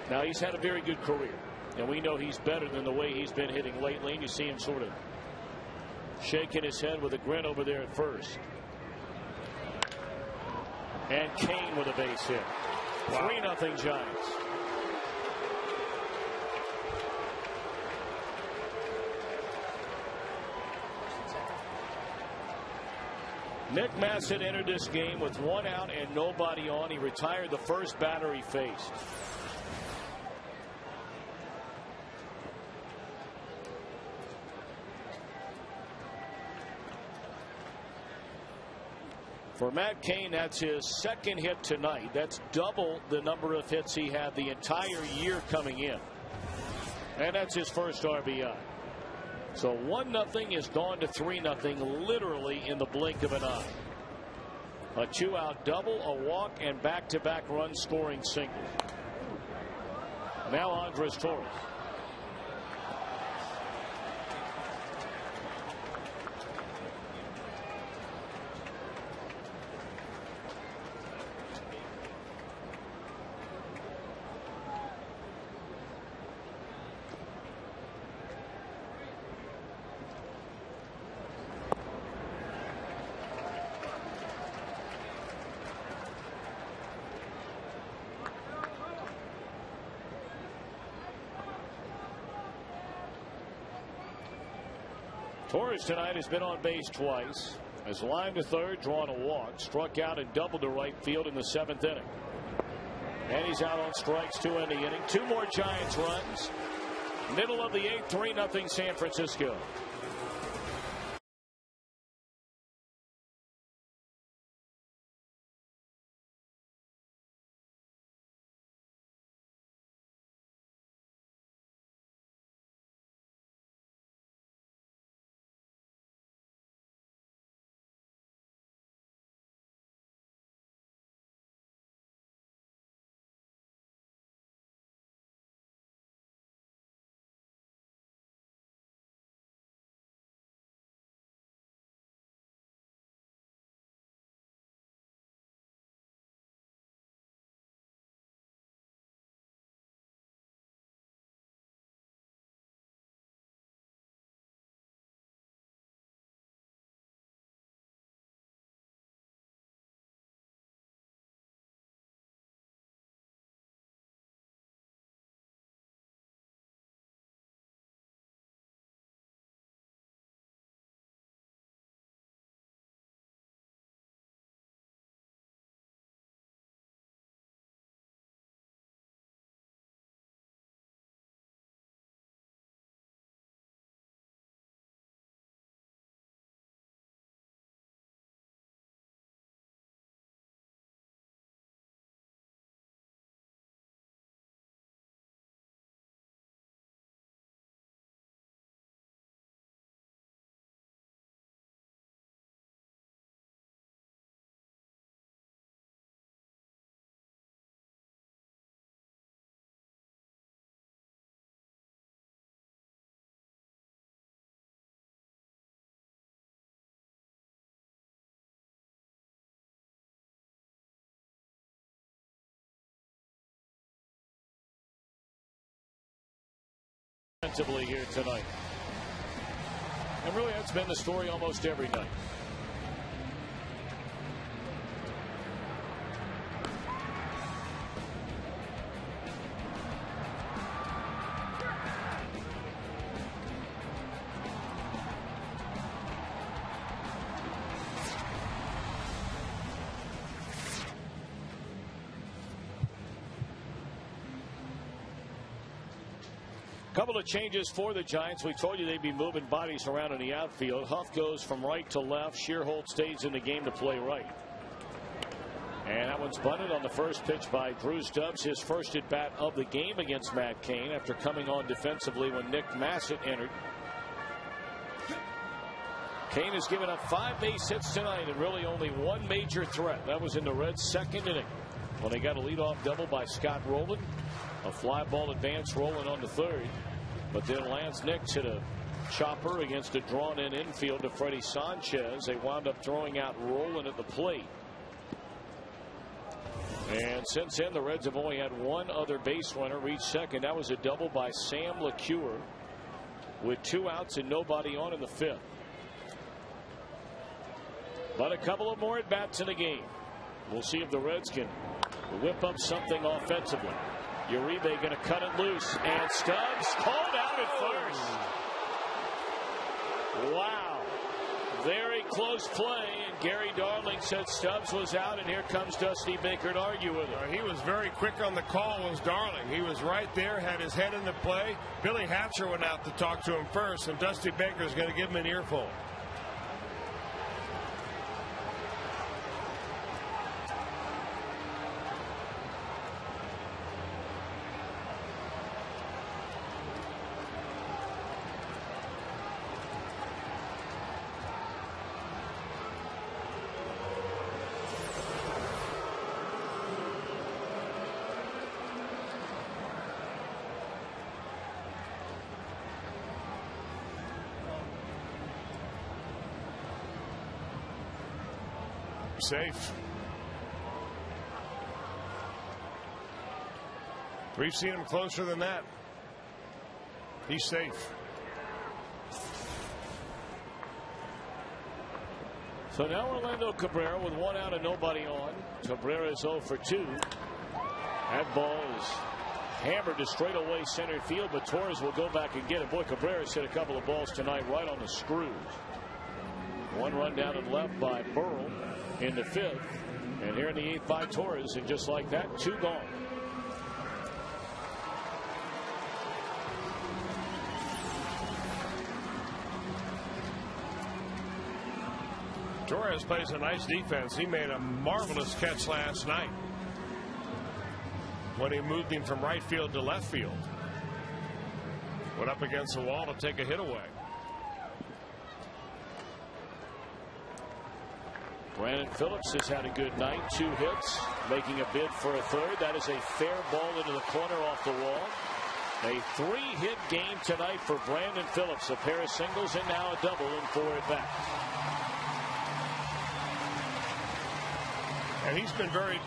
Now, he's had a very good career, and we know he's better than the way he's been hitting lately. And you see him sort of shaking his head with a grin over there at first. And Cain with a base hit. Wow. 3-0 Giants. Nick Massett entered this game with 1 out and nobody on. He retired the first batter he faced. For Matt Cain, that's his second hit tonight. That's double the number of hits he had the entire year coming in. And that's his first RBI. So 1-0 is gone to 3-0 literally in the blink of an eye. A 2-out double, a walk, and back-to-back run scoring single. Now Andres Torres. Torres tonight has been on base twice, has lined to third, drawn a walk, struck out and doubled to right field in the 7th inning. And he's out on strikes to end the inning. 2 more Giants runs. Middle of the 8th, 3-0 San Francisco. Offensively here tonight. And really, that's been the story almost every night. Couple of changes for the Giants. We told you they'd be moving bodies around in the outfield. Huff goes from right to left. Shearholt stays in the game to play right. And that one's bunted on the first pitch by Drew Stubbs. His first at bat of the game against Matt Cain after coming on defensively when Nick Massett entered. Cain has given up 5 base hits tonight and really only one major threat. That was in the Reds' second inning when they got a leadoff double by Scott Rowland. A fly ball advance rolling on the third. But then Lance Nix hit a chopper against a drawn-in infield to Freddie Sanchez. They wound up throwing out Rowland at the plate. And since then, the Reds have only had one other base runner reach second. That was a double by Sam LeCure with 2 outs and nobody on in the 5th. But a couple of more at-bats in the game. We'll see if the Reds can whip up something offensively. Uribe going to cut it loose, and Stubbs called out at first. Wow. Very close play, and Gary Darling said Stubbs was out, and here comes Dusty Baker to argue with him. He was very quick on the call, was Darling. He was right there, had his head in the play. Billy Hatcher went out to talk to him first, and Dusty Baker's going to give him an earful. Safe. We've seen him closer than that. He's safe. So now Orlando Cabrera with 1 out and nobody on. Cabrera is 0 for 2. That ball is hammered to straightaway center field, but Torres will go back and get it. Boy, Cabrera's hit a couple of balls tonight right on the screws. 1 run down and left by Burrell in the 5th, and here in the 8th by Torres, and just like that, 2 gone. Torres plays a nice defense. He made a marvelous catch last night when he moved him from right field to left field. Went up against the wall to take a hit away. Brandon Phillips has had a good night. 2 hits, making a bid for a third. That is a fair ball into the corner off the wall. A 3-hit game tonight for Brandon Phillips. A pair of singles and now a double in 4 at bats. And he's been very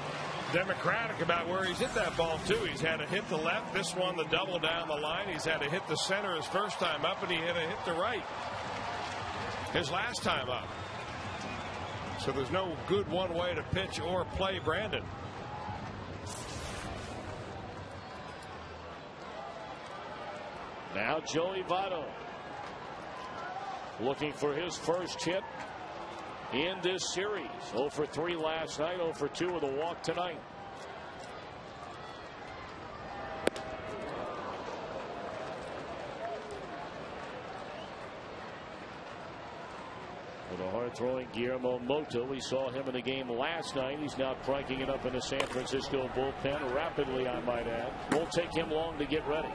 democratic about where he's hit that ball, too. He's had a hit to left. This one, the double down the line. He's had a hit to center his first time up, and he had a hit to right his last time up. So there's no good one way to pitch or play Brandon. Now Joey Votto looking for his first hit in this series. 0 for 3 last night, 0 for 2 with a walk tonight. With a hard-throwing Guillermo Mota, we saw him in the game last night. He's now cranking it up in the San Francisco bullpen rapidly, I might add. Won't take him long to get ready.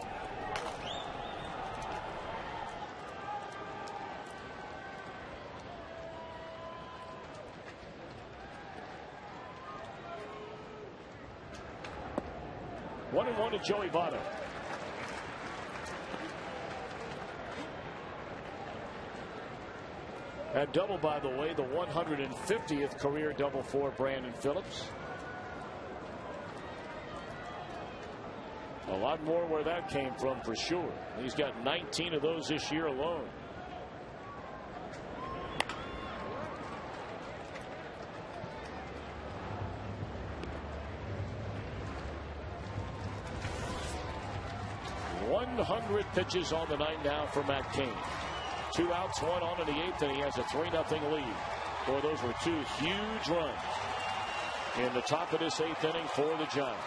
One and one to Joey Votto. That double, by the way, the 150th career double for Brandon Phillips. A lot more where that came from for sure. He's got 19 of those this year alone. .100 pitches on the night now for Matt Cain. 2 outs, 1 on in the 8th, and he has a 3-0 lead. Boy, those were 2 huge runs in the top of this 8th inning for the Giants.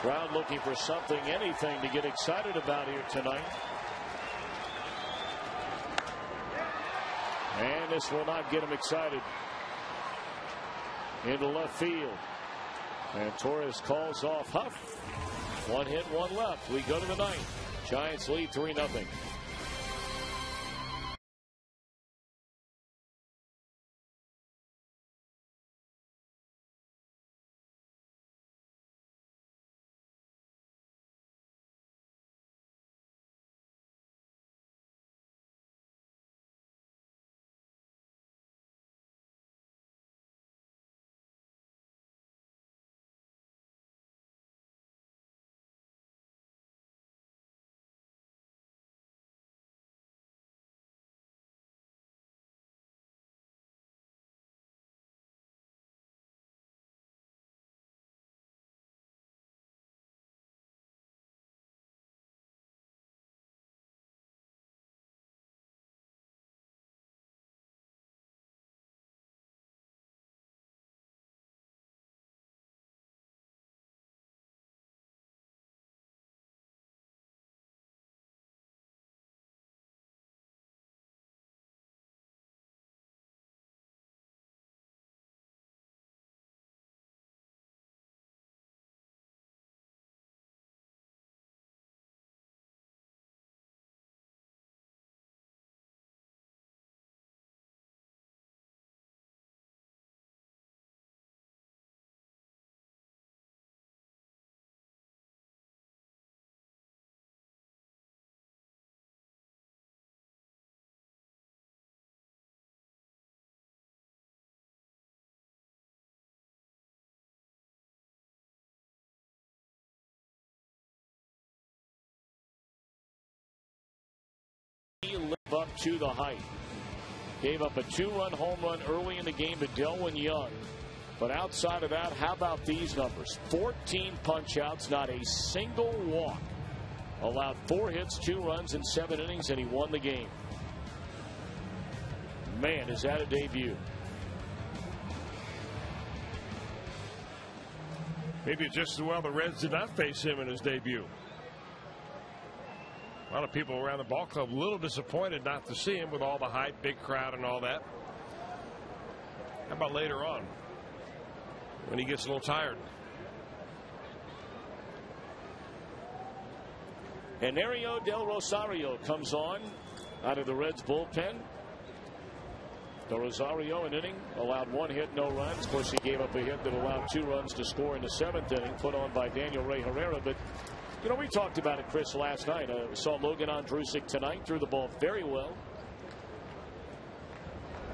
Crowd looking for something, anything to get excited about here tonight. And this will not get him excited. Into left field. And Torres calls off Huff. 1 hit, 1 left. We go to the 9th. Giants lead 3-0. Live up to the hype. Gave up a 2-run home run early in the game to Delwyn Young. But outside of that, how about these numbers? 14 punch-outs, not a single walk. Allowed 4 hits, 2 runs in 7 innings, and he won the game. Man, is that a debut. Maybe just as well the Reds did not face him in his debut. A lot of people around the ball club a little disappointed not to see him with all the hype, big crowd and all that. How about later on when he gets a little tired? And Mario Del Rosario comes on out of the Reds bullpen. Del Rosario, an inning, allowed 1 hit, no runs. Of course, he gave up a hit that allowed 2 runs to score in the 7th inning, put on by Daniel Ray Herrera. But, you know, we talked about it, Chris, last night. We saw Logan Ondrusek tonight, threw the ball very well.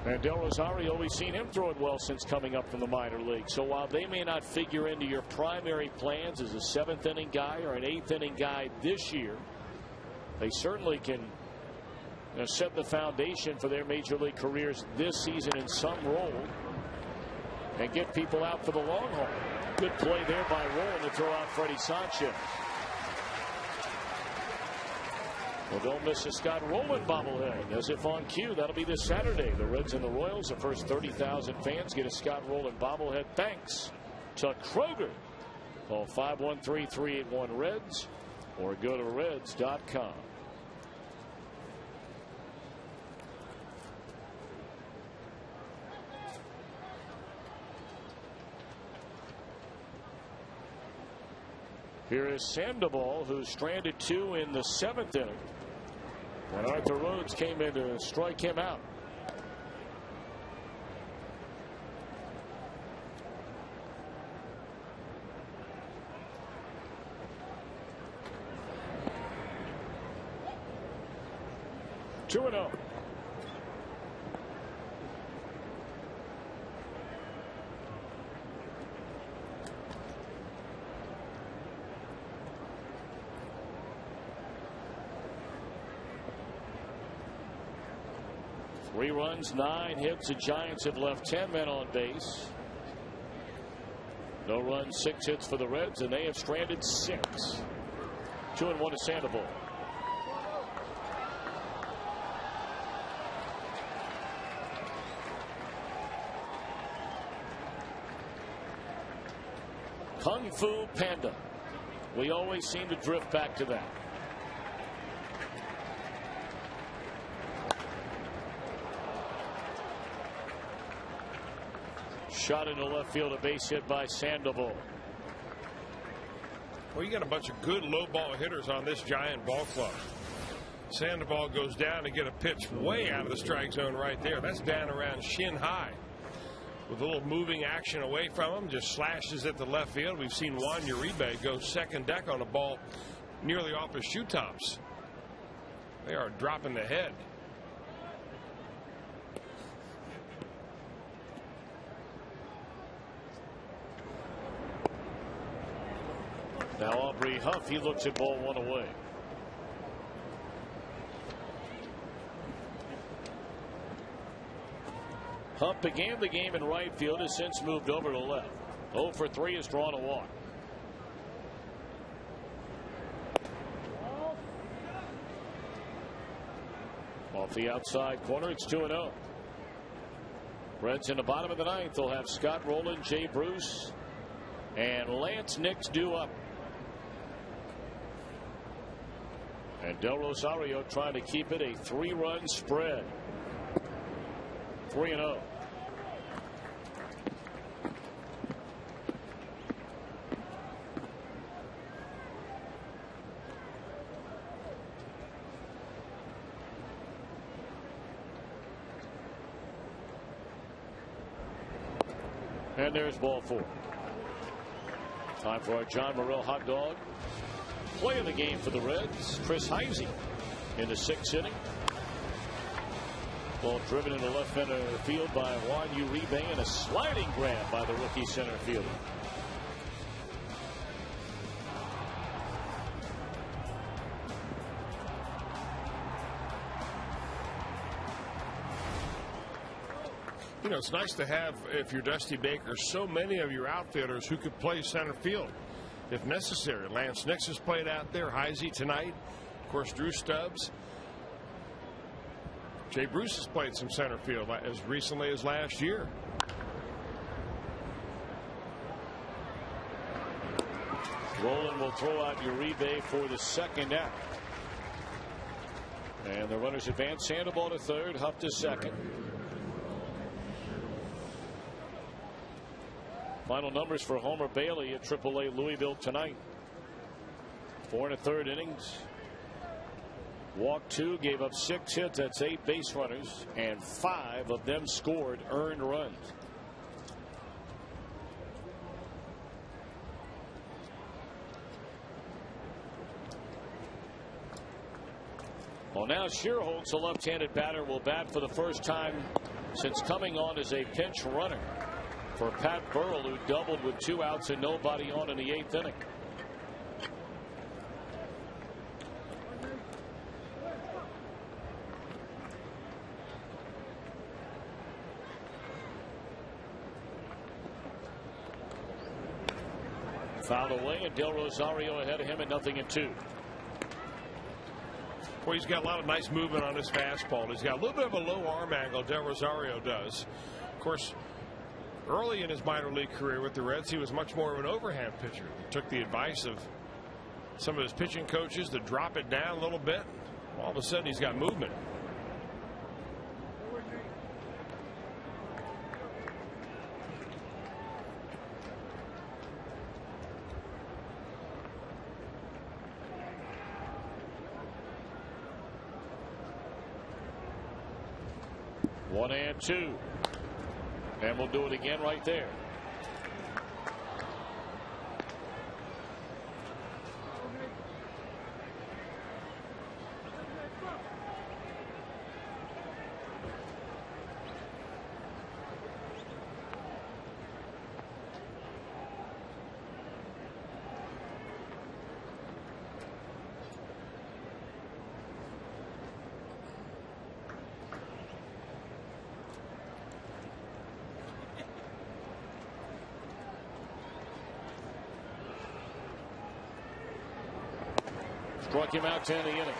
And Del Rosario, we've seen him throw it well since coming up from the minor league. So while they may not figure into your primary plans as a 7th inning guy or an 8th inning guy this year, they certainly can set the foundation for their major league careers this season in some role and get people out for the long haul. Good play there by Rowan to throw out Freddie Sanchez. Well, don't miss a Scott Rowland bobblehead. As if on cue, that'll be this Saturday. The Reds and the Royals, the first 30,000 fans get a Scott Rowland bobblehead thanks to Kroger. Call 513-381-REDS or go to Reds.com. Here is Sandoval, who stranded 2 in the 7th inning. And Arthur Rhodes came in to strike him out. Two and 0. Three runs, 9 hits. The Giants have left 10 men on base. No runs, 6 hits for the Reds, and they have stranded 6. 2-1 to Sandoval. Kung Fu Panda. We always seem to drift back to that. Shot into left field, a base hit by Sandoval. Well, you got a bunch of good low ball hitters on this Giant ball club. Sandoval goes down to get a pitch way out of the strike zone right there. That's down around shin high. With a little moving action away from him, just slashes at the left field. We've seen Juan Uribe go second deck on a ball nearly off his shoe tops. They are dropping the head. Now Aubrey Huff, he looks at ball 1 away. Huff began the game in right field, has since moved over to left. 0 for 3, has drawn a walk. Off the outside corner, it's 2-0. Reds in the bottom of the 9th. They'll have Scott Rowland, Jay Bruce, and Lance Nix due up. And Del Rosario trying to keep it a 3-run spread. 3-0. And there's ball 4. Time for our John Morrell hot dog. Play of the game for the Reds, Chris Heisey in the 6th inning. Ball driven into left center field by Juan Uribe, and a sliding grab by the rookie center fielder. You know, it's nice to have, if you're Dusty Baker, so many of your outfielders who could play center field if necessary. Lance Nix has played out there. Heisey tonight. Of course, Drew Stubbs. Jay Bruce has played some center field as recently as last year. Roland will throw out Uribe for the second out. And the runners advance. Sandoval to third. Huff to second. Final numbers for Homer Bailey at AAA Louisville tonight. 4 1/3 innings. Walked 2, gave up 6 hits. That's 8 base runners, and 5 of them scored earned runs. Well, now Shearholtz, a left-handed batter, will bat for the first time since coming on as a pinch runner for Pat Burrell, who doubled with 2 outs and nobody on in the 8th inning. Fouled away, and Del Rosario ahead of him at 0-2. Well, he's got a lot of nice movement on his fastball. He's got a little bit of a low arm angle, Del Rosario does. Of course, early in his minor league career with the Reds, he was much more of an overhand pitcher. He took the advice of some of his pitching coaches to drop it down a little bit. All of a sudden, he's got movement. One and 2. And we'll do it again right there. Struck him out to end the inning.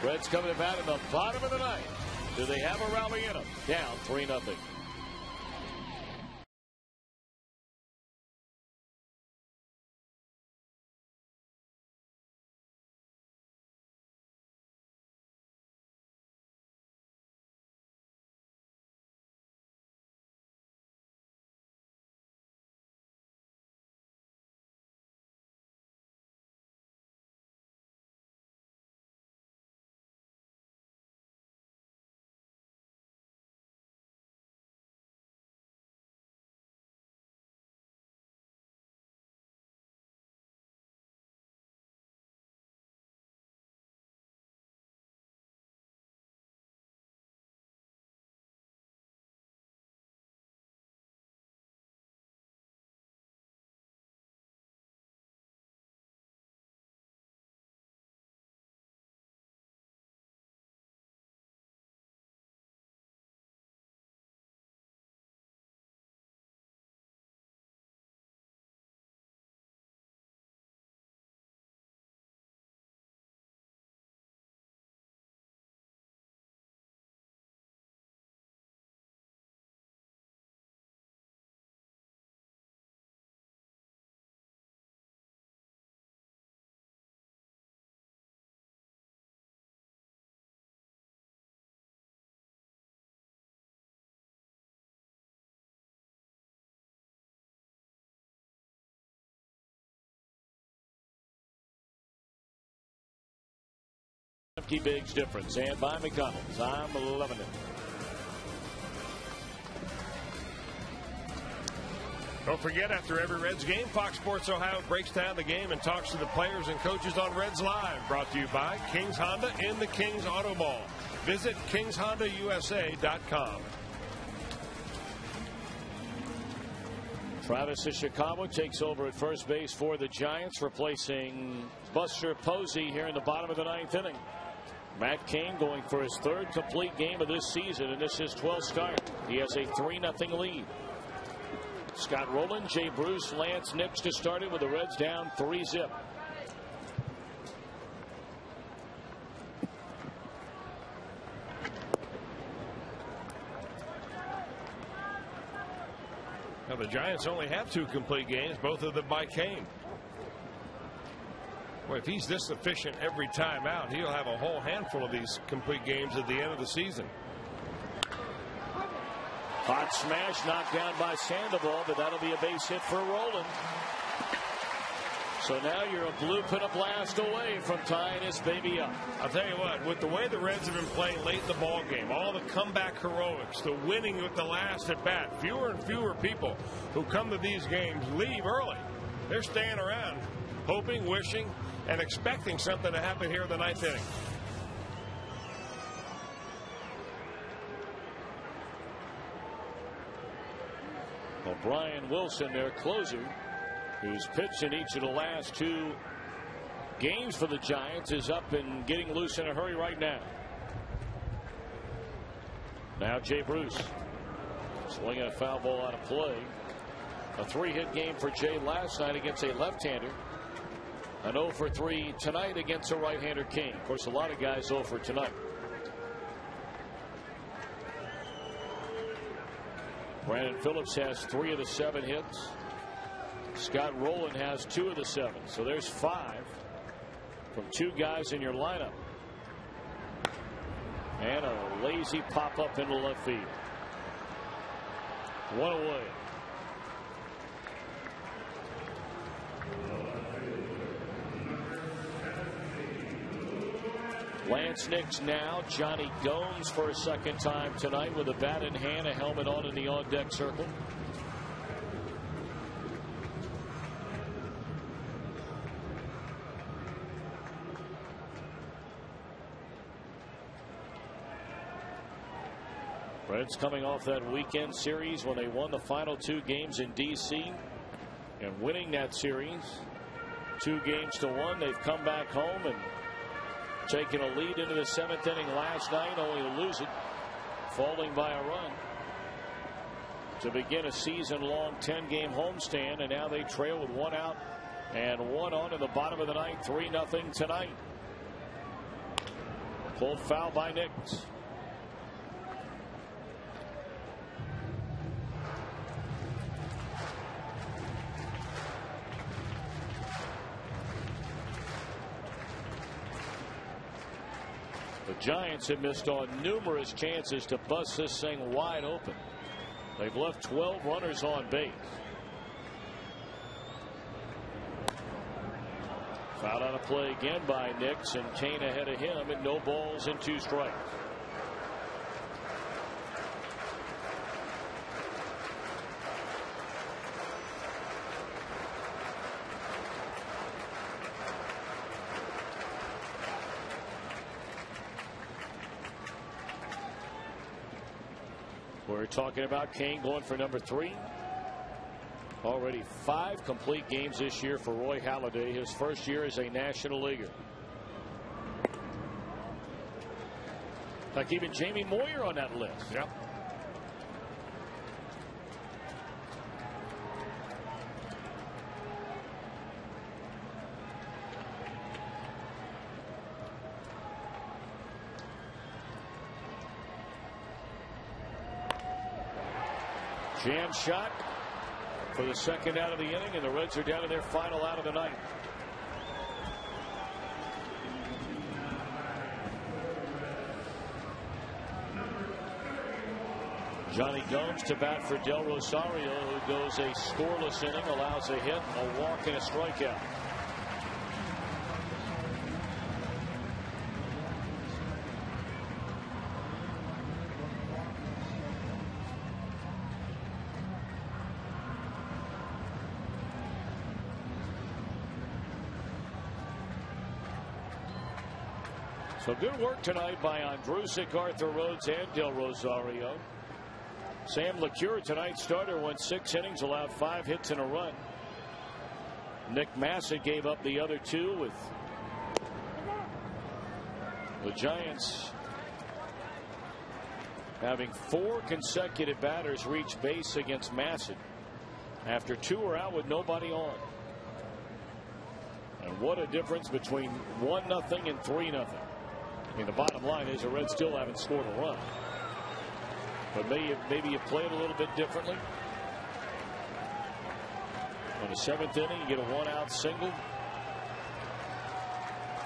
Reds coming to bat in the bottom of the ninth. Do they have a rally in them? Down 3-0. Empty Biggs difference, and by McDonald's. I'm loving it. Don't forget, after every Reds game, Fox Sports Ohio breaks down the game and talks to the players and coaches on Reds Live. Brought to you by Kings Honda in the Kings Auto Mall. Visit KingsHondaUSA.com. Travis Ishikawa takes over at first base for the Giants, replacing Buster Posey here in the bottom of the ninth inning. Matt Cain going for his 3rd complete game of this season, and this is 12th start. He has a 3-0 lead. Scott Rowland, Jay Bruce, Lance Nix to start it with the Reds down 3-0. Now the Giants only have 2 complete games, both of them by Cain. Well, if he's this efficient every time out, he'll have a whole handful of these complete games at the end of the season. Hot smash knocked down by Sandoval, but that'll be a base hit for Rowland. So now you're a bloop and a blast away from tying this baby up. I'll tell you what, with the way the Reds have been playing late in the ball game, all the comeback heroics, the winning with the last at bat, fewer and fewer people who come to these games leave early. They're staying around, hoping, wishing, and expecting something to happen here in the 9th inning. Well, Brian Wilson, their closer, who's pitched in each of the last 2 games for the Giants, is up and getting loose in a hurry right now. Now Jay Bruce swinging a foul ball out of play. A 3-hit game for Jay last night against a left-hander. An 0 for 3 tonight against a right-hander Cain. Of course, a lot of guys 0 for tonight. Brandon Phillips has 3 of the 7 hits. Scott Rowland has 2 of the 7. So there's 5 from 2 guys in your lineup. And a lazy pop up into left field. 1 away. Lance Nix now. Johnny Gomes for a 2nd time tonight with a bat in hand, a helmet on in the on-deck circle. Reds coming off that weekend series when they won the final 2 games in D.C. and winning that series 2-1. They've come back home and taken a lead into the 7th inning last night, only to lose it, falling by a run to begin a season-long 10-game homestand. And now they trail with 1 out and 1 on in the bottom of the 9th, 3-0 tonight. Pulled foul by Nix. The Giants have missed on numerous chances to bust this thing wide open. They've left 12 runners on base. Foul out of play again by Nix, and Cain ahead of him, and no balls and 2 strikes. We're talking about Cain going for number 3. Already 5 complete games this year for Roy Halladay, his first year as a National Leaguer. Like even Jamie Moyer on that list. Yep. Jam shot for the 2nd out of the inning, and the Reds are down to their final out of the night. Johnny Gomes to bat for Del Rosario, who goes a scoreless inning, allows a hit, a walk, and a strikeout. So good work tonight by Andrusik, Arthur Rhodes, and Del Rosario. Sam LeCure, tonight's starter, went 6 innings, allowed 5 hits and a run. Nick Massa gave up the other 2 with The Giants having 4 consecutive batters reach base against Masson after 2 are out with nobody on. And what a difference between 1-0 and 3-0. I mean, the bottom line is the Reds still haven't scored a run. But maybe you play it a little bit differently. On the 7th inning, you get a 1-out single.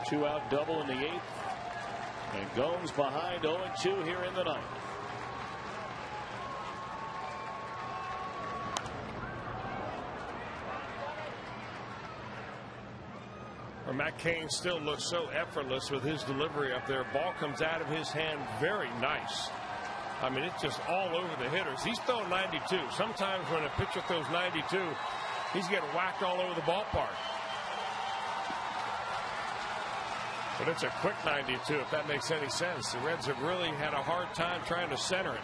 2-out double in the 8th. And Gomes behind 0-2 here in the 9th. Matt Cain still looks so effortless with his delivery up there. Ball comes out of his hand very nice. I mean, it's just all over the hitters. He's thrown 92. Sometimes when a pitcher throws 92, he's getting whacked all over the ballpark. But it's a quick 92, if that makes any sense. The Reds have really had a hard time trying to center it.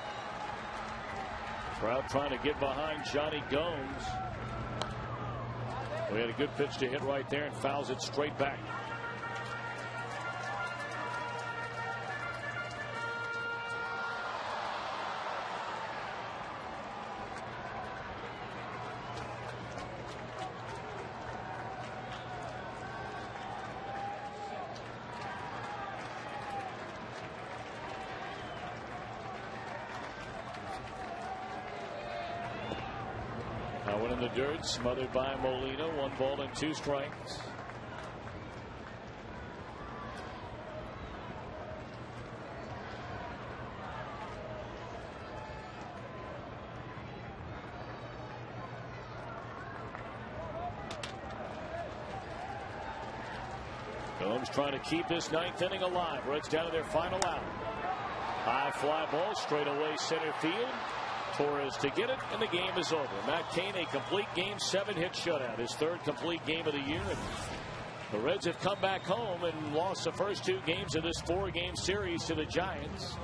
Crowd trying to get behind Johnny Gomes. We had a good pitch to hit right there and fouls it straight back. Now one in the dirt, smothered by Molina. 1 ball and 2 strikes. Gomes trying to keep this 9th inning alive. Reds down to their final out. High fly ball straight away center field. Torres to get it, and the game is over. Matt Cain, a complete game, 7-hit shutout, his 3rd complete game of the year. And the Reds have come back home and lost the first 2 games of this 4-game series to the Giants.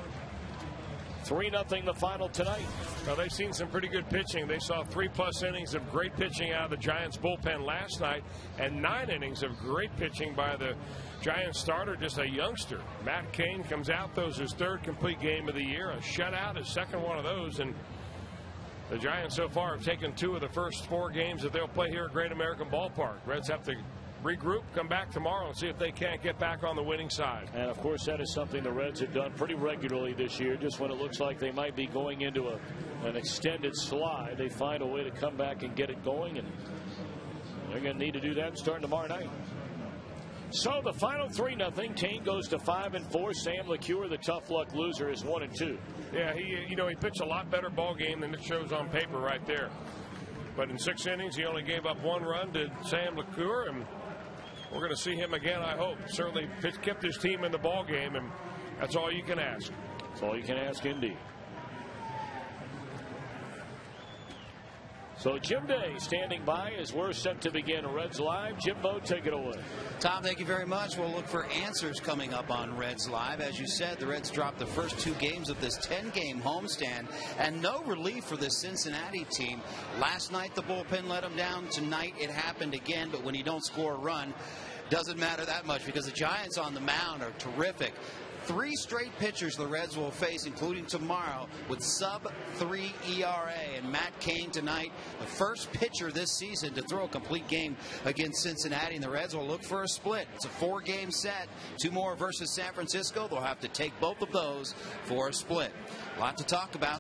3-0 the final tonight. Well, they've seen some pretty good pitching. They saw 3+ innings of great pitching out of the Giants bullpen last night, and 9 innings of great pitching by the Giants starter, just a youngster. Matt Cain comes out, throws his 3rd complete game of the year, a shutout, his 2nd one of those, and the Giants so far have taken 2 of the first 4 games that they'll play here at Great American Ballpark. Reds have to regroup, come back tomorrow, and see if they can't get back on the winning side. And of course, that is something the Reds have done pretty regularly this year. Just when it looks like they might be going into an extended slide, they find a way to come back and get it going, and they're going to need to do that starting tomorrow night. So the final 3-0. Cain goes to 5-4. Sam LeCure, the tough luck loser, is 1-2. Yeah, he pitched a lot better ball game than it shows on paper right there. But in 6 innings, he only gave up 1 run to Sam LeCure, and we're going to see him again, I hope. Certainly kept his team in the ball game, and that's all you can ask. That's all you can ask, indeed. So Jim Day standing by as we're set to begin Reds Live. Jimbo, take it away. Tom, thank you very much. We'll look for answers coming up on Reds Live. As you said, the Reds dropped the first 2 games of this 10-game homestand, and no relief for this Cincinnati team. Last night, the bullpen let them down. Tonight, it happened again, but when you don't score a run, doesn't matter that much because the Giants on the mound are terrific. 3 straight pitchers the Reds will face, including tomorrow, with sub-3 ERA. And Matt Cain tonight, the first pitcher this season to throw a complete game against Cincinnati. And the Reds will look for a split. It's a 4-game set. 2 more versus San Francisco. They'll have to take both of those for a split. A lot to talk about.